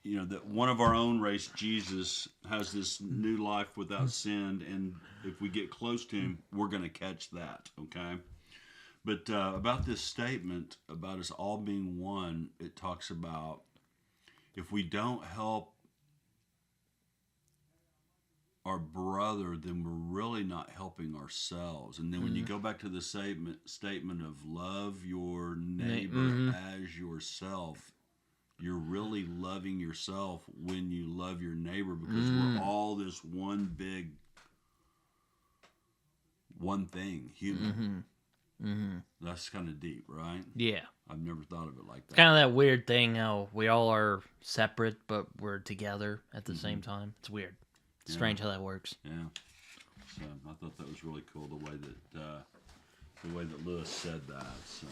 that one of our own race, Jesus, has this new life without sin, and if we get close to him, we're going to catch that, okay? But about this statement, about us all being one, it talks about if we don't help our brother, then we're really not helping ourselves. And then when you go back to the statement of love your neighbor as yourself, you're really loving yourself when you love your neighbor, because we're all this one thing, human. That's kind of deep, right? Yeah. I've never thought of it like that. It's kind of that weird thing how we all are separate, but we're together at the same time. It's weird. It's strange how that works. Yeah. So I thought that was really cool, the way that Lewis said that. So.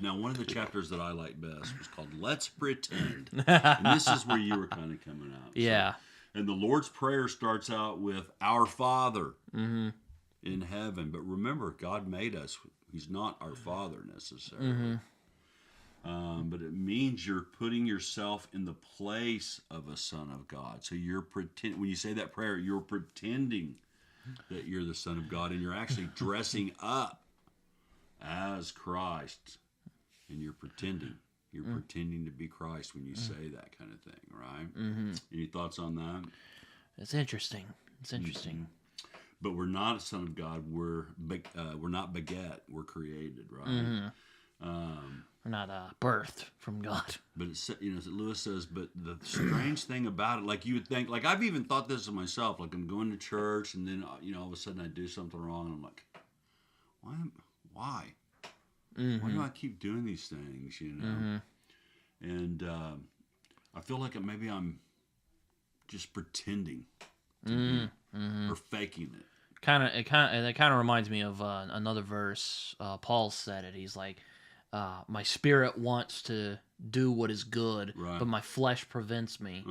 Now, one of the chapters that I like best was called Let's Pretend. And this is where you were kind of coming out. Yeah. So, and the Lord's Prayer starts out with Our Father in heaven. But remember, God made us. He's not our Father necessarily. But it means you're putting yourself in the place of a son of God. So you're when you say that prayer, you're pretending that you're the Son of God, and you're actually dressing up as Christ. And you're pretending. You're pretending to be Christ when you say that kind of thing, right? Any thoughts on that? It's interesting. It's interesting. But we're not a son of God. We're not beget. We're created, right? We're not birthed from God. But it's, Lewis says. But the strange thing about it, like you would think, like I've even thought this of myself. Like I'm going to church, and then all of a sudden I do something wrong, and I'm like, why? Why do I keep doing these things, And I feel like maybe I'm just pretending to be, or faking it. That kind of reminds me of another verse. Paul said it. He's like, my spirit wants to do what is good, right, but my flesh prevents me.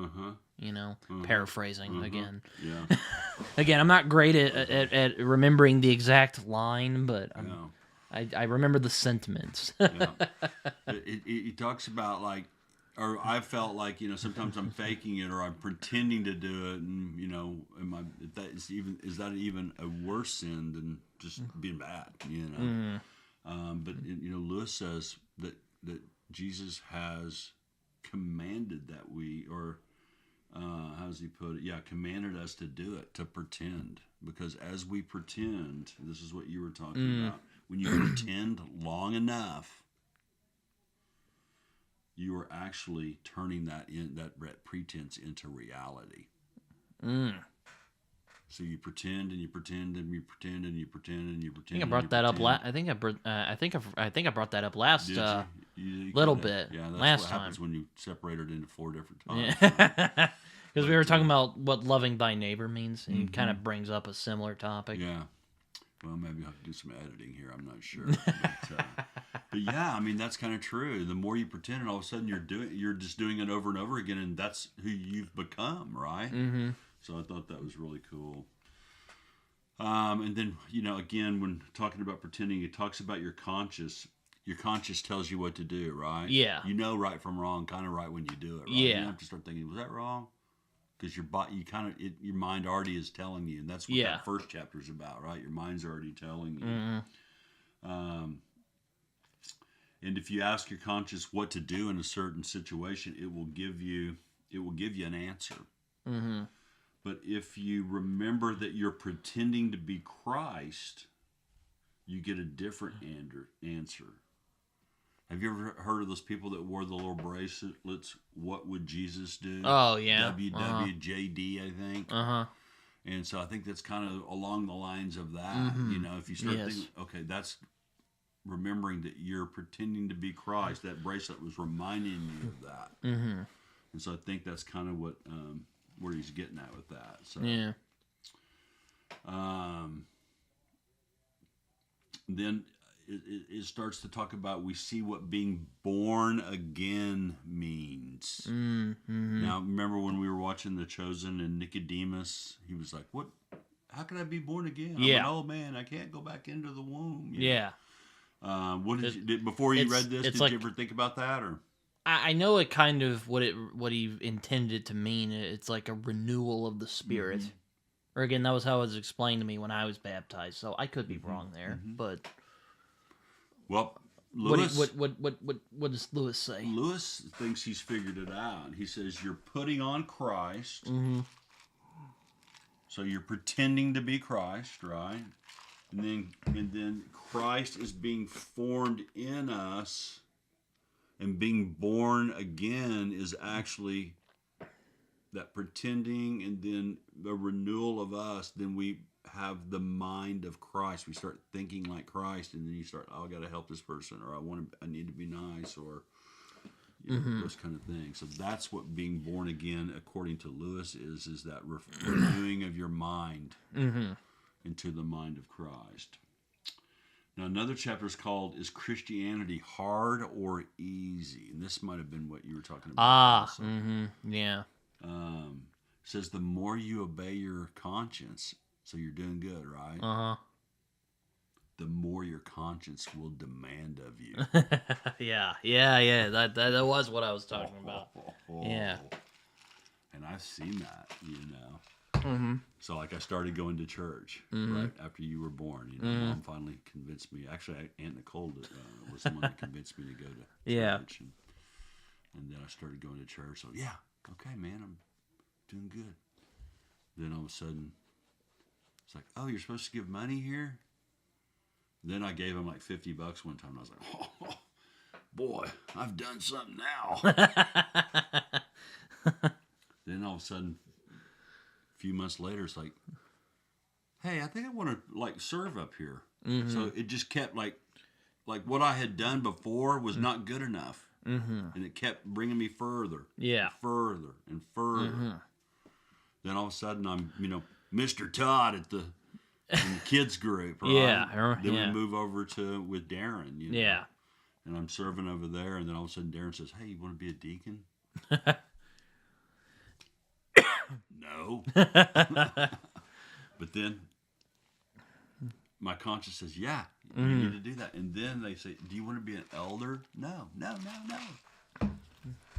Paraphrasing again. Yeah. Again, I'm not great at remembering the exact line, but I remember the sentiments. Yeah. He talks about like, or I felt like sometimes I'm faking it or I'm pretending to do it, and is that even a worse sin than just being bad? But Lewis says that Jesus has commanded that we, or how does he put it? Yeah, commanded us to do it, to pretend, because as we pretend, this is what you were talking about. When you pretend long enough, you are actually turning that pretense into reality. So you pretend and you pretend and you pretend and you pretend and you pretend. I think I brought that up. I think I brought that up last little bit. Yeah, that's last what time. Happens when you separate it into 4 different times. Yeah. Because we were talking about what loving thy neighbor means, and he kind of brings up a similar topic. Yeah. Well, maybe I'll have to do some editing here. I'm not sure. But yeah, I mean, that's kind of true. The more you pretend, and all of a sudden you're just doing it over and over again, and that's who you've become, right? So I thought that was really cool. And then, again, when talking about pretending, it talks about your conscience. Your conscience tells you what to do, right? Yeah. You know right from wrong, kind of right when you do it, right? Yeah. You don't have to start thinking, was that wrong? Because your mind already is telling you, and that's what that first chapter is about, right? Your mind's already telling you. And if you ask your conscience what to do in a certain situation, it will give you an answer. But if you remember that you're pretending to be Christ, you get a different answer. Have you ever heard of those people that wore the little bracelets? What would Jesus do? Oh, yeah. WWJD, I think. And so I think that's kind of along the lines of that. If you start thinking, okay, that's remembering that you're pretending to be Christ. That bracelet was reminding you of that. And so I think that's kind of where he's getting at with that. So, yeah. Then it starts to talk about, we see what being born again means. Now, remember when we were watching The Chosen and Nicodemus, he was like, "What? How can I be born again? I'm an old man. I can't go back into the womb." What before you read this? Did you ever think about that, or? I know it kind of what he intended it to mean. It's like a renewal of the spirit. Or again, that was how it was explained to me when I was baptized. So I could be wrong there, but. Well, Lewis, what does Lewis say? Lewis thinks he's figured it out. He says you're putting on Christ. So you're pretending to be Christ, right? And then Christ is being formed in us, and being born again is actually that pretending, and then the renewal of us. Then we have the mind of Christ. We start thinking like Christ, and then you start, I got to help this person, or I need to be nice, or those kind of things. So that's what being born again, according to Lewis, is that renewing of your mind into the mind of Christ. Now, another chapter is called "Is Christianity Hard or Easy?" And this might have been what you were talking about. Yeah. Says the more you obey your conscience, so you're doing good, right? The more your conscience will demand of you. Yeah. That was what I was talking about. Yeah. And I've seen that, So, like, I started going to church right after you were born. Mom finally convinced me. Actually, Aunt Nicole was the one that convinced me to go to church. And then I started going to church. So, yeah, okay, man, I'm doing good. Then all of a sudden, it's like, oh, you're supposed to give money here? Then I gave him like $50 one time. And I was like, oh, boy, I've done something now. Then all of a sudden, a few months later, it's like, hey, I think I want to like serve up here. So it just kept like what I had done before was not good enough. And it kept bringing me further. Yeah. And further and further. Then all of a sudden, I'm, Mr. Todd in the kids group, right? Yeah. Then we move over to with Darren, Yeah. And I'm serving over there, and then all of a sudden Darren says, "Hey, you want to be a deacon?" No. But then my conscience says, "Yeah, you need to do that." And then they say, "Do you want to be an elder?" No.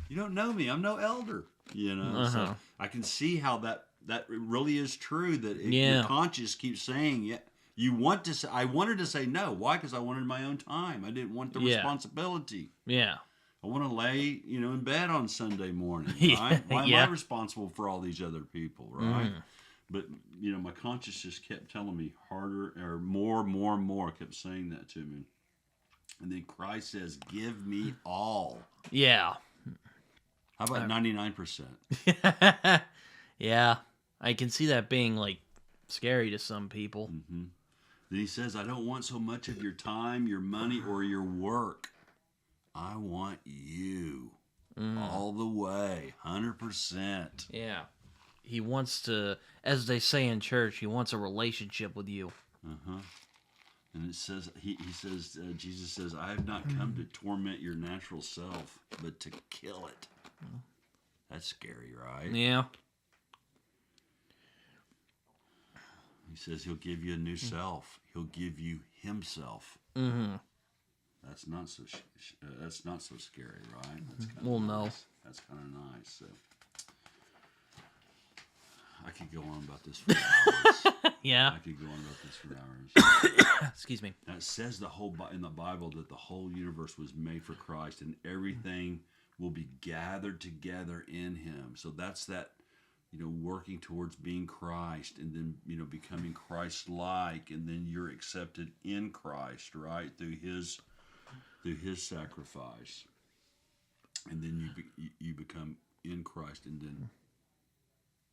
You don't know me. I'm no elder. So I can see how that really is true. That your conscience keeps saying, "Yeah, you want to say." I wanted to say no. Why? Because I wanted my own time. I didn't want the responsibility. Yeah. I want to lay, in bed on Sunday morning. Right? Why am I responsible for all these other people? Right? But my conscience just kept telling me harder or more. Kept saying that to me. And then Christ says, "Give me all." Yeah. How about 99%? Yeah. I can see that being like scary to some people. Then he says, "I don't want so much of your time, your money, or your work. I want you all the way, 100%. Yeah. He wants to, as they say in church, he wants a relationship with you. And it says, Jesus says, "I have not come to torment your natural self, but to kill it." That's scary, right? Yeah. He says he'll give you a new self. He'll give you himself. That's not so. That's not so scary, right? That's kind of nice. No. That's kind of nice. So I could go on about this for hours. Yeah. I could go on about this for hours. Excuse me. Now it says in the Bible that the whole universe was made for Christ, and everything will be gathered together in Him. So that's that. Working towards being Christ, and then becoming Christ-like, and then you're accepted in Christ, right, through His sacrifice, and then you become in Christ, and then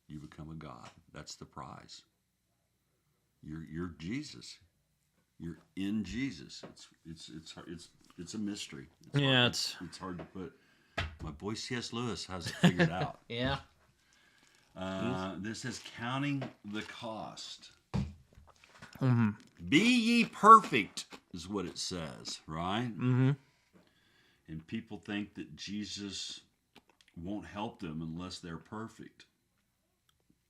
you become a God. That's the prize. You're Jesus. You're in Jesus. It's a mystery. It's hard to put. My boy C.S. Lewis has it figured out. Yeah. This says, "Counting the cost." Be ye perfect is what it says, right? And people think that Jesus won't help them unless they're perfect.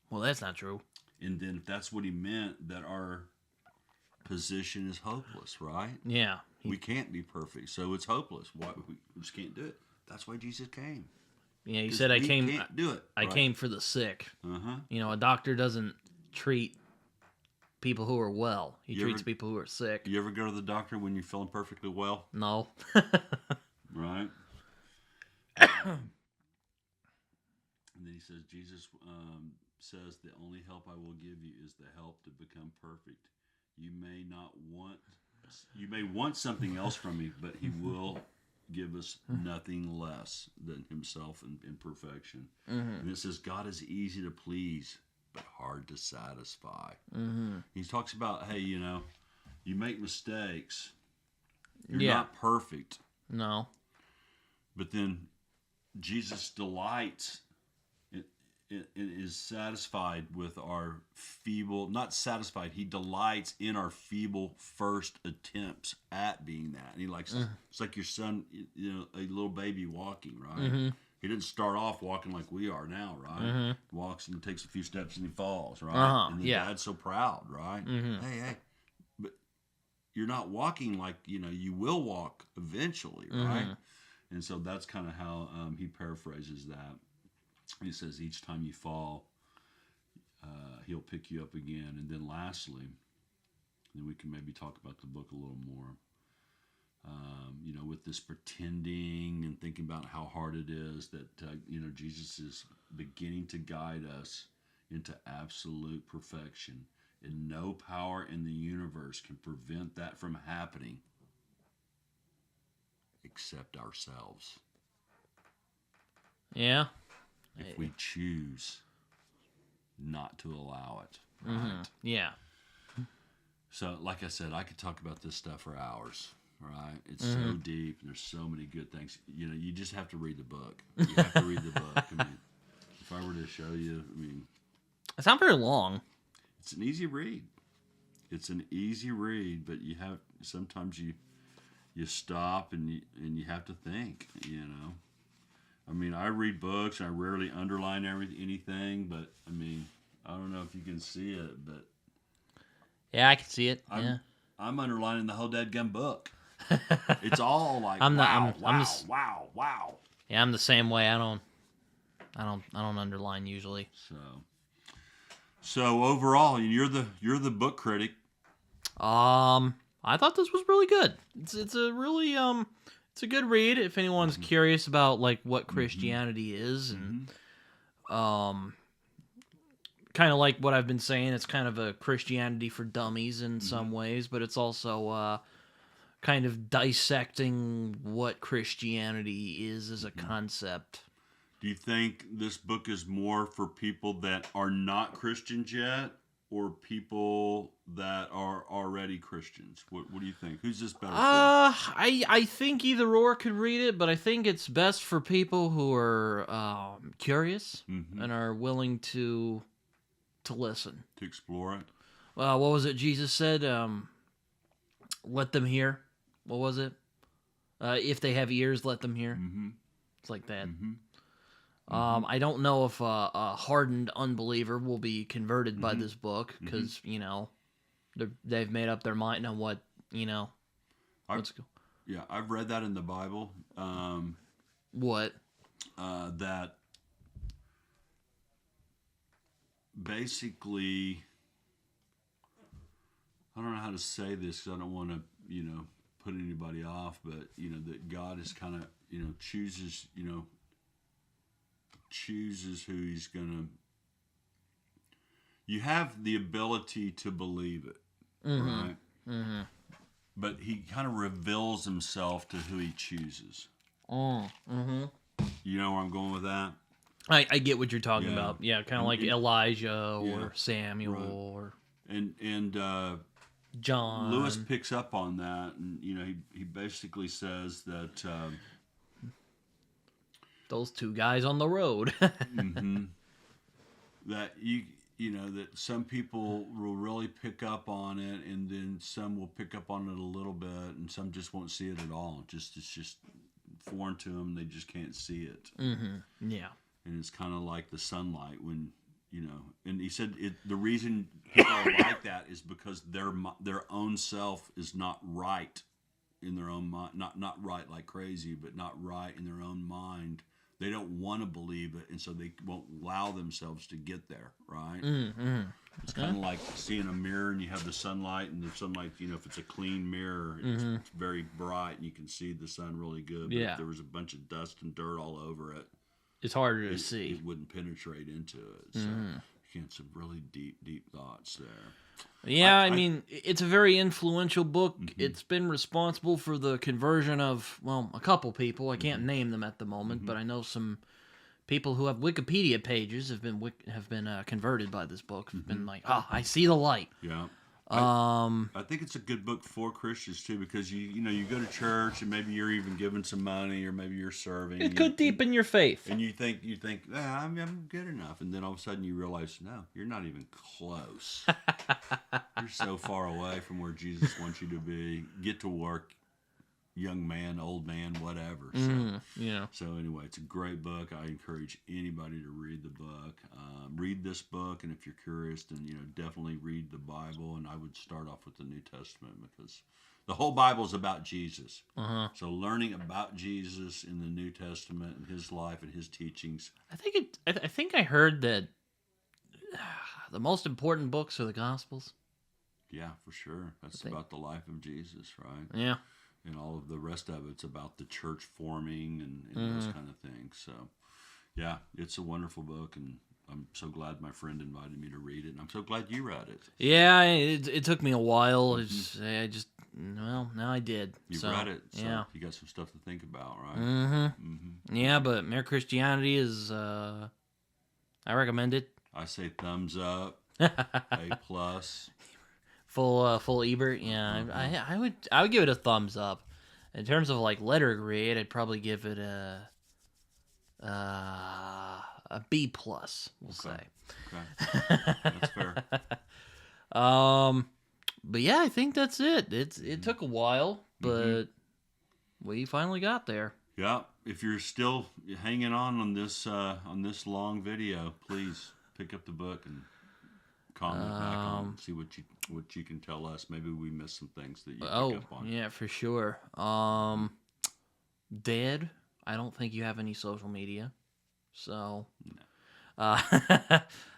Well, that's not true. And then if that's what he meant, that our position is hopeless, right? Yeah. We can't be perfect, so it's hopeless. Why we just can't do it. That's why Jesus came. Yeah, he said, "I came. Can't do it. I came for the sick." A doctor doesn't treat people who are well. He treats people who are sick. You ever go to the doctor when you're feeling perfectly well? No. Right. And then he says, Jesus says, "The only help I will give you is the help to become perfect. You may want something else from me, but He will give us nothing less than Himself in perfection." And it says, "God is easy to please, but hard to satisfy." He talks about, hey, you make mistakes. You're not perfect. No. But then Jesus delights is satisfied with our feeble, not satisfied, he delights in our feeble first attempts at being that. And he likes, it's like your son, a little baby walking, right? He didn't start off walking like we are now, right? Walks and takes a few steps and he falls, right? And the dad's so proud, right? Hey, but you're not walking like, you will walk eventually, right? And so that's kind of how he paraphrases that. He says, each time you fall, he'll pick you up again. And then lastly, then we can maybe talk about the book a little more. With this pretending and thinking about how hard it is that, Jesus is beginning to guide us into absolute perfection. And no power in the universe can prevent that from happening except ourselves. Yeah. If we choose not to allow it, right? Yeah. So, like I said, I could talk about this stuff for hours, right? It's so deep, and there's so many good things. You just have to read the book. You have to read the book. I mean, if I were to show you, it's not very long. It's an easy read. It's an easy read, but sometimes you stop and you have to think, I read books and I rarely underline anything, but I don't know if you can see it, but yeah, I can see it. I'm underlining the whole dadgum book. It's all like I'm wow. Yeah, I'm the same way. I don't underline usually. So overall, you're the book critic. I thought this was really good. It's a really it's a good read if anyone's curious about like what Christianity is, and kind of like what I've been saying. It's kind of a Christianity for dummies in some ways, but it's also kind of dissecting what Christianity is as a concept. Do you think this book is more for people that are not Christians yet, or people that are already Christians? What do you think? Who's this better for? I think either or could read it, but I think it's best for people who are curious and are willing to listen. To explore it? What was it Jesus said? Let them hear. What was it? If they have ears, let them hear. It's like that. I don't know if a hardened unbeliever will be converted by this book because, they've made up their mind on what, let's go. Yeah, I've read that in the Bible. What? That basically, I don't know how to say this because I don't want to, put anybody off, but, that God is kind of, chooses who he's going to. You have the ability to believe it, right? But he kind of reveals himself to who he chooses. You know where I'm going with that? I get what you're talking about. Yeah, kind of like Elijah or Samuel or and John. Lewis picks up on that, and he basically says that those two guys on the road. That that some people will really pick up on it, and then some will pick up on it a little bit, and some just won't see it at all. It's just foreign to them; they just can't see it. Yeah, and it's kind of like the sunlight when And he said the reason people are like that is because their own self is not right in their own mind, not right like crazy, but not right in their own mind. They don't want to believe it, and so they won't allow themselves to get there, right? It's kind of like seeing a mirror, and you have the sunlight, and the sunlight, if it's a clean mirror, it's very bright, and you can see the sun really good. But if there was a bunch of dust and dirt all over it, it's harder to see. It wouldn't penetrate into it. So, some really deep thoughts there. Yeah, I mean, it's a very influential book. It's been responsible for the conversion of, a couple people. I can't name them at the moment, but I know some people who have Wikipedia pages have been converted by this book. Have been like, I see the light. Yeah. I think it's a good book for Christians too, because you go to church and maybe you're even giving some money, or maybe you're serving. It could deepen your faith. And you think, I'm good enough, and then all of a sudden you realize, no, you're not even close. You're so far away from where Jesus wants you to be. Get to work, young man, old man, whatever. So anyway, it's a great book. I encourage anybody to read the book. Read this book, and if you're curious, then definitely read the Bible. And I would start off with the New Testament, because the whole Bible is about Jesus. So learning about Jesus in the New Testament and his life and his teachings. I think I heard that the most important books are the Gospels. Yeah, for sure. That's about the life of Jesus, right? Yeah. And all of the rest of it's about the church forming and those kind of things. So, yeah, it's a wonderful book, and I'm so glad my friend invited me to read it, and I'm so glad you read it. Yeah, it took me a while. Now I did. You read it, so you got some stuff to think about, right? Yeah, but Mere Christianity is, I recommend it. I say thumbs up, A+. Full Ebert, yeah. I would give it a thumbs up. In terms of like letter grade, I'd probably give it a B+. We'll say. Okay, that's fair. But yeah, I think that's it. It took a while, but we finally got there. Yeah. If you're still hanging on this long video, please pick up the book and comment back on, see what you can tell us. Maybe we missed some things that you pick up on. Yeah, for sure. Dad, I don't think you have any social media, so no.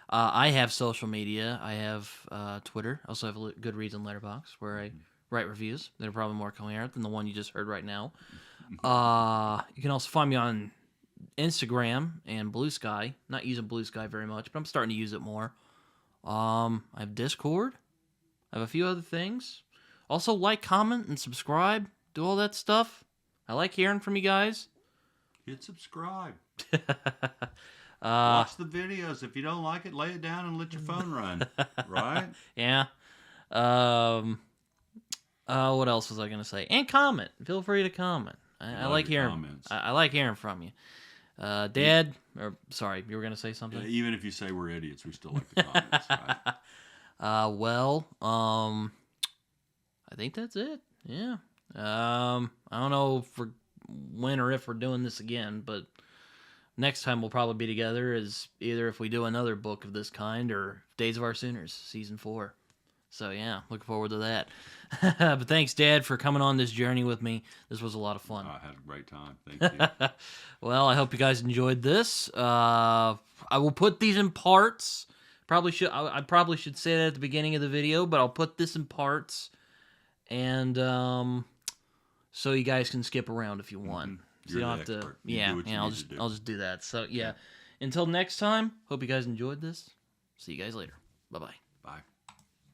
I have social media. I have Twitter. I also have a Good Reads and Letterboxd, where I write reviews that are probably more coherent than the one you just heard right now. You can also find me on Instagram and Blue Sky. Not using Blue Sky very much, but I'm starting to use it more. I have Discord. I have a few other things. Also, like, comment, and subscribe. Do all that stuff. I like hearing from you guys. Hit subscribe. Watch the videos. If you don't like it, lay it down and let your phone run. Right? Yeah. What else was I going to say? And comment. Feel free to comment. I like hearing comments. I like hearing from you. Dad, or sorry, you were going to say something? Yeah, even if you say we're idiots, we still like the comments, right? I think that's it. Yeah. I don't know when or if we're doing this again, but next time we'll probably be together is either if we do another book of this kind or Days of Our Sooners, Season 4. So, yeah, looking forward to that. But thanks, Dad, for coming on this journey with me. This was a lot of fun. I had a great time. Thank you. Well, I hope you guys enjoyed this. I will put these in parts. I probably should say that at the beginning of the video, but I'll put this in parts, and so you guys can skip around if you want. So you don't have to. Yeah. I'll just do that. So yeah. Until next time. Hope you guys enjoyed this. See you guys later. Bye-bye. Bye.